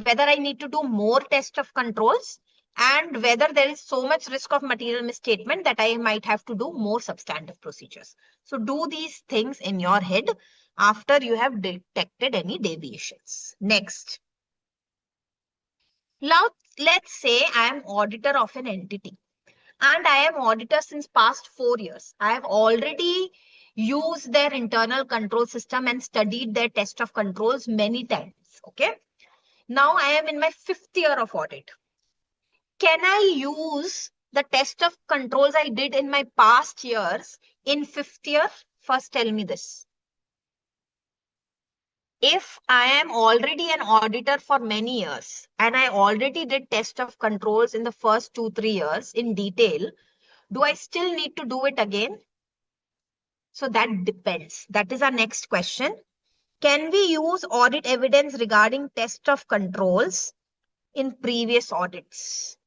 whether I need to do more test of controls. and whether there is so much risk of material misstatement that I might have to do more substantive procedures. So do these things in your head after you have detected any deviations. Next. Now, let's say I am auditor of an entity and I am auditor since past 4 years. I have already used their internal control system and studied their test of controls many times. Okay. Now I am in my 5th year of audit. Can I use the test of controls I did in my past years in 5th year? First, tell me this. If I am already an auditor for many years and I already did test of controls in the first 2-3 years in detail, do I still need to do it again? So that depends. That is our next question. Can we use audit evidence regarding test of controls in previous audits?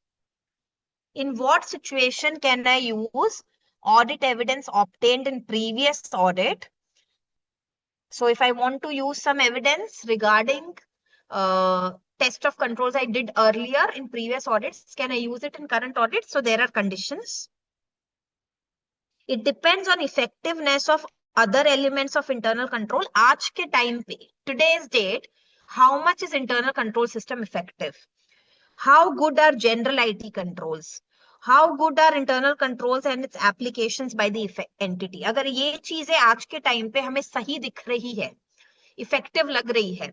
In what situation can I use audit evidence obtained in previous audit? So if I want to use some evidence regarding test of controls I did earlier in previous audits, can I use it in current audit? So there are conditions. It depends on effectiveness of other elements of internal control. आज के time पे, today's date, how much is internal control system effective? How good are general IT controls? How good are internal controls and its applications by the entity? अगर ये चीजें आज के time पे हमें सही दिख रही है, effective लग रही है,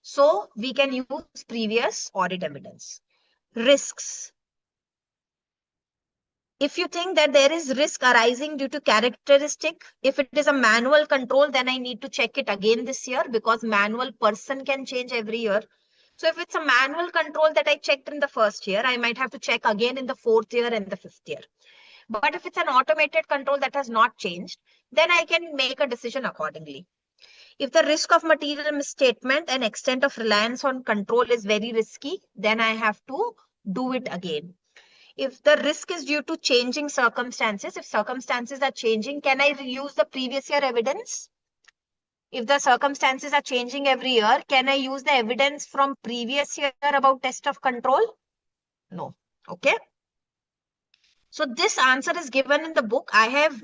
so we can use previous audit evidence. Risks. If you think that there is risk arising due to characteristic, if it is a manual control, then I need to check it again this year because manual person can change every year. So if it's a manual control that I checked in the first year, I might have to check again in the 4th year and the 5th year. But if it's an automated control that has not changed, then I can make a decision accordingly. If the risk of material misstatement and extent of reliance on control is very risky, then I have to do it again. If the risk is due to changing circumstances, if circumstances are changing, can I reuse the previous year evidence? If the circumstances are changing every year, can I use the evidence from previous year about test of control? No. Okay. So this answer is given in the book. I have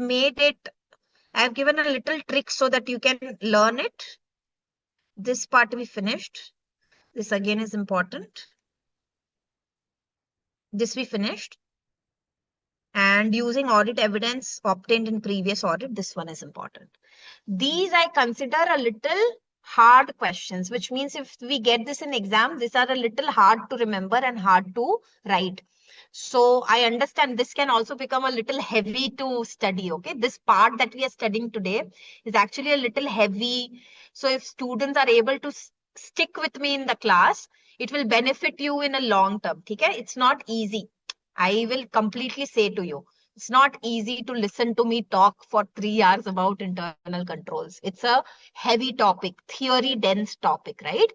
given a little trick so that you can learn it. This part we finished. This again is important. This we finished. And using audit evidence obtained in previous audit, this one is important. These I consider a little hard questions, which means if we get this in exam, these are a little hard to remember and hard to write. So I understand this can also become a little heavy to study. Okay, this part that we are studying today is actually a little heavy. So if students are able to stick with me in the class, it will benefit you in a long term. Okay, it's not easy. I will completely say to you, it's not easy to listen to me talk for 3 hours about internal controls. It's a heavy topic, theory dense topic, right?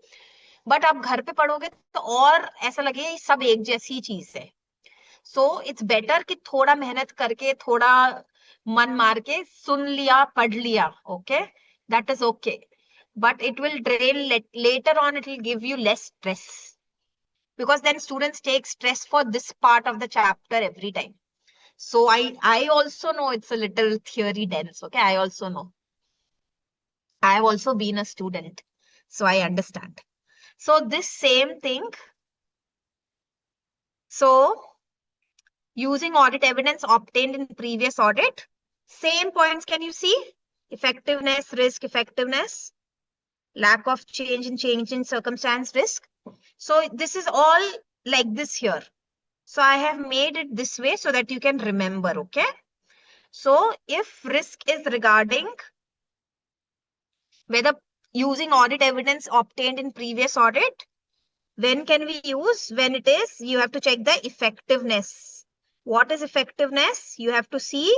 But आप घर पे पढ़ोगे तो और ऐसा लगे ये सब एक जैसी चीज है. So it's better कि थोड़ा मेहनत करके थोड़ा मन मार के सुन लिया पढ़ लिया. Okay, that is okay. But it will drain later on. It will give you less stress because then students take stress for this part of the chapter every time. So I also know it's a little theory dense. Okay, I also know. I have also been a student, so I understand. So this same thing. So using audit evidence obtained in previous audit, same points can you see? Effectiveness, risk, effectiveness, lack of change in circumstance, risk. So this is all like this here. So I have made it this way so that you can remember, okay? So if risk is regarding whether using audit evidence obtained in previous audit, when can we use? When it is, you have to check the effectiveness. What is effectiveness? You have to see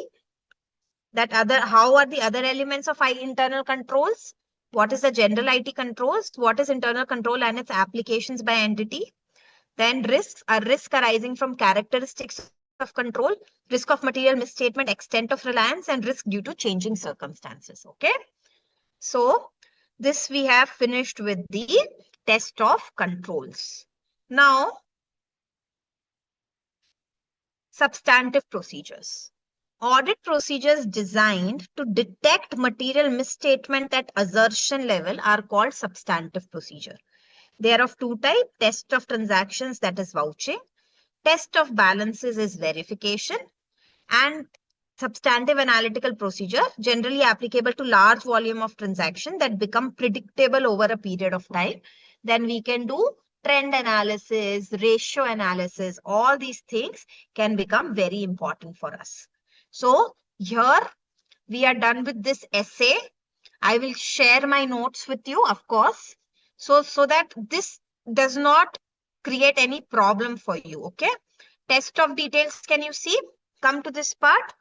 that how are the other elements of internal controls? What is the general IT controls? What is internal control and its applications by entity? Then risks are risk arising from characteristics of control, risk of material misstatement, extent of reliance, and risk due to changing circumstances. Okay. So this we have finished with the test of controls. Now, Substantive procedures. Audit procedures designed to detect material misstatement at assertion level are called substantive procedure. They are of two types: test of transactions, that is vouching; test of balances is verification; and substantive analytical procedure, generally applicable to large volume of transaction that become predictable over a period of time. Then we can do trend analysis, ratio analysis. All these things can become very important for us. So here we are done with this essay. I will share my notes with you, of course, so that this does not create any problem for you. Okay. Test of details, can you see? Come to this part.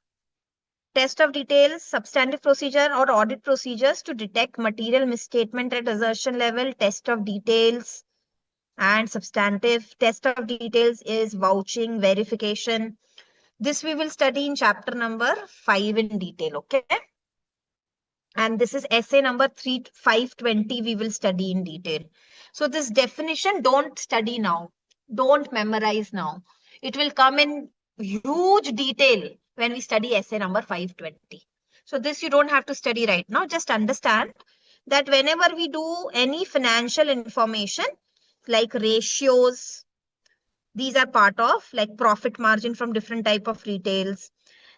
Test of details, substantive procedure or audit procedures to detect material misstatement at assertion level. Test of details and substantive. Test of details is vouching, verification. This we will study in chapter number 5 in detail. Okay. And this is essay number 520 we will study in detail. So this definition, don't study now. Don't memorize now. It will come in huge detail when we study essay number 520. So this you don't have to study right now. Just understand that whenever we do any financial information like ratios, these are part of like profit margin from different type of retails.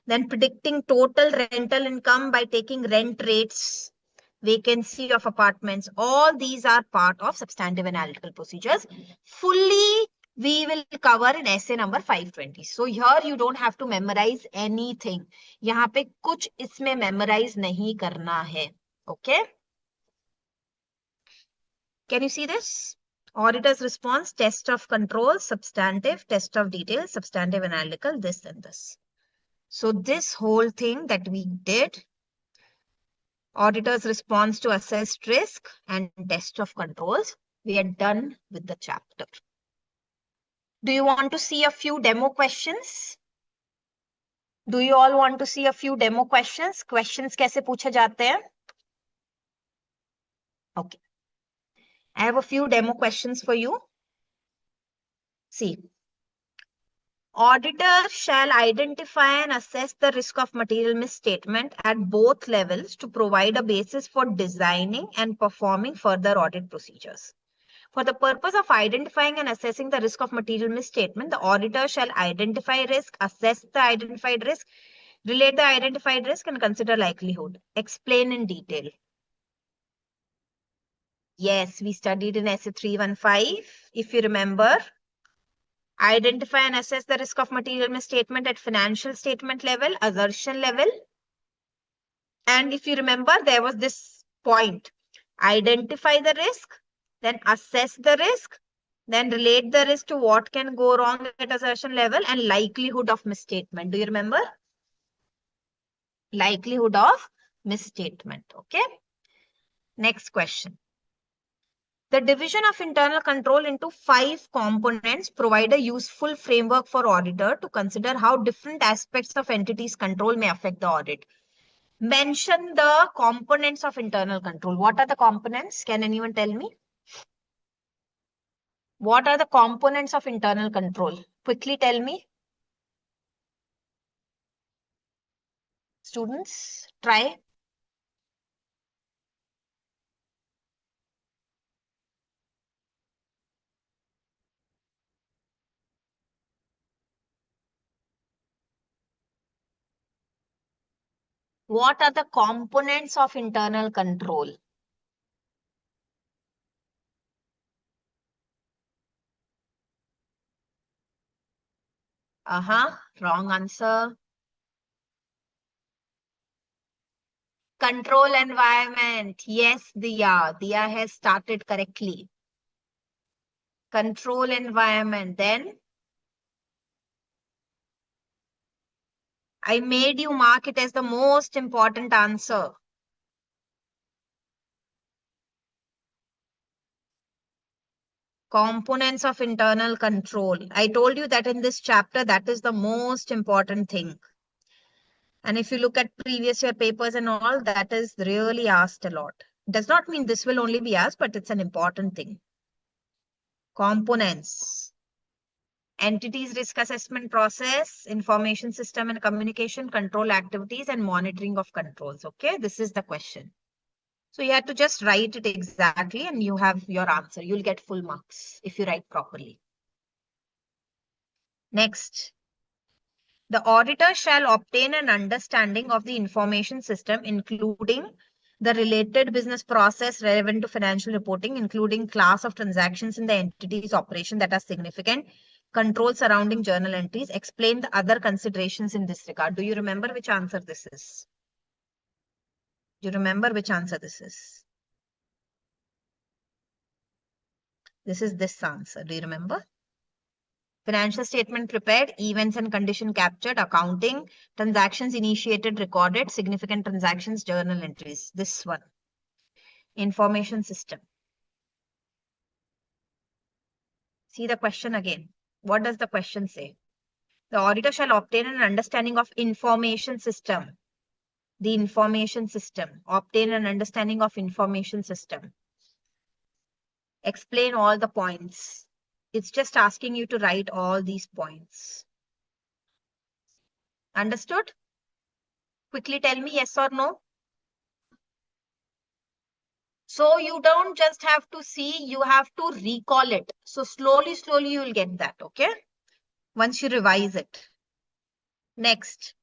Then predicting total rental income by taking rent rates, vacancy of apartments. All these are part of substantive analytical procedures. Fully we will cover in essay number 520. So here you don't have to memorize anything. यहाँ पे कुछ इसमें memorize नहीं करना है. Okay? Can you see this? Auditor's response, test of control, substantive, test of details, substantive analytical, this and this. So this whole thing that we did, auditor's response to assessed risk and test of controls, we are done with the chapter. Do you want to see a few demo questions? Do you all want to see a few demo questions? Questions कैसे पूछे जाते हैं? Okay. I have a few demo questions for you. See. Auditor shall identify and assess the risk of material misstatement at both levels to provide a basis for designing and performing further audit procedures. For the purpose of identifying and assessing the risk of material misstatement, the auditor shall identify risk, assess the identified risk, relate the identified risk, and consider likelihood. Explain in detail. Yes, we studied in essay 315. If you remember, identify and assess the risk of material misstatement at financial statement level, assertion level. And if you remember, there was this point. Identify the risk, then assess the risk, then relate the risk to what can go wrong at assertion level, and likelihood of misstatement. Do you remember? Likelihood of misstatement. Okay. Next question. The division of internal control into 5 components provide a useful framework for auditor to consider how different aspects of entities' control may affect the audit. Mention the components of internal control. What are the components? Can anyone tell me? What are the components of internal control? Quickly tell me. Students, try. What are the components of internal control? Wrong answer. Control environment. Yes, Diya. Diya has started correctly. Control environment. Then I made you mark it as the most important answer. Components of internal control. I told you that in this chapter, that is the most important thing. And if you look at previous year papers and all, that is really asked a lot. Does not mean this will only be asked, but it's an important thing. Components. entities risk assessment process, information system and communication, control activities, and monitoring of controls. Okay, this is the question. So you have to just write it exactly and you have your answer. You'll get full marks if you write properly. Next, the auditor shall obtain an understanding of the information system, including the related business process relevant to financial reporting, including class of transactions in the entity's operation that are significant, control surrounding journal entries, explain the other considerations in this regard. Do you remember which answer this is? Do you remember which answer this is? This is this answer. Do you remember? Financial statement prepared, events and condition captured, accounting, transactions initiated, recorded, significant transactions, journal entries. This one. Information system. See the question again. What does the question say? The auditor shall obtain an understanding of information system. The information system. Obtain an understanding of information system. Explain all the points. It's just asking you to write all these points. Understood? Quickly tell me yes or no. So you don't just have to see, you have to recall it. So slowly, slowly you will get that, okay? Once you revise it. Next.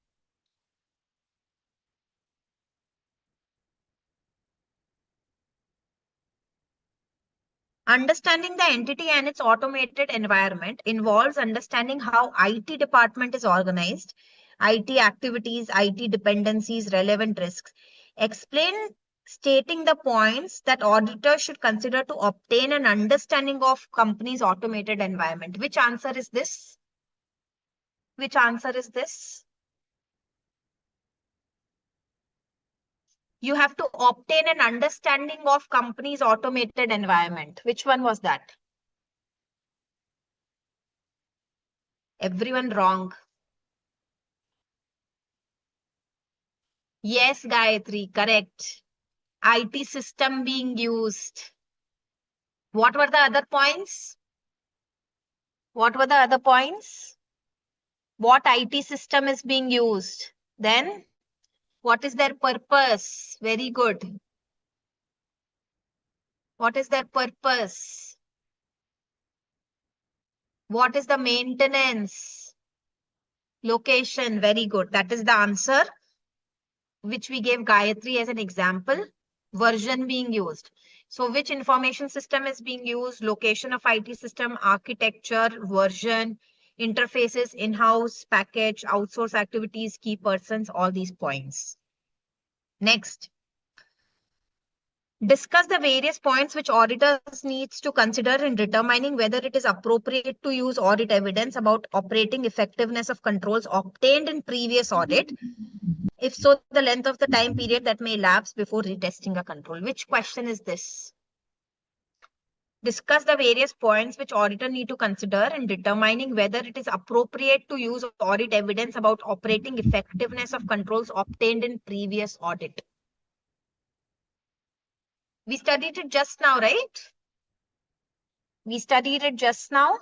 Understanding the entity and its automated environment involves understanding how IT department is organized, IT activities, IT dependencies, relevant risks. Explain stating the points that auditors should consider to obtain an understanding of company's automated environment. Which answer is this? Which answer is this? You have to obtain an understanding of company's automated environment. Which one was that? Everyone wrong. Yes, Gayatri, correct. IT system being used. What were the other points? What were the other points? What IT system is being used? Then, what is their purpose? Very good. What is their purpose? What is the maintenance? Location. Very good. That is the answer which we gave Gayatri as an example. Version being used. So which information system is being used? Location of IT system, architecture, version, interfaces, in-house, package, outsource activities, key persons, all these points. Next. Discuss the various points which auditors needs to consider in determining whether it is appropriate to use audit evidence about operating effectiveness of controls obtained in previous audit. If so, the length of the time period that may elapse before retesting a control. Which question is this? Discuss the various points which auditor need to consider in determining whether it is appropriate to use audit evidence about operating effectiveness of controls obtained in previous audit. We studied it just now, right? We studied it just now.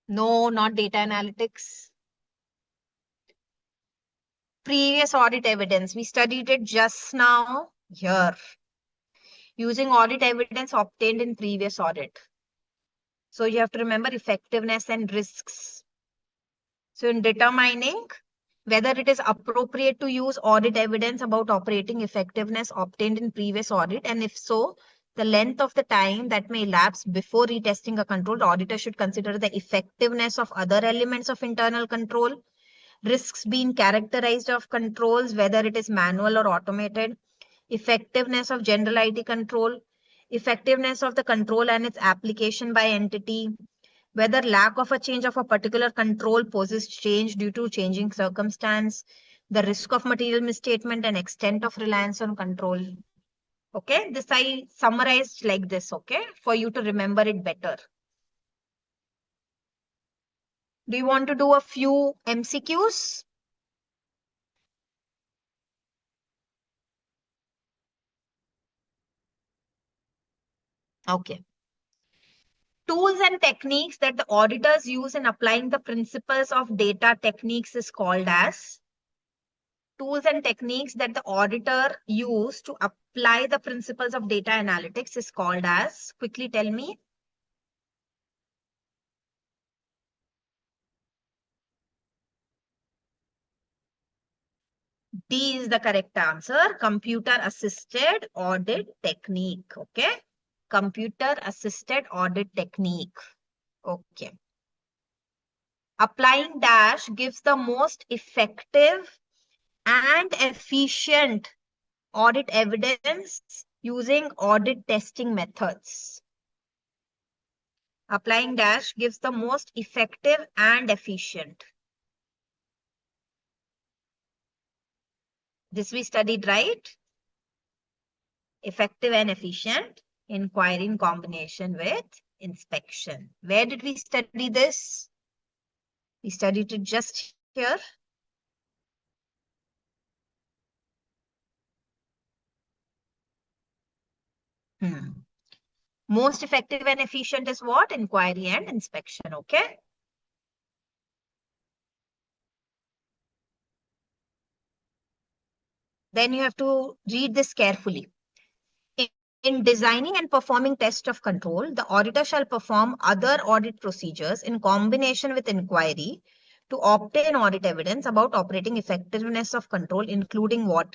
No, not data analytics. Previous audit evidence. We studied it just now here. Using audit evidence obtained in previous audit. So you have to remember effectiveness and risks. So in determining whether it is appropriate to use audit evidence about operating effectiveness obtained in previous audit, and if so, the length of the time that may elapse before retesting a control, the auditor should consider the effectiveness of other elements of internal control, risks being characterized of controls, whether it is manual or automated, effectiveness of general IT control, effectiveness of the control and its application by entity, whether lack of a change of a particular control poses change due to changing circumstance, the risk of material misstatement and extent of reliance on control. Okay, this I summarized like this, okay, for you to remember it better. Do you want to do a few MCQs? Okay. Tools and techniques that the auditors use in applying the principles of data techniques is called as tools and techniques that the auditor use to apply the principles of data analytics is called as, quickly tell me. D is the correct answer. Computer assisted audit technique. Okay. Computer assisted audit technique. Okay. Applying dash gives the most effective and efficient audit evidence using audit testing methods. Applying dash gives the most effective and efficient. This we studied, right? Effective and efficient inquiry in combination with inspection. Where did we study this? We studied it just here. Most effective and efficient is what? Inquiry and inspection. Okay. Then you have to read this carefully. In designing and performing test of control, the auditor shall perform other audit procedures in combination with inquiry to obtain audit evidence about operating effectiveness of control, including what?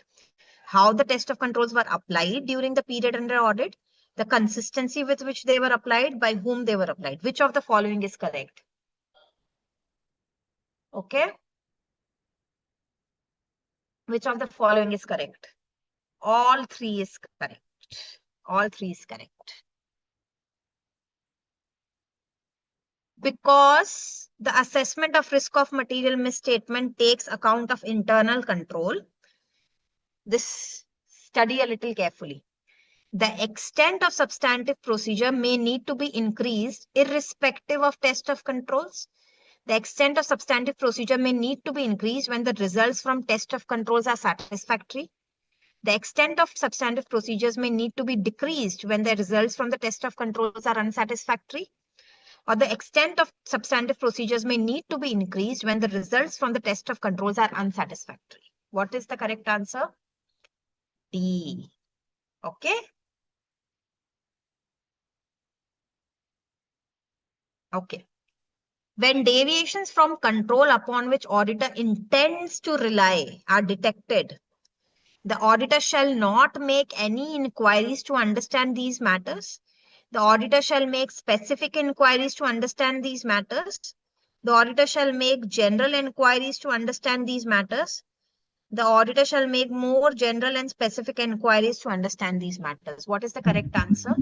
How the test of controls were applied during the period under audit, the consistency with which they were applied, by whom they were applied. Which of the following is correct? Okay. Which of the following is correct? All three is correct. All three is correct. Because the assessment of risk of material misstatement takes account of internal control. This study a little carefully. The extent of substantive procedure may need to be increased irrespective of test of controls. The extent of substantive procedure may need to be increased when the results from test of controls are satisfactory. The extent of substantive procedures may need to be decreased when the results from the test of controls are unsatisfactory. Or the extent of substantive procedures may need to be increased when the results from the test of controls are unsatisfactory. What is the correct answer? D. Okay. Okay. When deviations from control upon which auditor intends to rely are detected, the auditor shall not make any inquiries to understand these matters. The auditor shall make specific inquiries to understand these matters. The auditor shall make general inquiries to understand these matters. The auditor shall make more general and specific inquiries to understand these matters. What is the correct answer?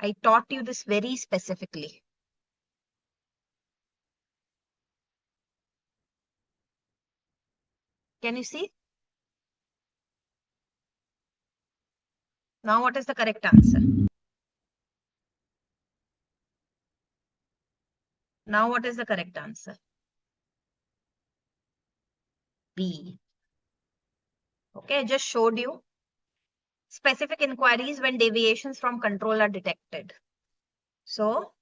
I taught you this very specifically. Can you see? Now, what is the correct answer? Now, what is the correct answer? B. Okay, I just showed you. Specific inquiries when deviations from control are detected. So,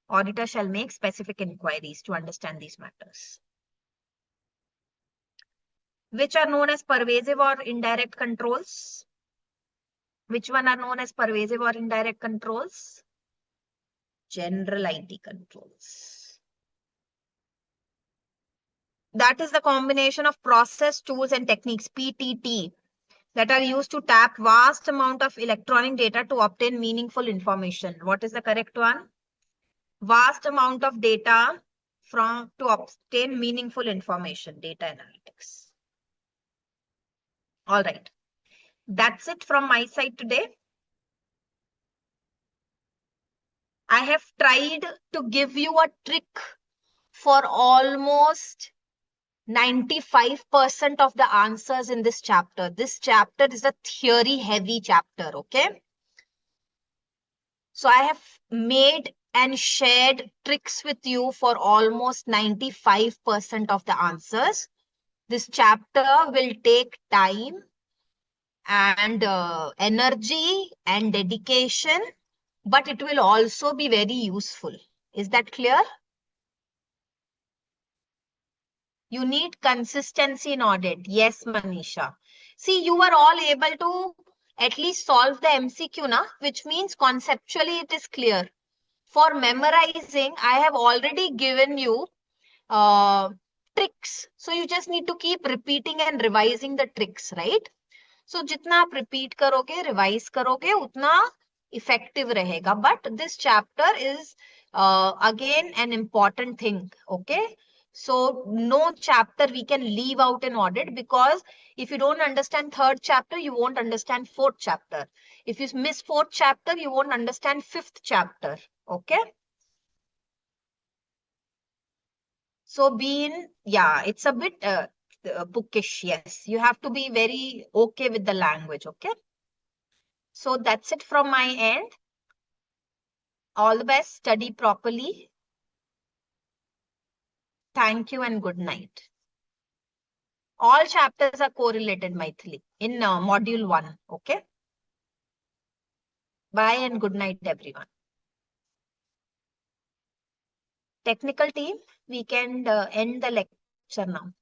auditor shall make specific inquiries to understand these matters. Which are known as pervasive or indirect controls? Which one are known as pervasive or indirect controls? General IT controls. That is the combination of process, tools, and techniques, PTT, that are used to tap vast amount of electronic data to obtain meaningful information. What is the correct one? Vast amount of data to obtain meaningful information, data analytics. All right. That's it from my side today. I have tried to give you a trick for almost 95% of the answers in this chapter. This chapter is a theory heavy chapter, okay? So I have made and shared tricks with you for almost 95% of the answers. This chapter will take time and energy and dedication but it will also be very useful. Is that clear? You need consistency in audit. Yes, Manisha. See, you are all able to at least solve the MCQ, na? Which means conceptually it is clear. For memorizing, I have already given you tricks. So you just need to keep repeating and revising the tricks, right? So जितना आप repeat करोगे, revise करोगे, उतना effective रहेगा. But this chapter is again an important thing. Okay. So no chapter we can leave out in audit, because if you don't understand third chapter, you won't understand fourth chapter. If you miss fourth chapter, you won't understand fifth chapter. Okay. So yeah, it's a bit bookish. Yes, you have to be very okay with the language. Okay. So that's it from my end. All the best. Study properly. Thank you and good night. All chapters are correlated, Maithili, in module 1. Okay. Bye and good night, everyone. Technical team, we can end the lecture now.